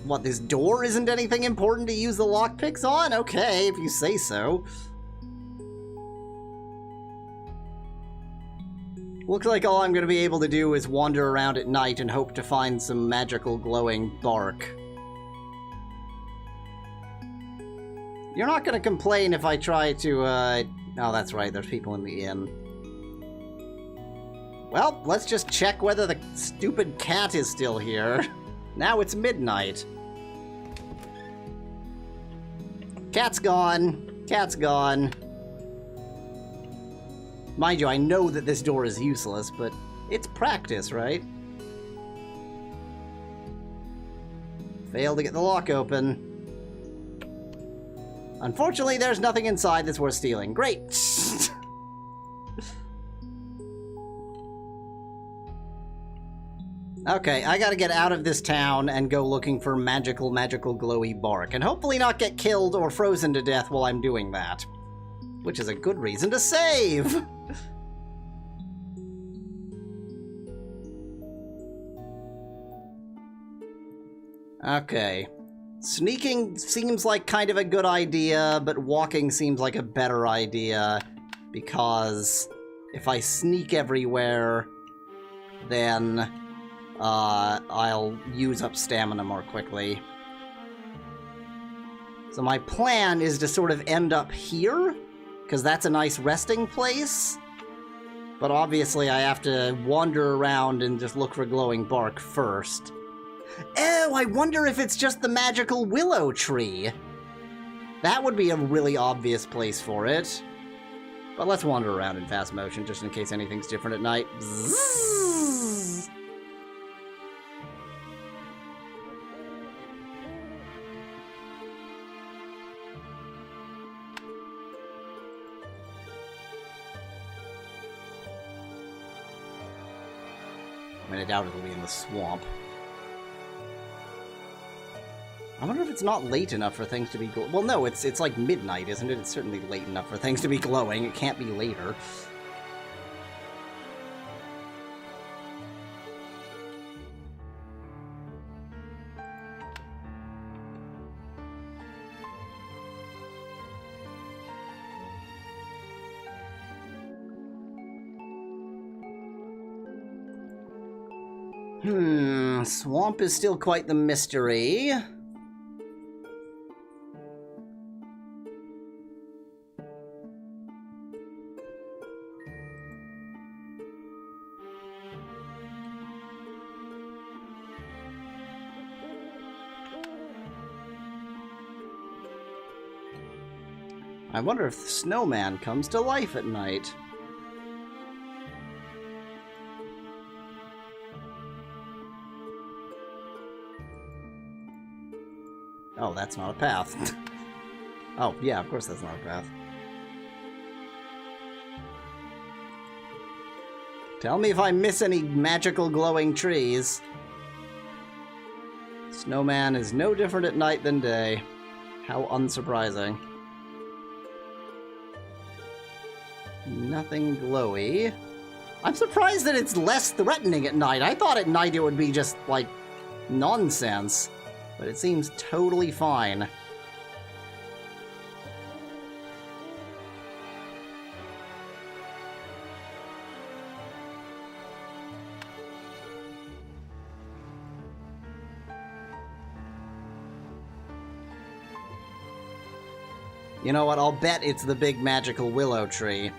What, this door isn't anything important to use the lockpicks on? Okay, if you say so. Looks like all I'm going to be able to do is wander around at night and hope to find some magical glowing bark. You're not going to complain if I try to, Oh, that's right, there's people in the inn. Well, let's just check whether the stupid cat is still here. Now it's midnight. Cat's gone. Cat's gone. Mind you, I know that this door is useless, but it's practice, right? Failed to get the lock open. Unfortunately, there's nothing inside that's worth stealing. Great! Okay, I gotta get out of this town and go looking for magical glowy bark, and hopefully not get killed or frozen to death while I'm doing that. Which is a good reason to save! Okay. Sneaking seems like kind of a good idea, but walking seems like a better idea, because if I sneak everywhere, then I'll use up stamina more quickly. So my plan is to sort of end up here, because that's a nice resting place. But obviously I have to wander around and just look for glowing bark first. Oh, I wonder if it's just the magical willow tree. That would be a really obvious place for it. But let's wander around in fast motion, just in case anything's different at night. Bzzz. I mean, I doubt it'll be in the swamp. I wonder if it's not late enough for things to be well, no, it's like midnight, isn't it? It's certainly late enough for things to be glowing. It can't be later. Swamp is still quite the mystery. I wonder if the snowman comes to life at night. Oh, that's not a path. Oh, yeah, of course that's not a path. Tell me if I miss any magical glowing trees. Snowman is no different at night than day. How unsurprising. Nothing glowy. I'm surprised that it's less threatening at night. I thought at night it would be just, like, nonsense. But it seems totally fine. You know what? I'll bet it's the big magical willow tree.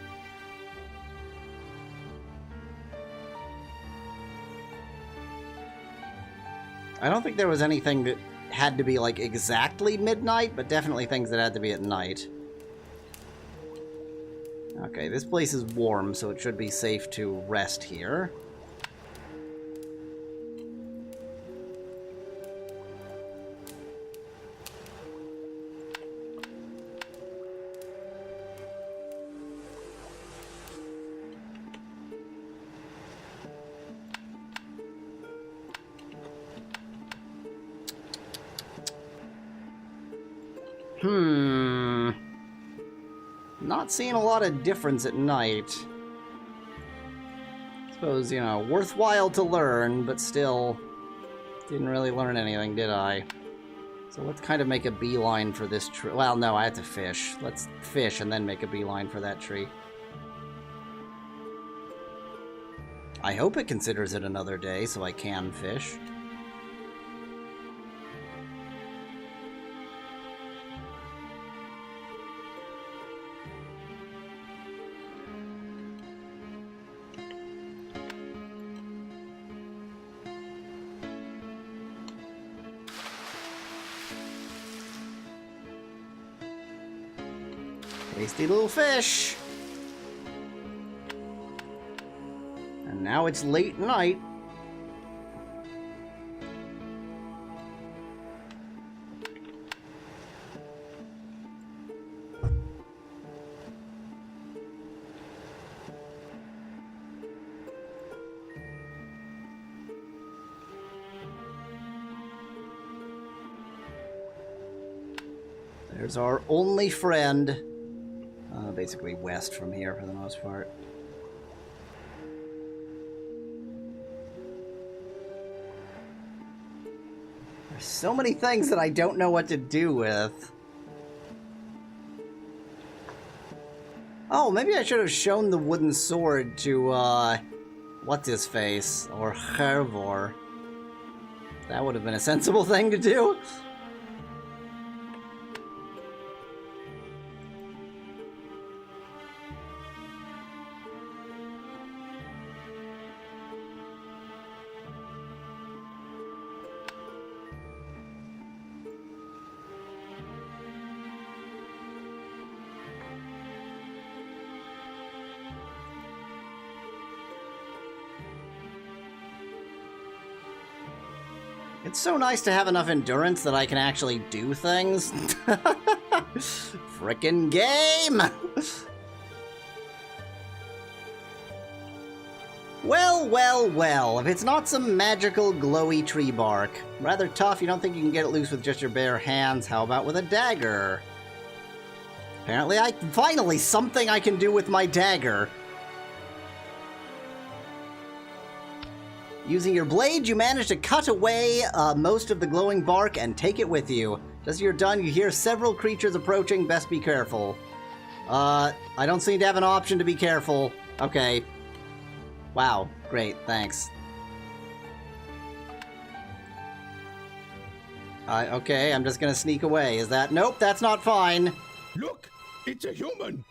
I don't think there was anything that had to be, like, exactly midnight, but definitely things that had to be at night. Okay, this place is warm, so it should be safe to rest here. Not seeing a lot of difference at night. Suppose, you know, worthwhile to learn, but still didn't really learn anything, did I? So let's kind of make a beeline for this tree. Well, no, I have to fish. Let's fish and then make a beeline for that tree. I hope it considers it another day so I can fish. Tasty little fish. And now it's late night. There's our only friend. Basically west from here for the most part. There's so many things that I don't know what to do with. Oh, maybe I should have shown the wooden sword to, what's-his-face, or Hervor. That would have been a sensible thing to do. It's so nice to have enough endurance that I can actually do things. Frickin' game! Well, well, well. If it's not some magical glowy tree bark. Rather tough, you don't think you can get it loose with just your bare hands. How about with a dagger? Apparently finally something I can do with my dagger. Using your blade, you manage to cut away most of the glowing bark and take it with you. Just as you're done, you hear several creatures approaching. Best be careful. I don't seem to have an option to be careful. Okay. Wow. Great. Thanks. Okay, I'm just gonna sneak away. Is that... Nope, that's not fine. Look! It's a human!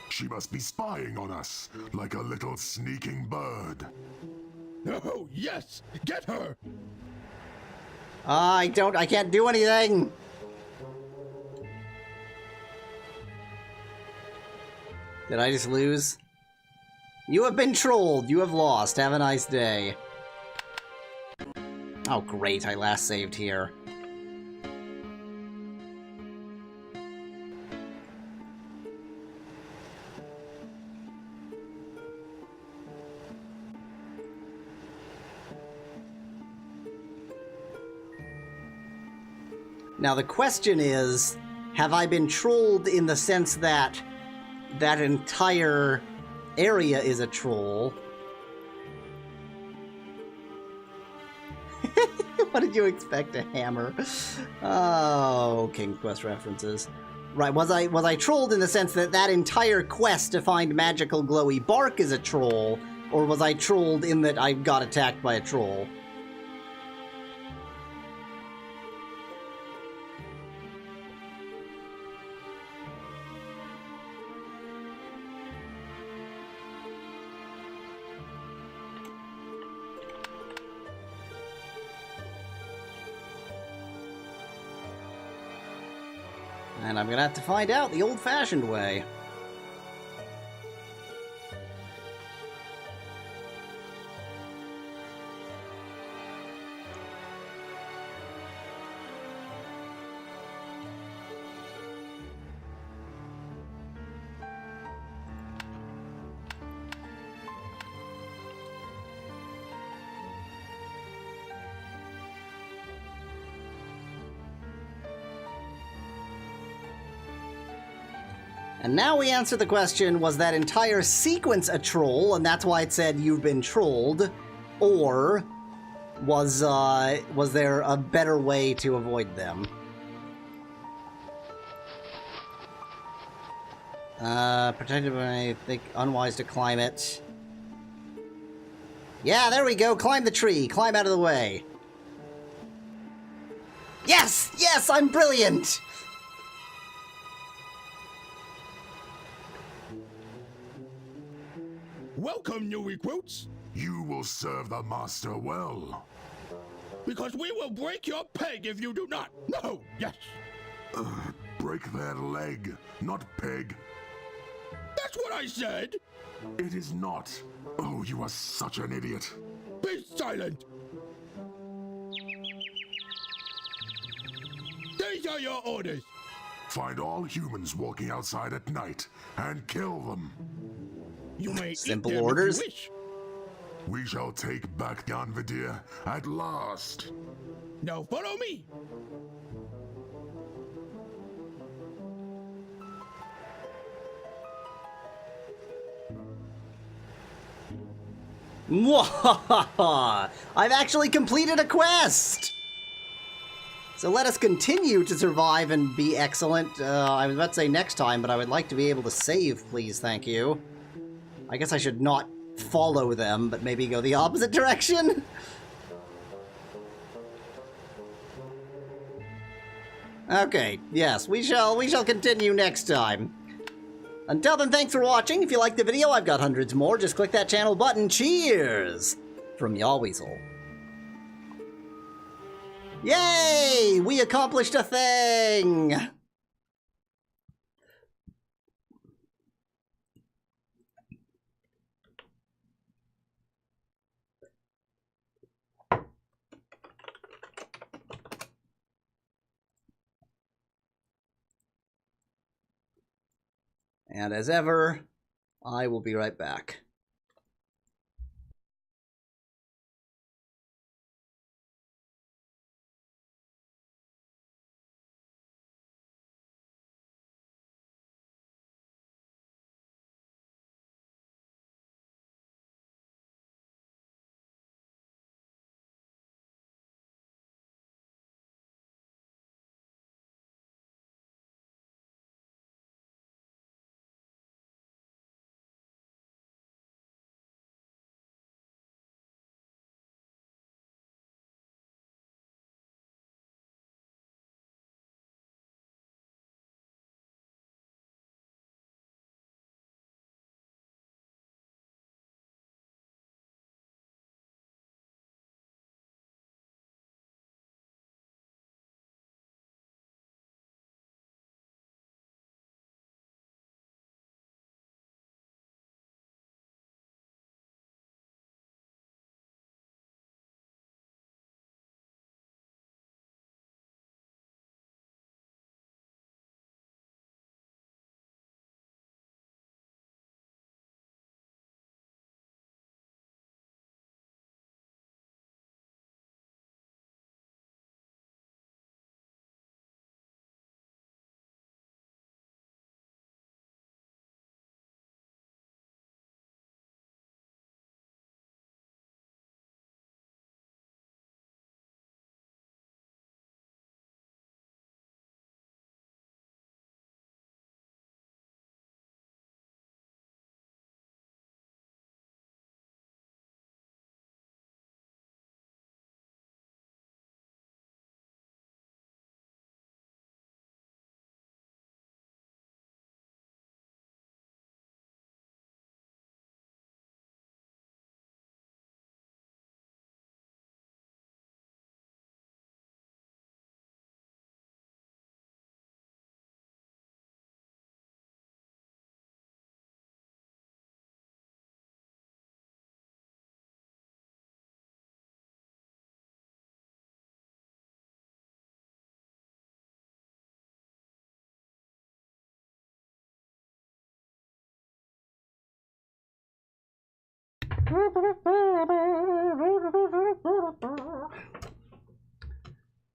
She must be spying on us, like a little sneaking bird. Oh, yes! Get her! I can't do anything! Did I just lose? You have been trolled. You have lost. Have a nice day. Oh, great. I last saved here. Now the question is, have I been trolled in the sense that that entire area is a troll? What did you expect, a hammer? Oh, King's Quest references. Right, was I trolled in the sense that that entire quest to find magical glowy bark is a troll, or was I trolled in that I got attacked by a troll? And I'm gonna have to find out the old-fashioned way. And now we answer the question, was that entire sequence a troll, and that's why it said you've been trolled? Or was there a better way to avoid them? Protected by, I think, unwise to climb it. Yeah, there we go, climb the tree, climb out of the way. Yes! Yes, I'm brilliant! Welcome, new recruits. You will serve the master well. Because we will break your peg if you do not. No, yes. Break their leg, not peg. That's what I said. It is not. Oh, you are such an idiot. Be silent. These are your orders. Find all humans walking outside at night and kill them. You may Simple eat them orders. if you wish. We shall take back Yahweazelda at last. Now follow me. Mwahaha! I've actually completed a quest! So let us continue to survive and be excellent. I was about to say next time, but I would like to be able to save, please, thank you. I guess I should not follow them, but maybe go the opposite direction? Okay, yes, we shall continue next time. Until then, thanks for watching. If you liked the video, I've got hundreds more. Just click that channel button. Cheers! From Yahweasel. Yay! We accomplished a thing! And as ever, I will be right back.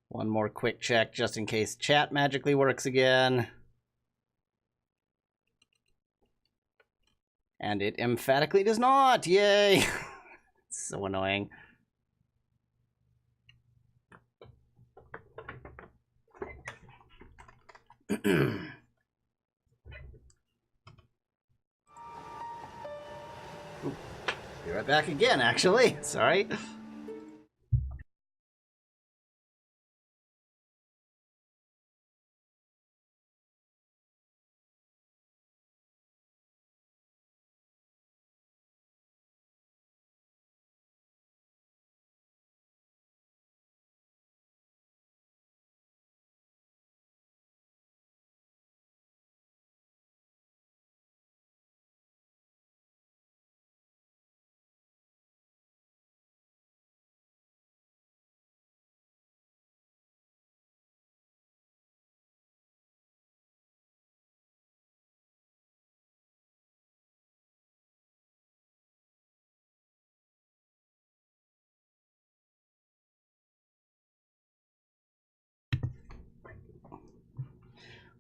One more quick check just in case chat magically works again. And it emphatically does not! Yay! It's so annoying. Be right back again, actually. Sorry.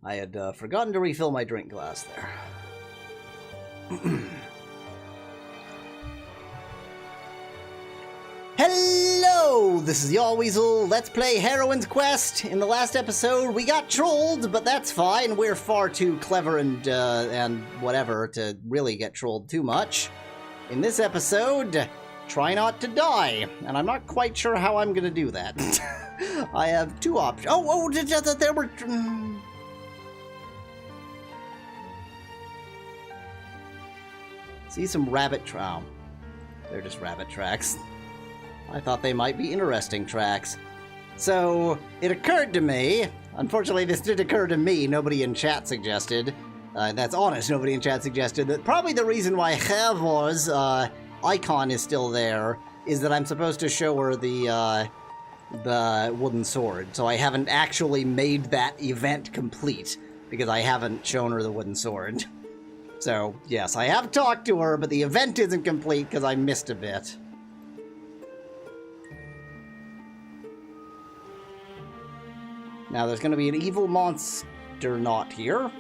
I had forgotten to refill my drink glass there. Hello! This is Yahweasel. Let's play Heroine Quest. In the last episode, we got trolled, but that's fine. We're far too clever and whatever to really get trolled too much. In this episode, try not to die. And I'm not quite sure how I'm gonna do that. I have two options. Oh, there were... See some rabbit they're just rabbit tracks. I thought they might be interesting tracks. So, it occurred to me, unfortunately this did occur to me, nobody in chat suggested, that's honest, nobody in chat suggested, that probably the reason why Hervor's icon is still there is that I'm supposed to show her the wooden sword. So I haven't actually made that event complete, because I haven't shown her the wooden sword. So, yes, I have talked to her, but the event isn't complete because I missed a bit. Now, there's going to be an evil monster not here.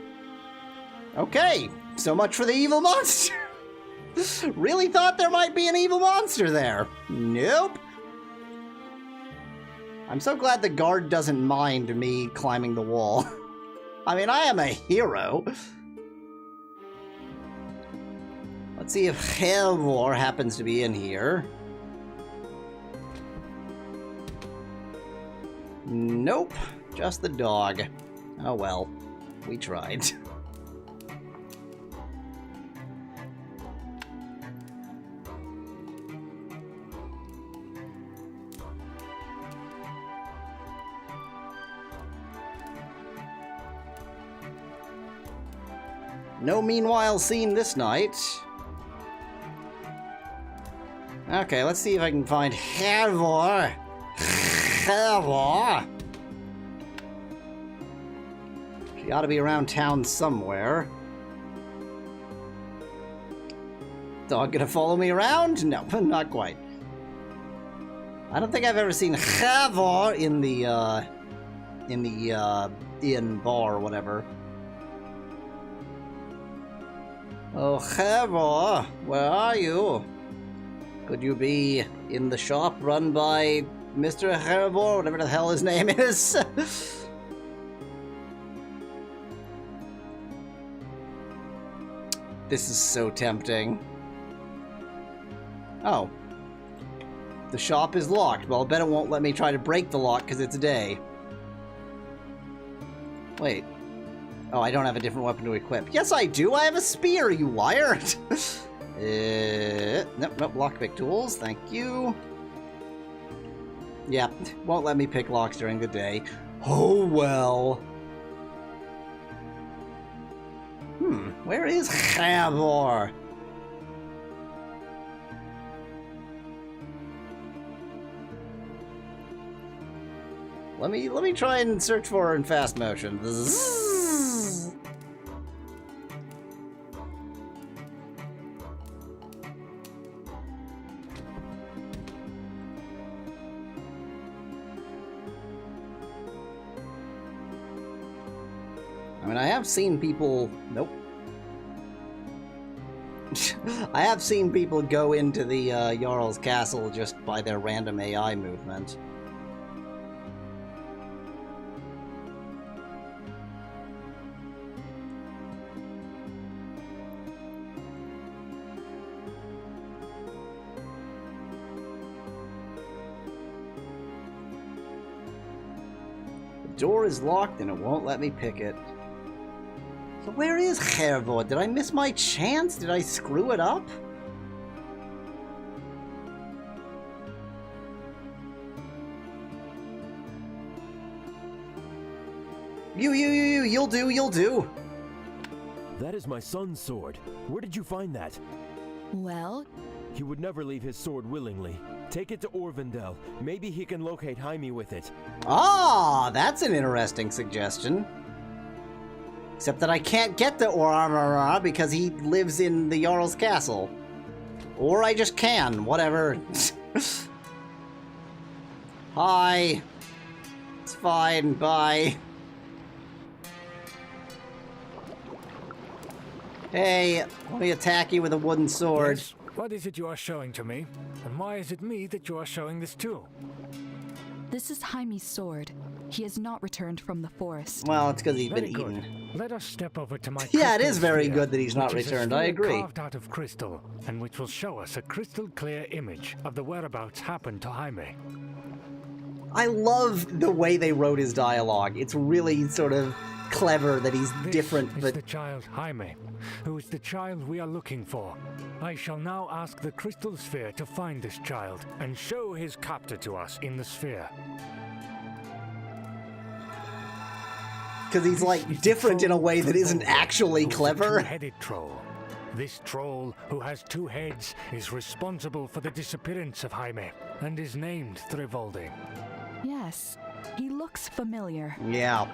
Okay, so much for the evil monster. Really thought there might be an evil monster there. Nope. I'm so glad the guard doesn't mind me climbing the wall. I mean, I am a hero. Let's see if Hervor happens to be in here. Nope, just the dog. Oh well, we tried. No meanwhile seen this night. Okay, let's see if I can find Hervor. Hervor. She ought to be around town somewhere. Dog gonna follow me around? No, not quite. I don't think I've ever seen Hervor in the inn bar or whatever. Oh, Hervor, where are you? Could you be in the shop run by Mr. Hervor, whatever the hell his name is? This is so tempting. Oh. The shop is locked. Well, I bet it won't let me try to break the lock because it's day. Wait. Oh, I don't have a different weapon to equip. Yes, I do. I have a spear, you liar. Nope, lockpick tools, thank you. Yeah, won't let me pick locks during the day. Oh well. Where is Hervor? Let me try and search for her in fast motion. I mean, I have seen people... Nope. I have seen people go into the Jarl's castle just by their random AI movement. The door is locked and it won't let me pick it. So where is Kerbal? Did I miss my chance? Did I screw it up? You'll do. That is my son's sword. Where did you find that? Well? He would never leave his sword willingly. Take it to Orvindel. Maybe he can locate Jaime with it. Ah, that's an interesting suggestion. Except that I can't get to Orvindel because he lives in the Jarl's castle. Or I just can, whatever. Hi. It's fine, bye. Hey, let me attack you with a wooden sword. Yes. What is it you are showing to me? And why is it me that you are showing this to? This is Jaime's sword. He has not returned from the forest. Well, it's because he's been Very eaten. Let us step over to my Yeah, it is very sphere, good that he's not which is a returned, I sphere agree. Carved out of crystal, and which will show us a crystal clear image of the whereabouts happened to Jaime. I love the way they wrote his dialogue. It's really sort of clever that he's different, This but... is the child Jaime, who is the child we are looking for. I shall now ask the crystal sphere to find this child and show his captor to us in the sphere. Because he's, like, different in a way that isn't actually clever. Two-headed troll. This troll, who has two heads, is responsible for the disappearance of Jaime, and is named Thrivaldi. Yes, he looks familiar. Yeah.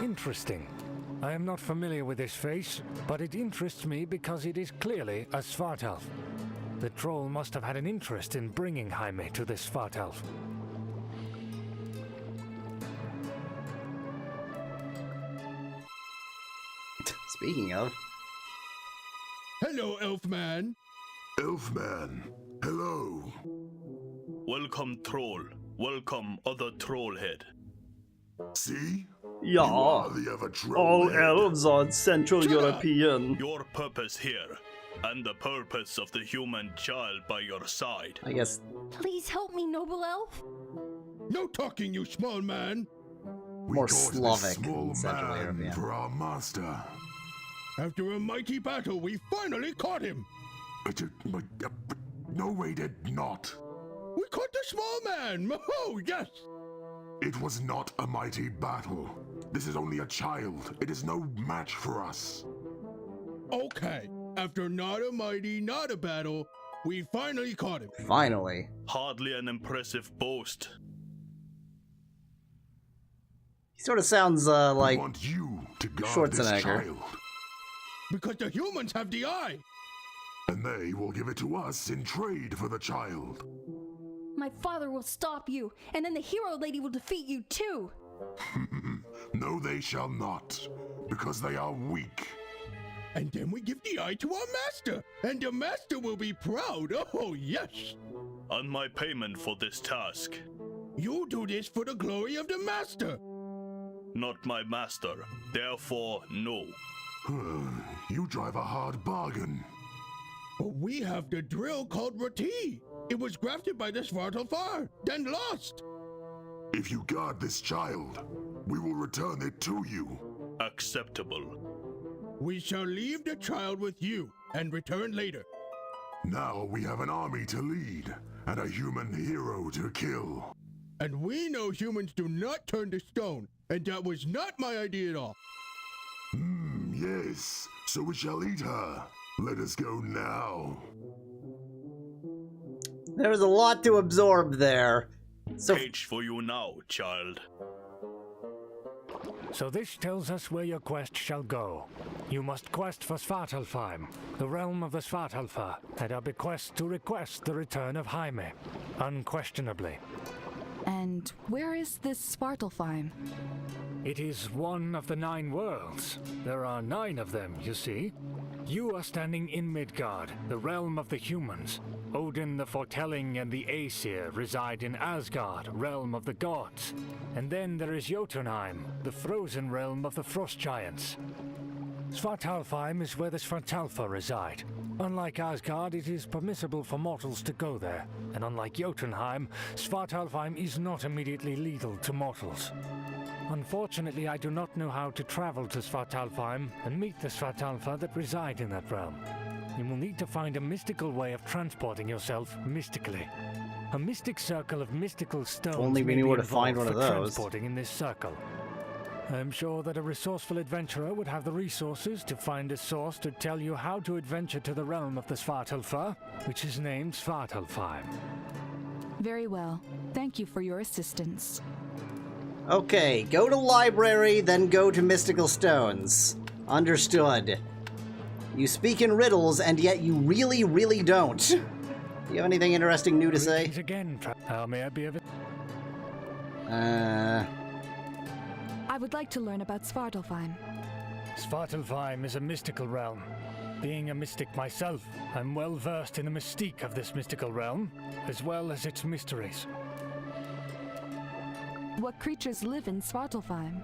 Interesting. I am not familiar with this face, but it interests me because it is clearly a Svartalf. The troll must have had an interest in bringing Jaime to this Svartalf. Speaking of... Hello, Elfman. Elfman, hello. Welcome, troll. Welcome, other trollhead. See? Yeah, You are the other trollhead. all elves are Central European. Your purpose here, and the purpose of the human child by your side. I guess... Please help me, noble elf. No talking, you small man. More We taught Slavic this small than Central man European. for our master. After a mighty battle, we finally caught him. No, we did not. We caught the small man. Oh, yes. It was not a mighty battle. This is only a child. It is no match for us. Okay. After not a mighty, not a battle, we finally caught him. Finally. Hardly an impressive boast. He sort of sounds, like... We want you to guard Schwarzenegger. this child. Because the humans have the eye. And they will give it to us in trade for the child. My father will stop you, and then the hero lady will defeat you too. No, they shall not, because they are weak. And then we give the eye to our master, and the master will be proud. Oh, yes. On my payment for this task. You do this for the glory of the master. Not my master, therefore no. You drive a hard bargain. But we have the drill called Rati. It was grafted by the Svartalfar, then lost. If you guard this child, we will return it to you. Acceptable. We shall leave the child with you and return later. Now we have an army to lead and a human hero to kill. And we know humans do not turn to stone, and that was not my idea at all. Yes, so we shall eat her. Let us go now. There's a lot to absorb there. So Page for you now, child. So this tells us where your quest shall go. You must quest for Svartalfheim, the realm of the Svartalfar, and are bequest to request the return of Jaime, unquestionably. And where is this Svartalfheim? It is one of the 9 worlds. There are 9 of them, you see. You are standing in Midgard, the realm of the humans. Odin the Foretelling and the Aesir reside in Asgard, realm of the gods. And then there is Jotunheim, the frozen realm of the frost giants. Svartalfheim is where the Svartalfa reside. Unlike Asgard, it is permissible for mortals to go there. And unlike Jotunheim, Svartalfheim is not immediately lethal to mortals. Unfortunately, I do not know how to travel to Svartalfheim and meet the Svartalfa that reside in that realm. You will need to find a mystical way of transporting yourself mystically. A mystic circle of mystical stones. If only we knew where to find one of those. Transporting in this circle. I'm sure that a resourceful adventurer would have the resources to find a source to tell you how to adventure to the realm of the Svartalfa, which is named Svartalfheim. Very well. Thank you for your assistance. Okay, go to library, then go to mystical stones. Understood. You speak in riddles, and yet you really, really don't. Do you have anything interesting new to say? Again, how may I be of it? I would like to learn about Svartalfheim. Svartalfheim is a mystical realm. Being a mystic myself, I'm well versed in the mystique of this mystical realm, as well as its mysteries. What creatures live in Svartalfheim?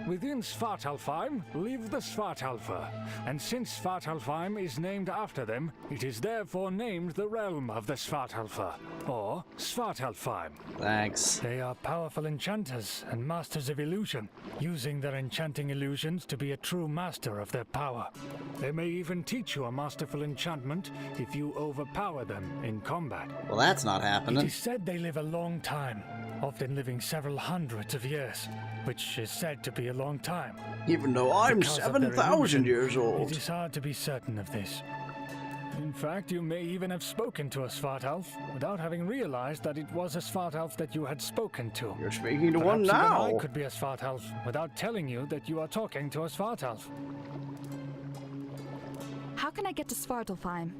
Within Svartalfheim live the Svartalfa, and since Svartalfheim is named after them, it is therefore named the realm of the Svartalfa, or Svartalfheim. Thanks. They are powerful enchanters and masters of illusion, using their enchanting illusions to be a true master of their power. They may even teach you a masterful enchantment if you overpower them in combat. Well, that's not happening. It is said they live a long time, often living several hundreds of years, which is said to be a long time. Even though I'm 7,000 years old. It is hard to be certain of this. In fact, you may even have spoken to a Svartalf without having realized that it was a Svartalf that you had spoken to. You're speaking to Perhaps one now. Even I could be a Svartalf without telling you that you are talking to a Svartalf. How can I get to Svartalfheim?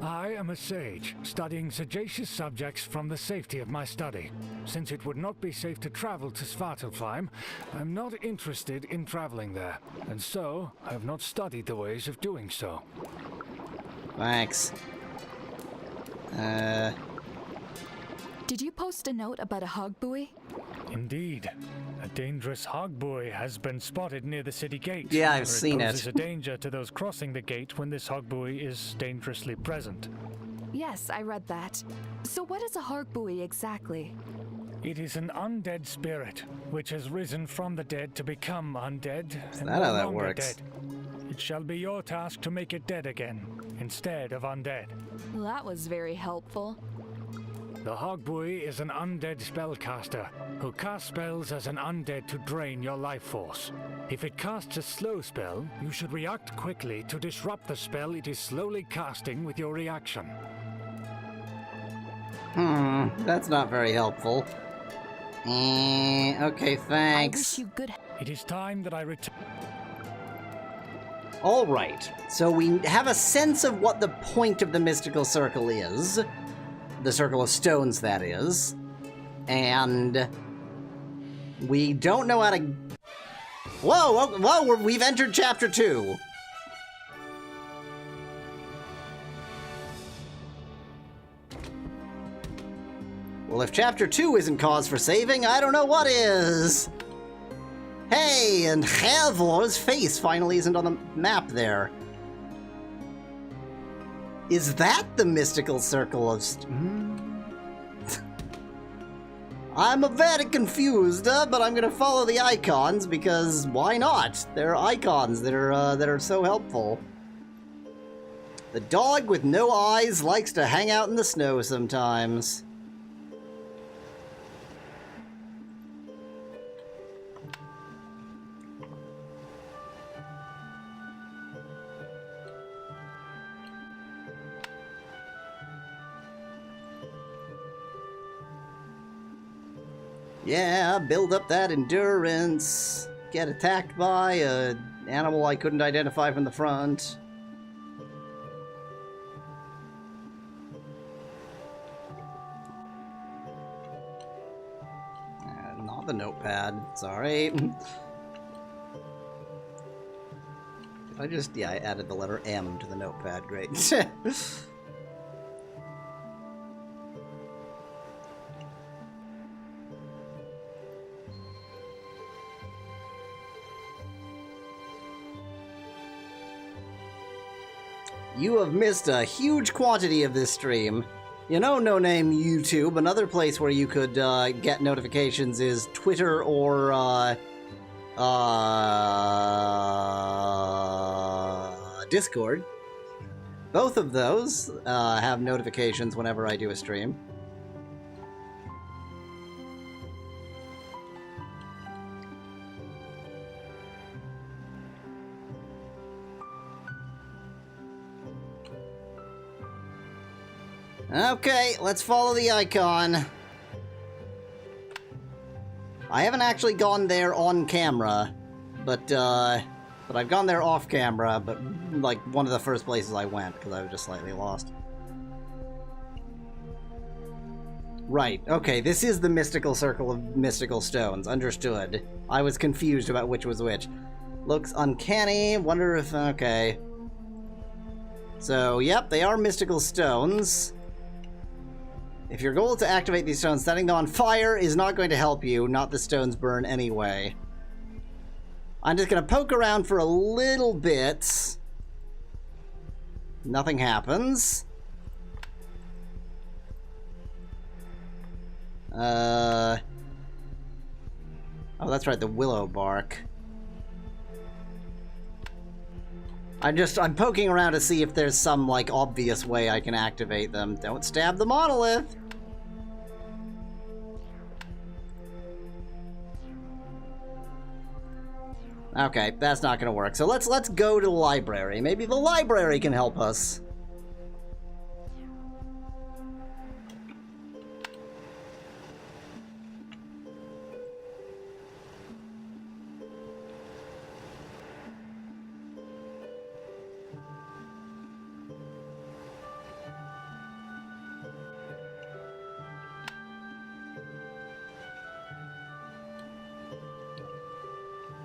I am a sage, studying sagacious subjects from the safety of my study. Since it would not be safe to travel to Svartalfheim, I'm not interested in traveling there, and so I have not studied the ways of doing so. Thanks. Did you post a note about a hog buoy? Indeed. A dangerous hog buoy has been spotted near the city gate. Yeah, I've seen it. It poses a danger to those crossing the gate when this hog buoy is dangerously present. Yes, I read that. So what is a hog buoy exactly? It is an undead spirit, which has risen from the dead to become undead. Is that how that works? Dead. It shall be your task to make it dead again, instead of undead. Well, that was very helpful. The hog buoy is an undead spellcaster, who casts spells as an undead to drain your life force. If it casts a slow spell, you should react quickly to disrupt the spell it is slowly casting with your reaction. That's not very helpful. Okay, thanks. I wish you good. It is time that I return. Alright, so we have a sense of what the point of the mystical circle is. The circle of stones, that is. And we don't know how to... Whoa, we've entered chapter 2. Well, if chapter 2 isn't cause for saving, I don't know what is. Hey, and Havor's face finally isn't on the map there. Is that the mystical circle of... I'm very confused, but I'm gonna follow the icons because why not? They're icons that are so helpful. The dog with no eyes likes to hang out in the snow sometimes. Yeah, build up that endurance. Get attacked by an animal I couldn't identify from the front. Not the notepad. Sorry. I just, yeah, I added the letter M to the notepad. Great. You have missed a huge quantity of this stream. You know, no name YouTube. Another place where you could get notifications is Twitter or Discord. Both of those have notifications whenever I do a stream. Okay, let's follow the icon. I haven't actually gone there on camera, but I've gone there off camera, but like one of the first places I went, because I was just slightly lost. Right, okay, this is the mystical circle of mystical stones, understood. I was confused about which was which. Looks uncanny, wonder if, okay. So, yep, they are mystical stones. If your goal is to activate these stones, setting them on fire is not going to help you, not the stones burn anyway. I'm just gonna poke around for a little bit. Nothing happens. Oh, that's right, the willow bark. I'm poking around to see if there's some, like, obvious way I can activate them. Don't stab the monolith! Okay, that's not gonna work. So let's go to the library. Maybe the library can help us.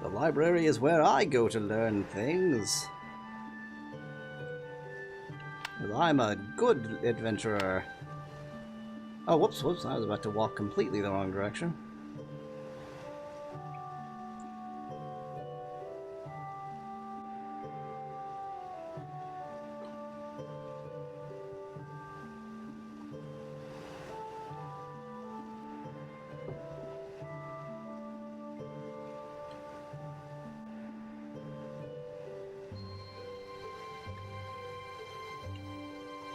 The library is where I go to learn things. Well, I'm a good adventurer. Oh, whoops, I was about to walk completely the wrong direction.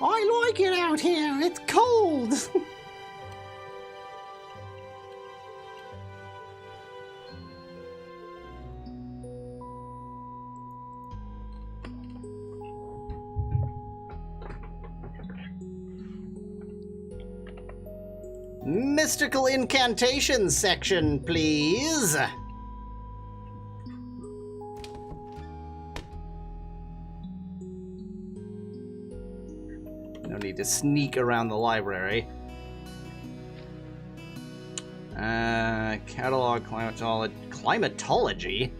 I like it out here. It's cold. Mystical incantations section, please. No need to sneak around the library. Catalog climatology?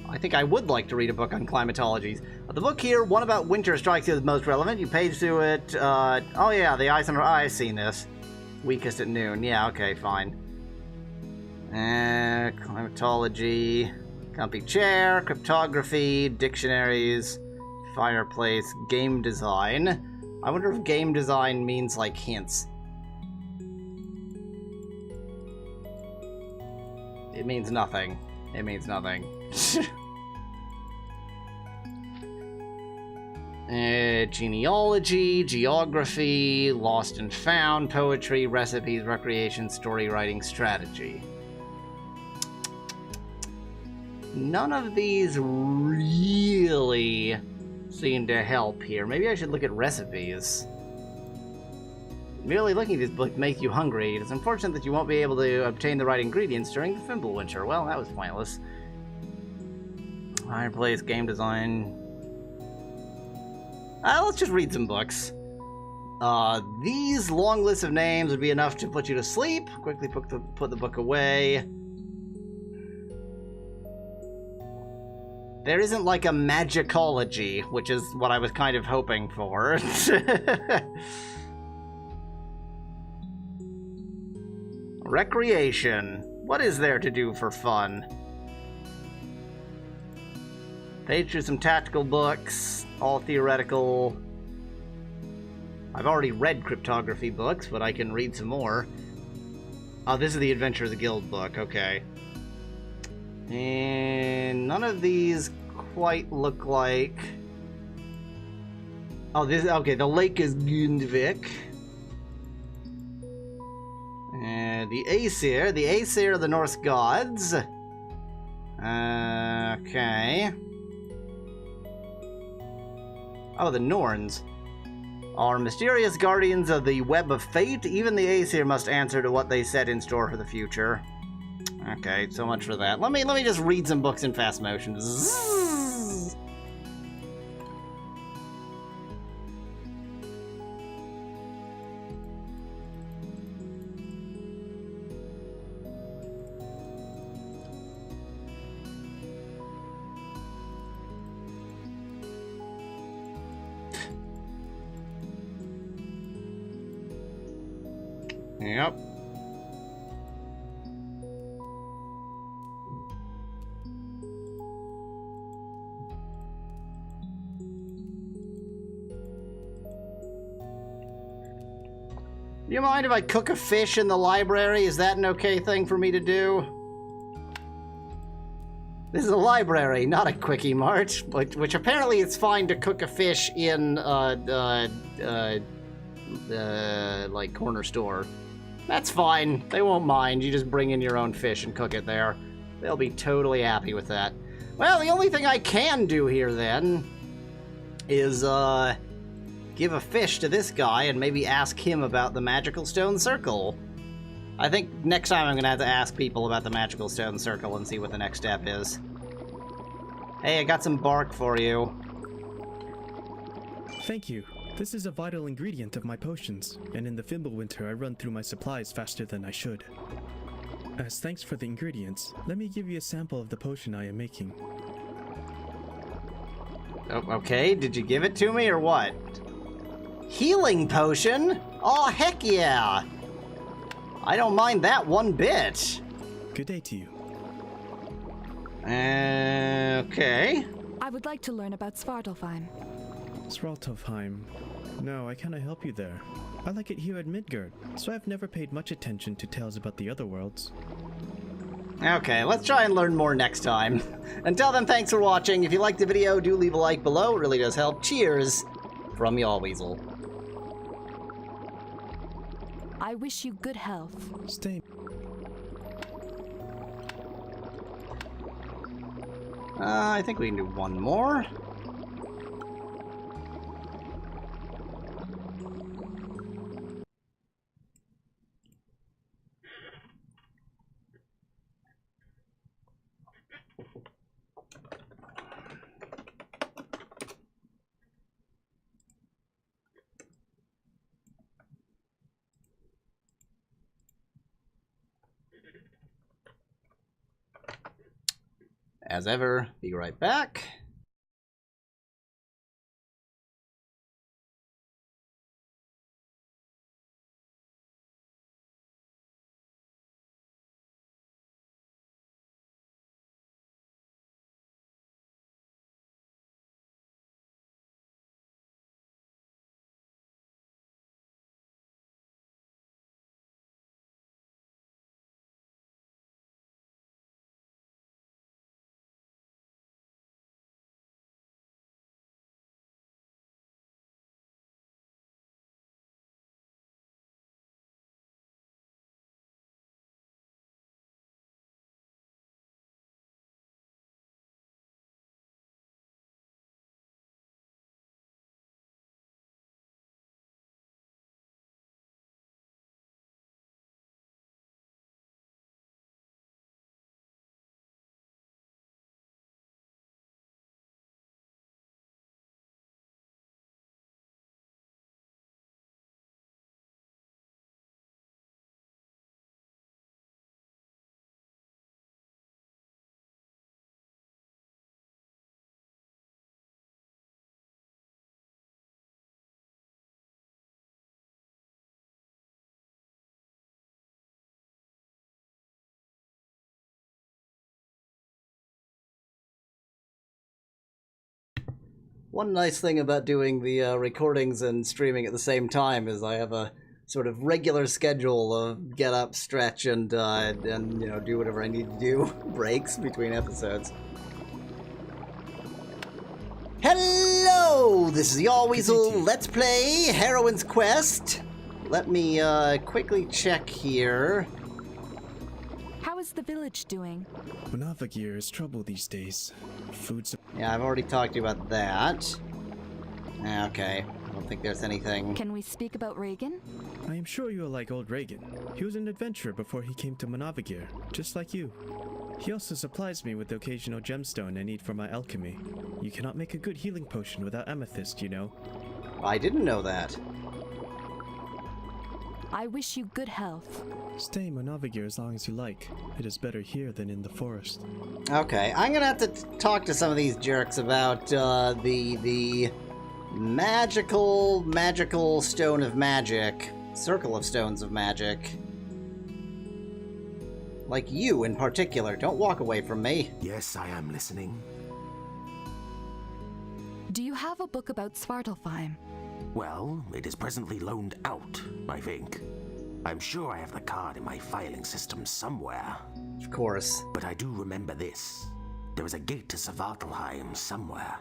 I think I would like to read a book on climatologies. The book here, one about winter, strikes you as most relevant. You page through it. Oh yeah, the ice under I've seen this. Weakest at noon. Yeah, okay, fine. Climatology. Comfy chair, cryptography, dictionaries, fireplace, game design. I wonder if game design means, like, hints. It means nothing. It means nothing. Genealogy, geography, lost and found, poetry, recipes, recreation, story writing, strategy. None of these really seem to help here. Maybe I should look at recipes. Merely looking at this book makes you hungry. It is unfortunate that you won't be able to obtain the right ingredients during the Fimble winter. Well, that was pointless. Fireplace, game design. Let's just read some books. These long lists of names would be enough to put you to sleep. Quickly put the book away. There isn't like a magicology, which is what I was kind of hoping for. Recreation. What is there to do for fun? Page through some tactical books, all theoretical. I've already read cryptography books, but I can read some more. Oh, this is the Adventure of the Guild book, okay. And none of these quite look like... Oh, this, okay, the lake is Gundvik. The Aesir of the Norse gods. Okay. Oh, the Norns are mysterious guardians of the web of fate. Even the Aesir must answer to what they set in store for the future. Okay, so much for that. Let me just read some books in fast motion. Zzz. Yep. Do you mind if I cook a fish in the library? Is that an okay thing for me to do? This is a library, not a quickie mart, which apparently it's fine to cook a fish in, like, corner store. That's fine. They won't mind. You just bring in your own fish and cook it there. They'll be totally happy with that. Well, the only thing I can do here, then, is, give a fish to this guy and maybe ask him about the Magical Stone Circle. I think next time I'm gonna have to ask people about the Magical Stone Circle and see what the next step is. Hey, I got some bark for you. Thank you. This is a vital ingredient of my potions, and in the Fimbulwinter I run through my supplies faster than I should. As thanks for the ingredients, let me give you a sample of the potion I am making. Oh, okay, did you give it to me or what? Healing potion? Oh, heck yeah! I don't mind that one bit. Good day to you. Okay. I would like to learn about Svartalfheim. Svartalfheim. No, I cannot help you there. I like it here at Midgard, so I've never paid much attention to tales about the other worlds. Okay, let's try and learn more next time. Until then, thanks for watching. If you liked the video, do leave a like below. It really does help. Cheers from Yahweasel. I wish you good health. Stay. I think we can do one more. As ever, be right back. One nice thing about doing the recordings and streaming at the same time is I have a sort of regular schedule of get up, stretch, and you know, do whatever I need to do. Breaks between episodes. Hello! This is Yahweasel. Let's play Heroine Quest. Let me quickly check here. How is the village doing? Manavagir is trouble these days. Food's... Yeah, I've already talked to you about that. Okay, I don't think there's anything. Can we speak about Reagan? I am sure you will like old Reagan. He was an adventurer before he came to Manavagir, just like you. He also supplies me with the occasional gemstone I need for my alchemy. You cannot make a good healing potion without amethyst, you know. I didn't know that. I wish you good health. Stay in Manavagir as long as you like. It is better here than in the forest. Okay, I'm gonna have to talk to some of these jerks about the magical stone of magic, circle of stones of magic. Like you in particular. Don't walk away from me. Yes, I am listening. Do you have a book about Svartalfheim? Well, it is presently loaned out, I think. I'm sure I have the card in my filing system somewhere. Of course. But I do remember this. There is a gate to Svartalfheim somewhere.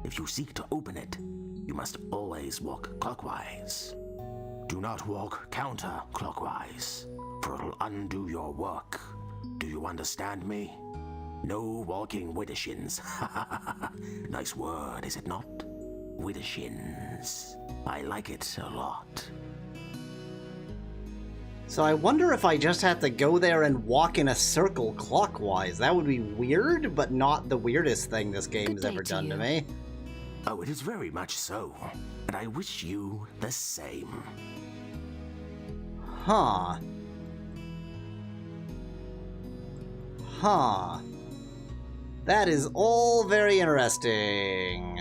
If you seek to open it, you must always walk clockwise. Do not walk counterclockwise, for it'll undo your work. Do you understand me? No walking widdershins. Nice word, is it not? Widdershins. I like it a lot. So I wonder if I just have to go there and walk in a circle clockwise. That would be weird, but not the weirdest thing this game has ever done to me. Oh, it is very much so. And I wish you the same. Huh. Huh. That is all very interesting.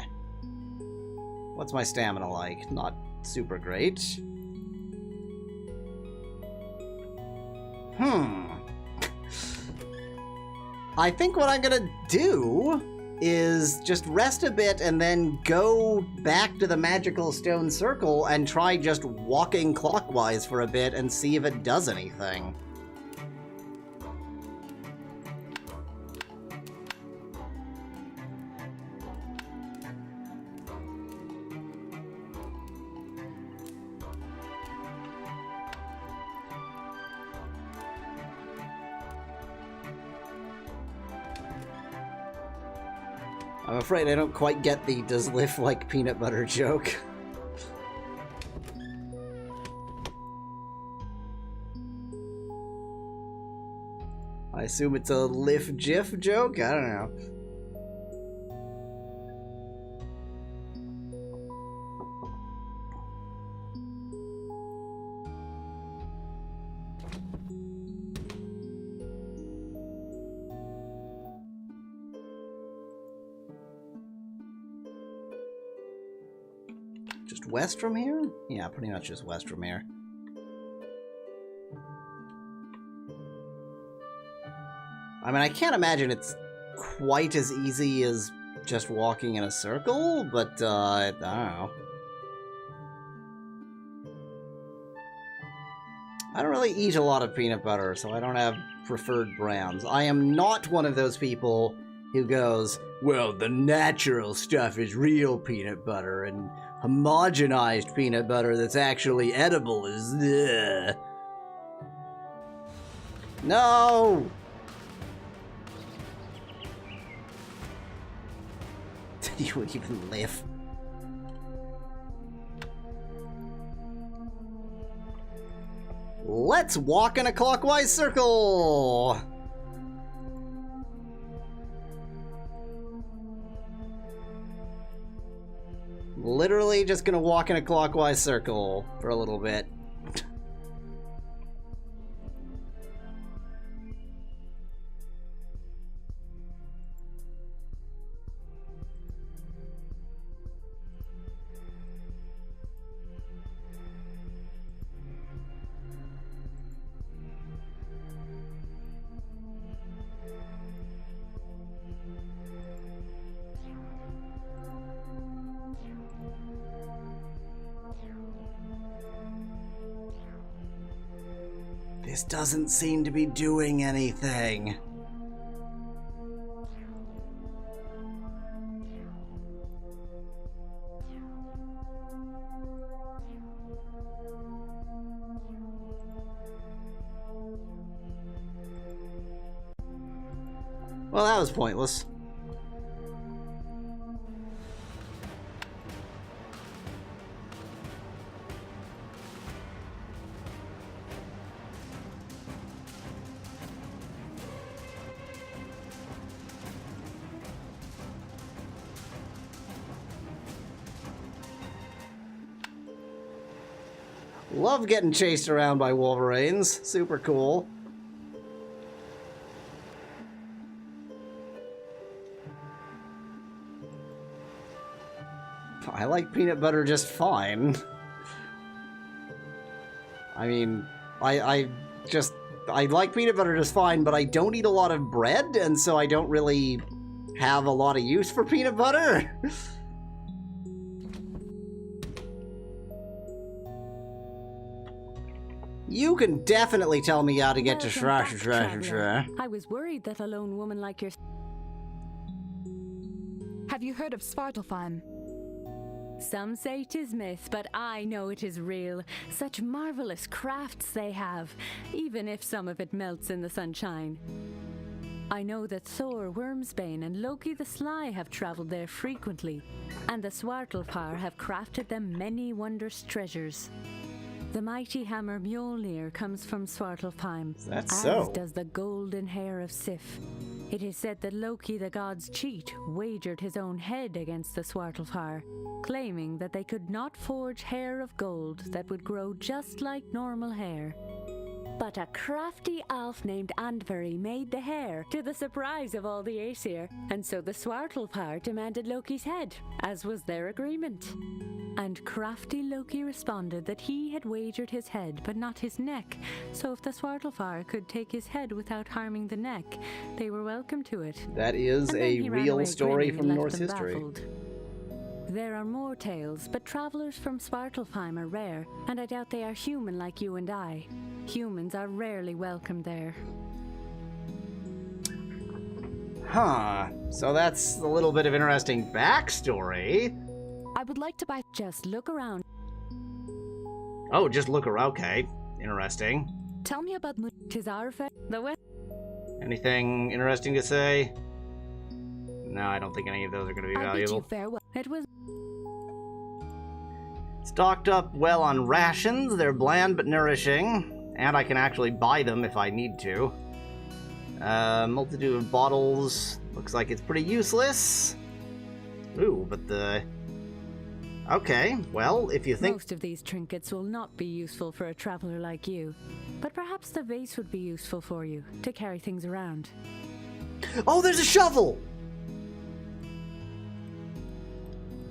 What's my stamina like? Not super great. I think what I'm gonna do is just rest a bit and then go back to the magical stone circle and try just walking clockwise for a bit and see if it does anything. I'm afraid I don't quite get the does lift like peanut butter joke. I assume it's a lift jiff joke? I don't know. Just west from here? Yeah, pretty much just west from here. I mean, I can't imagine it's quite as easy as just walking in a circle, but, I don't know. I don't really eat a lot of peanut butter, so I don't have preferred brands. I am not one of those people who goes, well, the natural stuff is real peanut butter, and homogenized peanut butter that's actually edible is ugh. No! You would even live. Let's walk in a clockwise circle! Literally just gonna walk in a clockwise circle for a little bit. This doesn't seem to be doing anything. Well, that was pointless. Love getting chased around by Wolverines. Super cool. I like peanut butter just fine. I mean, I like peanut butter just fine, but I don't eat a lot of bread, and so I don't really have a lot of use for peanut butter. You can definitely tell me how to get to I was worried that a lone woman like yourself. Have you heard of Svartalfheim? Some say 'tis myth, but I know it is real. Such marvelous crafts they have, even if some of it melts in the sunshine. I know that Thor, Wormsbane, and Loki the Sly have traveled there frequently, and the Svartalfar have crafted them many wondrous treasures. The mighty hammer Mjolnir comes from Svartalfheim, as does the golden hair of Sif. It is said that Loki, the god's cheat, wagered his own head against the Svartalfar, claiming that they could not forge hair of gold that would grow just like normal hair. But a crafty elf named Andvari made the hair, to the surprise of all the Aesir, and so the Svartalfar demanded Loki's head, as was their agreement. And crafty Loki responded that he had wagered his head, but not his neck, so if the Svartalfar could take his head without harming the neck, they were welcome to it. That is a real story from Norse history. Baffled. There are more tales, but travelers from Svartalfheim are rare, and I doubt they are human like you and I. Humans are rarely welcome there. Huh. So that's a little bit of interesting backstory. I would like to buy... Just look around. Oh, just look around. Okay. Interesting. Tell me about... Tis our the West. Anything interesting to say? No, I don't think any of those are going to be valuable. I bid you farewell. It was... Stocked up well on rations. They're bland but nourishing. And I can actually buy them if I need to. Multitude of bottles. Looks like it's pretty useless. Ooh, but the... Okay, well, if you think... Most of these trinkets will not be useful for a traveler like you. But perhaps the vase would be useful for you, to carry things around. Oh, there's a shovel!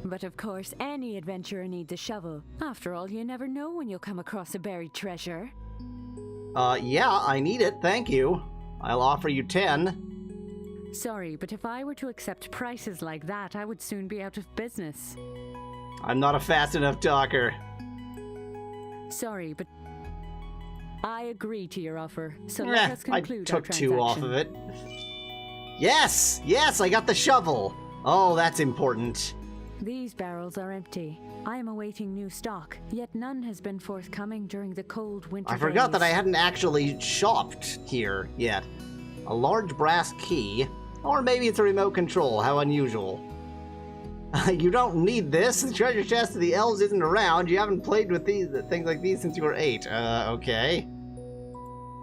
But of course, any adventurer needs a shovel. After all, you never know when you'll come across a buried treasure. Yeah, I need it, thank you. I'll offer you 10. Sorry, but if I were to accept prices like that, I would soon be out of business. I'm not a fast enough talker. Sorry, but I agree to your offer, so let us conclude our transaction. I took 2 off of it. Yes! Yes, I got the shovel! Oh, that's important. These barrels are empty. I am awaiting new stock, yet none has been forthcoming during the cold winter days. I forgot that I hadn't actually shopped here yet. A large brass key, or maybe it's a remote control, how unusual. You don't need this. The treasure chest of the elves isn't around. You haven't played with things like these since you were 8. Okay.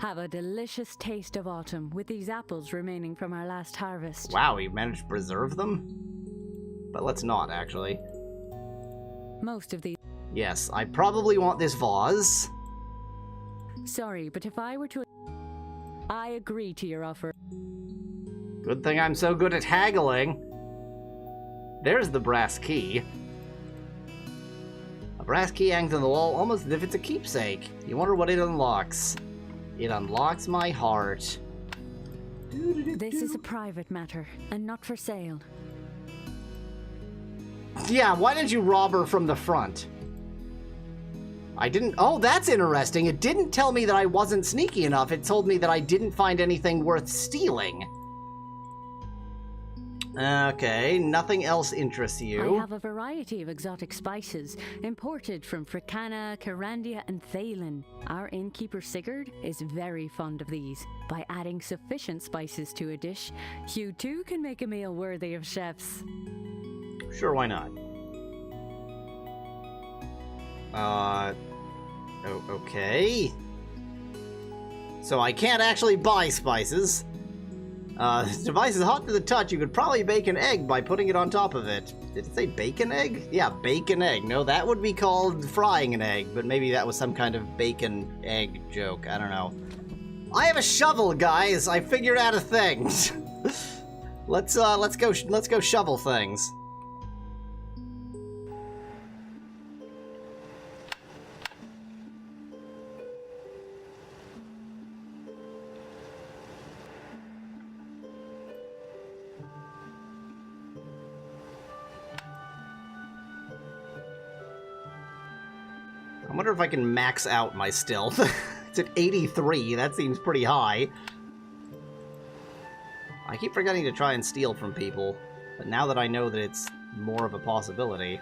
Have a delicious taste of autumn with these apples remaining from our last harvest. Wow, you managed to preserve them? But let's not, actually. Most of these... Yes, I probably want this vase. Sorry, but if I were to... I agree to your offer. Good thing I'm so good at haggling. There's the brass key. A brass key hangs on the wall almost as if it's a keepsake. You wonder what it unlocks. It unlocks my heart. This is a private matter, and not for sale. Yeah, why didn't you rob her from the front? I didn't... Oh, that's interesting. It didn't tell me that I wasn't sneaky enough. It told me that I didn't find anything worth stealing. Okay, nothing else interests you. I have a variety of exotic spices imported from Fricana, Carandia, and Thalen. Our innkeeper Sigurd is very fond of these. By adding sufficient spices to a dish, you too can make a meal worthy of chefs. Sure, why not? Okay. So I can't actually buy spices. This device is hot to the touch. You could probably bake an egg by putting it on top of it. Did it say bacon egg? Yeah, bacon egg. No, that would be called frying an egg, but maybe that was some kind of bacon egg joke. I don't know. I have a shovel, guys. I figured out a thing. Let's go shovel things. I wonder if I can max out my stealth. It's at 83, that seems pretty high. I keep forgetting to try and steal from people, but now that I know that it's more of a possibility...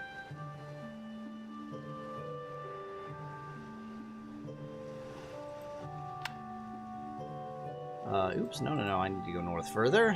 Oops, no, I need to go north further.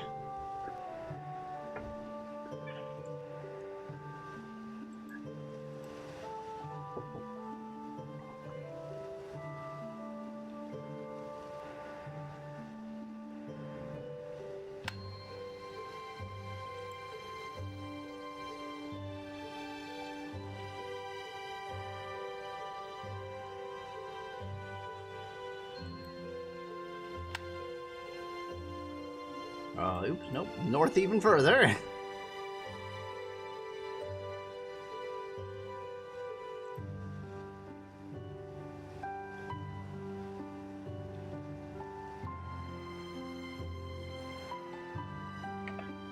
Oops, nope. North even further.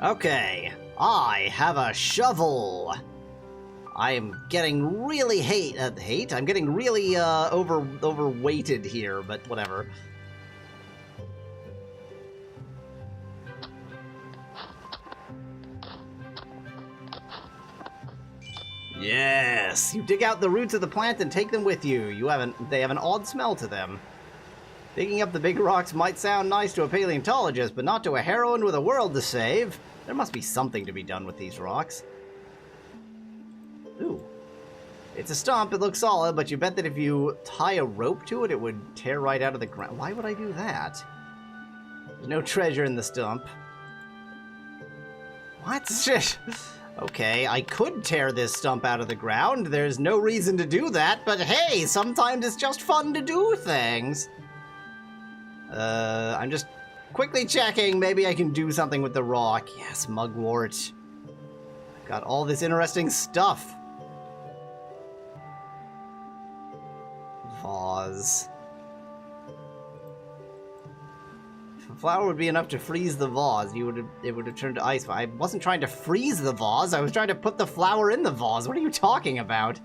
Okay, I have a shovel. I am getting really I'm getting really overweighted here, but whatever. Yes! You dig out the roots of the plant and take them with you. They have an odd smell to them. Digging up the big rocks might sound nice to a paleontologist, but not to a heroine with a world to save. There must be something to be done with these rocks. Ooh. It's a stump, it looks solid, but you bet that if you tie a rope to it, it would tear right out of the ground. Why would I do that? There's no treasure in the stump. What? Okay, I could tear this stump out of the ground. There's no reason to do that, but hey, sometimes it's just fun to do things. I'm just quickly checking. Maybe I can do something with the rock. Yes, mugwort. I've got all this interesting stuff. Vase. If a flower would be enough to freeze the vase, it would have turned to ice. I wasn't trying to freeze the vase. I was trying to put the flower in the vase. What are you talking about?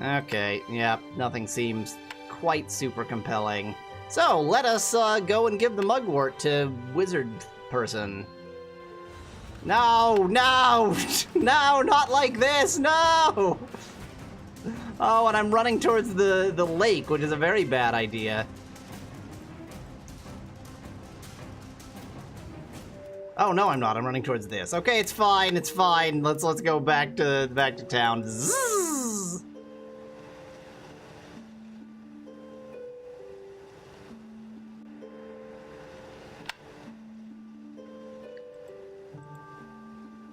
Okay, yeah, nothing seems quite super compelling. So, let us go and give the mugwort to wizard person. No, no, no, not like this, no! Oh, and I'm running towards the lake, which is a very bad idea. Oh, no, I'm not. I'm running towards this. Okay, it's fine, it's fine. Let's go back to town. Zzz.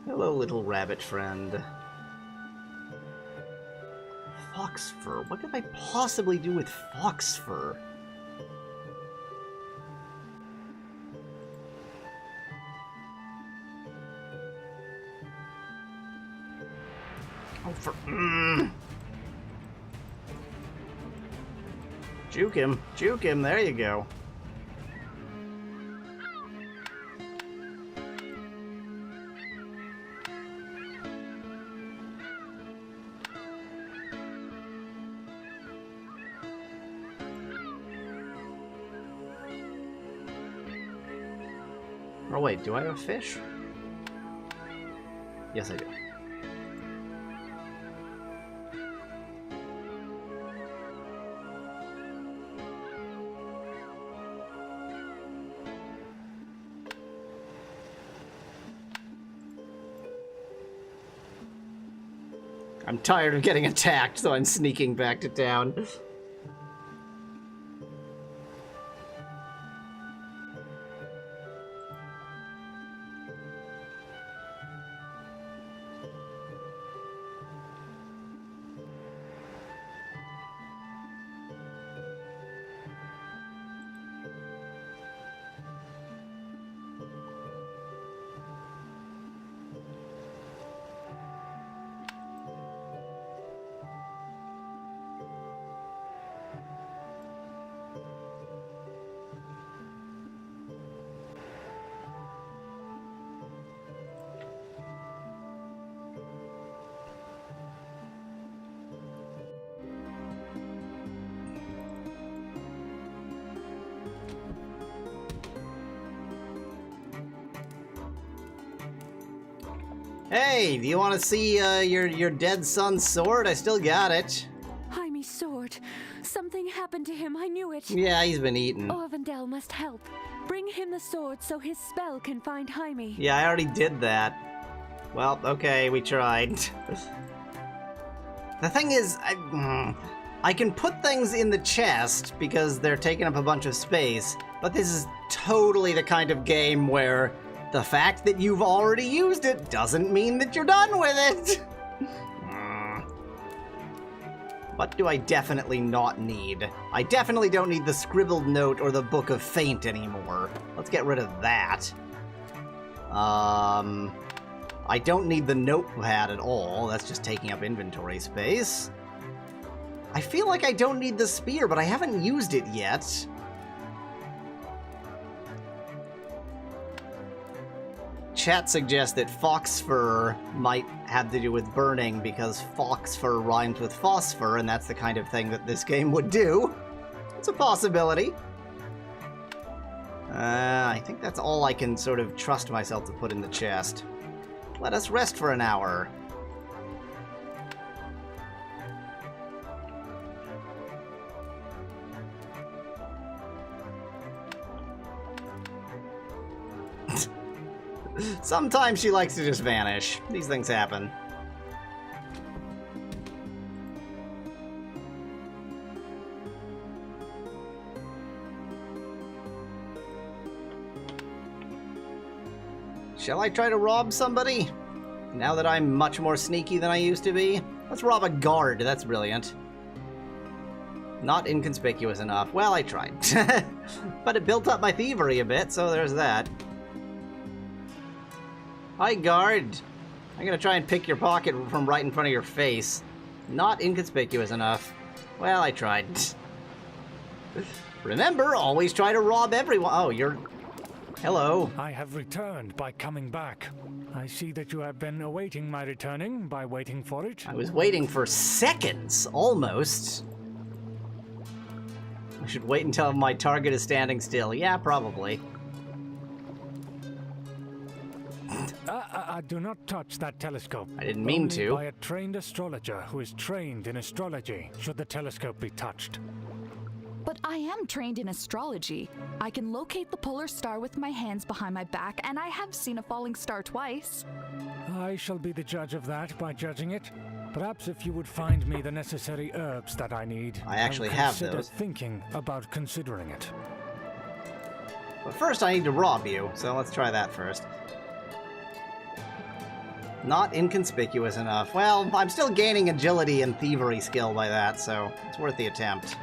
Hello, little rabbit friend. Fox fur? What could I possibly do with fox fur? Oh, for... Juke him, there you go. Oh wait, do I have a fish? Yes, I do. I'm tired of getting attacked, so I'm sneaking back to town. Hey, do you want to see your dead son's sword? I still got it. Jaime's sword. Something happened to him, I knew it. Yeah, he's been eaten. Orvandel must help. Bring him the sword so his spell can find Jaime. Yeah, I already did that. Well, okay, we tried. The thing is, I can put things in the chest because they're taking up a bunch of space, but this is totally the kind of game where the fact that you've already used it doesn't mean that you're done with it. What do I definitely not need? I definitely don't need the scribbled note or the Book of Feint anymore. Let's get rid of that. I don't need the notepad at all. That's just taking up inventory space. I feel like I don't need the spear, but I haven't used it yet. Chat suggests that fox fur might have to do with burning because fox fur rhymes with phosphor, and that's the kind of thing that this game would do. It's a possibility. I think that's all I can sort of trust myself to put in the chest. Let us rest for an hour. Sometimes she likes to just vanish. These things happen. Shall I try to rob somebody? Now that I'm much more sneaky than I used to be? Let's rob a guard. That's brilliant. Not inconspicuous enough. Well, I tried. But it built up my thievery a bit, so there's that. Hi, guard. I'm gonna try and pick your pocket from right in front of your face. Not inconspicuous enough. Well, I tried. Remember, always try to rob everyone. Oh, you're... Hello. I have returned by coming back. I see that you have been awaiting my returning by waiting for it. I was waiting for seconds, almost. I should wait until my target is standing still. Yeah, probably. Do not touch that telescope. I didn't mean to. By a trained astrologer who is trained in astrology should the telescope be touched. But I am trained in astrology. I can locate the polar star with my hands behind my back, and I have seen a falling star twice. I shall be the judge of that by judging it. Perhaps if you would find me the necessary herbs that I need. I actually have those. Thinking about considering it. But first I need to rob you, so let's try that first. Not inconspicuous enough. Well, I'm still gaining agility and thievery skill by that, so it's worth the attempt.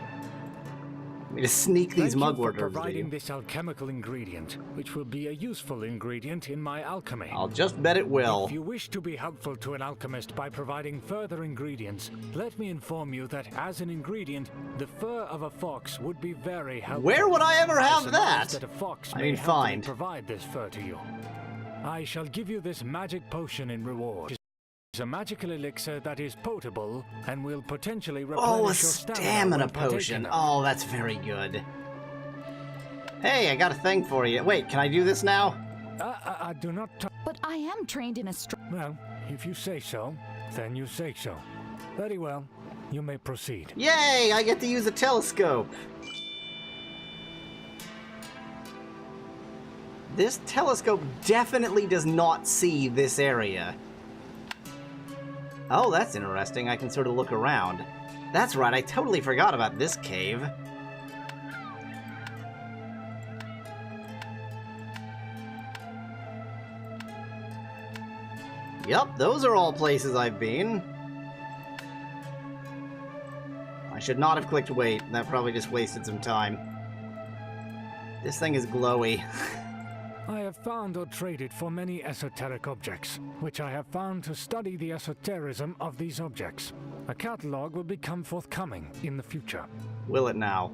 Let me just sneak these mugwort herbs. Providing this alchemical ingredient, which will be a useful ingredient in my alchemy. I'll just bet it will. If you wish to be helpful to an alchemist by providing further ingredients, let me inform you that as an ingredient, the fur of a fox would be very helpful. Where would I ever have that? That a fox I may mean, fine. Provide this fur to you. I shall give you this magic potion in reward. It's a magical elixir that is potable and will potentially replenish your stamina potion. Oh, that's very good. Hey, I got a thing for you. Wait, can I do this now? I do not. But I am trained in Well, if you say so, then you say so. Very well. You may proceed. Yay! I get to use a telescope. This telescope definitely does not see this area. Oh, that's interesting. I can sort of look around. That's right, I totally forgot about this cave. Yup, those are all places I've been. I should not have clicked wait. That probably just wasted some time. This thing is glowy. I have found or traded for many esoteric objects, which I have found to study the esotericism of these objects. A catalog will become forthcoming in the future. Will it now?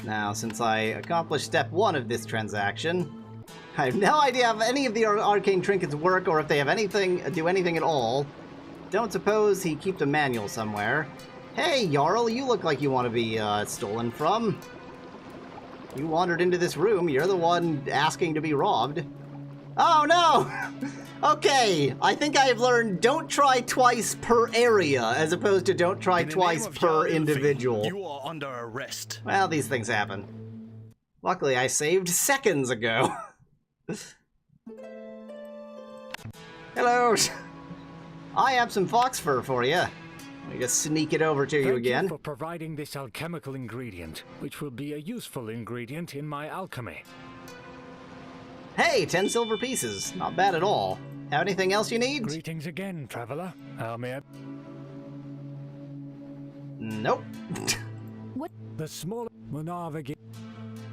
Now, since I accomplished step 1 of this transaction, I have no idea if any of the arcane trinkets work or if they have do anything at all. Don't suppose he kept a manual somewhere. Hey, Jarl, you look like you want to be stolen from. You wandered into this room. You're the one asking to be robbed. Oh, no! Okay, I think I've learned don't try twice per area, as opposed to don't try twice per individual. You are under arrest. Well, these things happen. Luckily, I saved seconds ago. Hello! I have some fox fur for you. Let me just sneak it over to you again. Thank you for providing this alchemical ingredient, which will be a useful ingredient in my alchemy. Hey, 10 silver pieces. Not bad at all. Have anything else you need? Greetings again, traveler. How may I... Nope. What? The smaller Monavig.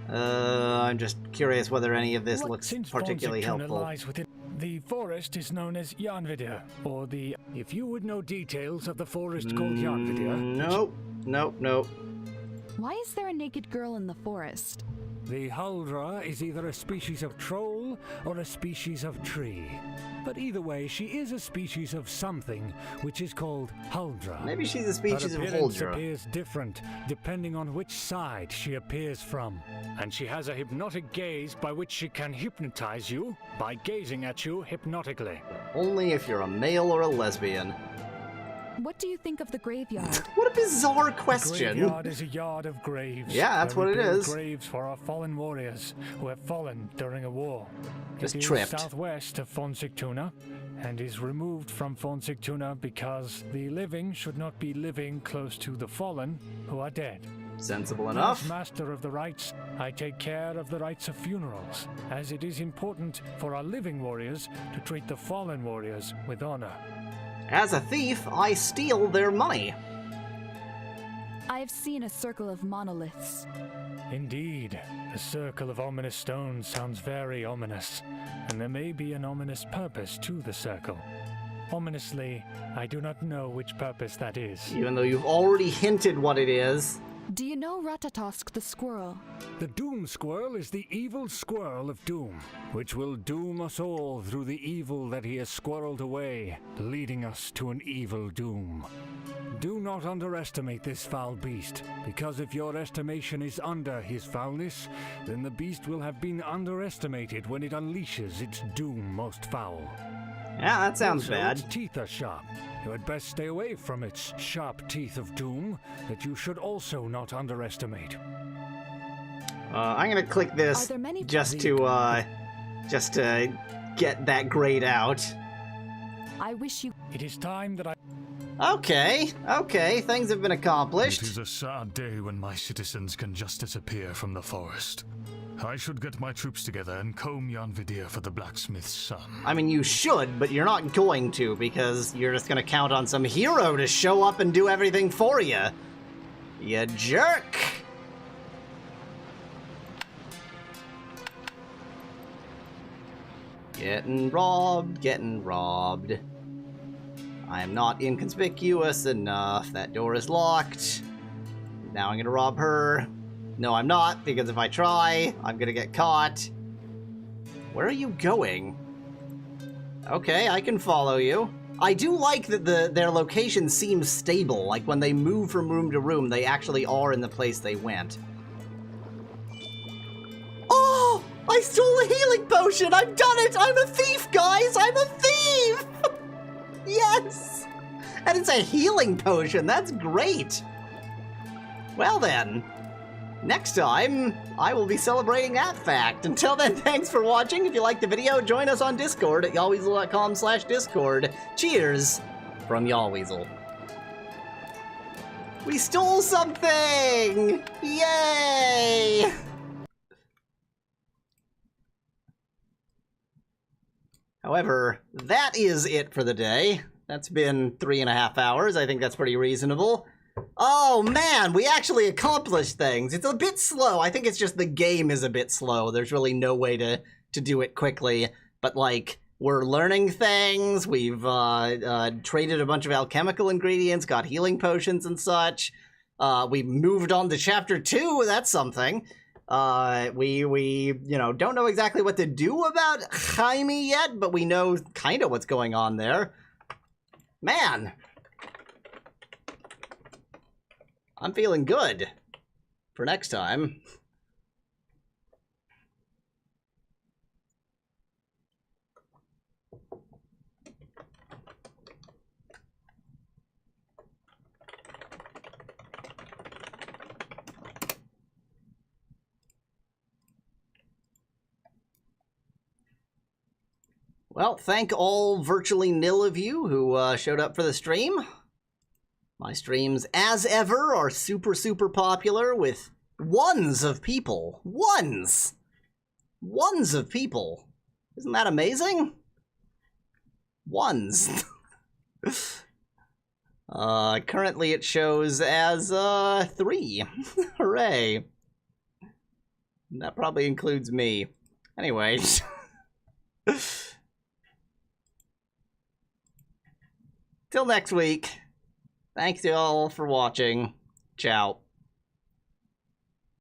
I'm just curious whether any of this looks particularly helpful. Lies within the forest is known as Yahweazelda, or the... If you would know details of the forest called Yahweazelda... Nope. Nope, nope. Why is there a naked girl in the forest? The Huldra is either a species of troll or a species of tree. But either way, she is a species of something, which is called Huldra. Maybe she's a species of Her appearance Huldra. appears different, depending on which side she appears from. And she has a hypnotic gaze by which she can hypnotize you by gazing at you hypnotically. Only if you're a male or a lesbian. What do you think of the graveyard? What a bizarre question. The graveyard is a yard of graves. Yeah, that's where what we it build is. Graves for our fallen warriors who have fallen during a war. Just it is tripped. southwest of Fonsigtuna, and is removed from Fonsigtuna because the living should not be living close to the fallen who are dead. Sensible enough. As master of the rites, I take care of the rites of funerals, as it is important for our living warriors to treat the fallen warriors with honor. As a thief, I steal their money. I have seen a circle of monoliths. Indeed, the circle of ominous stones sounds very ominous, and there may be an ominous purpose to the circle. Ominously, I do not know which purpose that is. Even though you've already hinted what it is. Do you know Rætikon the squirrel? The Doom Squirrel is the evil squirrel of doom, which will doom us all through the evil that he has squirreled away, leading us to an evil doom. Do not underestimate this foul beast, because if your estimation is under his foulness, then the beast will have been underestimated when it unleashes its doom most foul. Yeah, that sounds Also, bad. Its teeth are sharp. You had best stay away from its sharp teeth of doom that you should also not underestimate. I'm gonna click this just to get that grayed out. I wish you... It is time that I... Okay, things have been accomplished. It is a sad day when my citizens can just disappear from the forest. I should get my troops together and comb Yahweazelda for the blacksmith's son. I mean, you should, but you're not going to, because you're just gonna count on some hero to show up and do everything for you. You jerk! Getting robbed. I am not inconspicuous enough. That door is locked. Now I'm gonna rob her. No, I'm not, because if I try, I'm gonna get caught. Where are you going? Okay, I can follow you. I do like that their location seems stable. Like, when they move from room to room, they actually are in the place they went. Oh! I stole a healing potion! I've done it! I'm a thief, guys! I'm a thief! Yes! And it's a healing potion. That's great. Well then, next time, I will be celebrating that fact. Until then, thanks for watching. If you liked the video, join us on Discord at Yahweasel.com/Discord. Cheers from Yahweasel. We stole something! Yay! However, that is it for the day. That's been 3.5 hours. I think that's pretty reasonable. Oh man, we actually accomplished things. It's a bit slow. I think it's just the game is a bit slow. There's really no way to do it quickly. But like, we're learning things. We've traded a bunch of alchemical ingredients, got healing potions and such. We moved on to chapter 2. That's something. We don't know exactly what to do about Jaime yet, but we know kind of what's going on there. Man, I'm feeling good for next time. Well, thank all virtually nil of you who showed up for the stream. My streams, as ever, are super, super popular with ones of people. Ones! Ones of people. Isn't that amazing? Ones. Currently it shows as 3. Hooray. That probably includes me. Anyway. Till next week, thanks to all for watching. Ciao.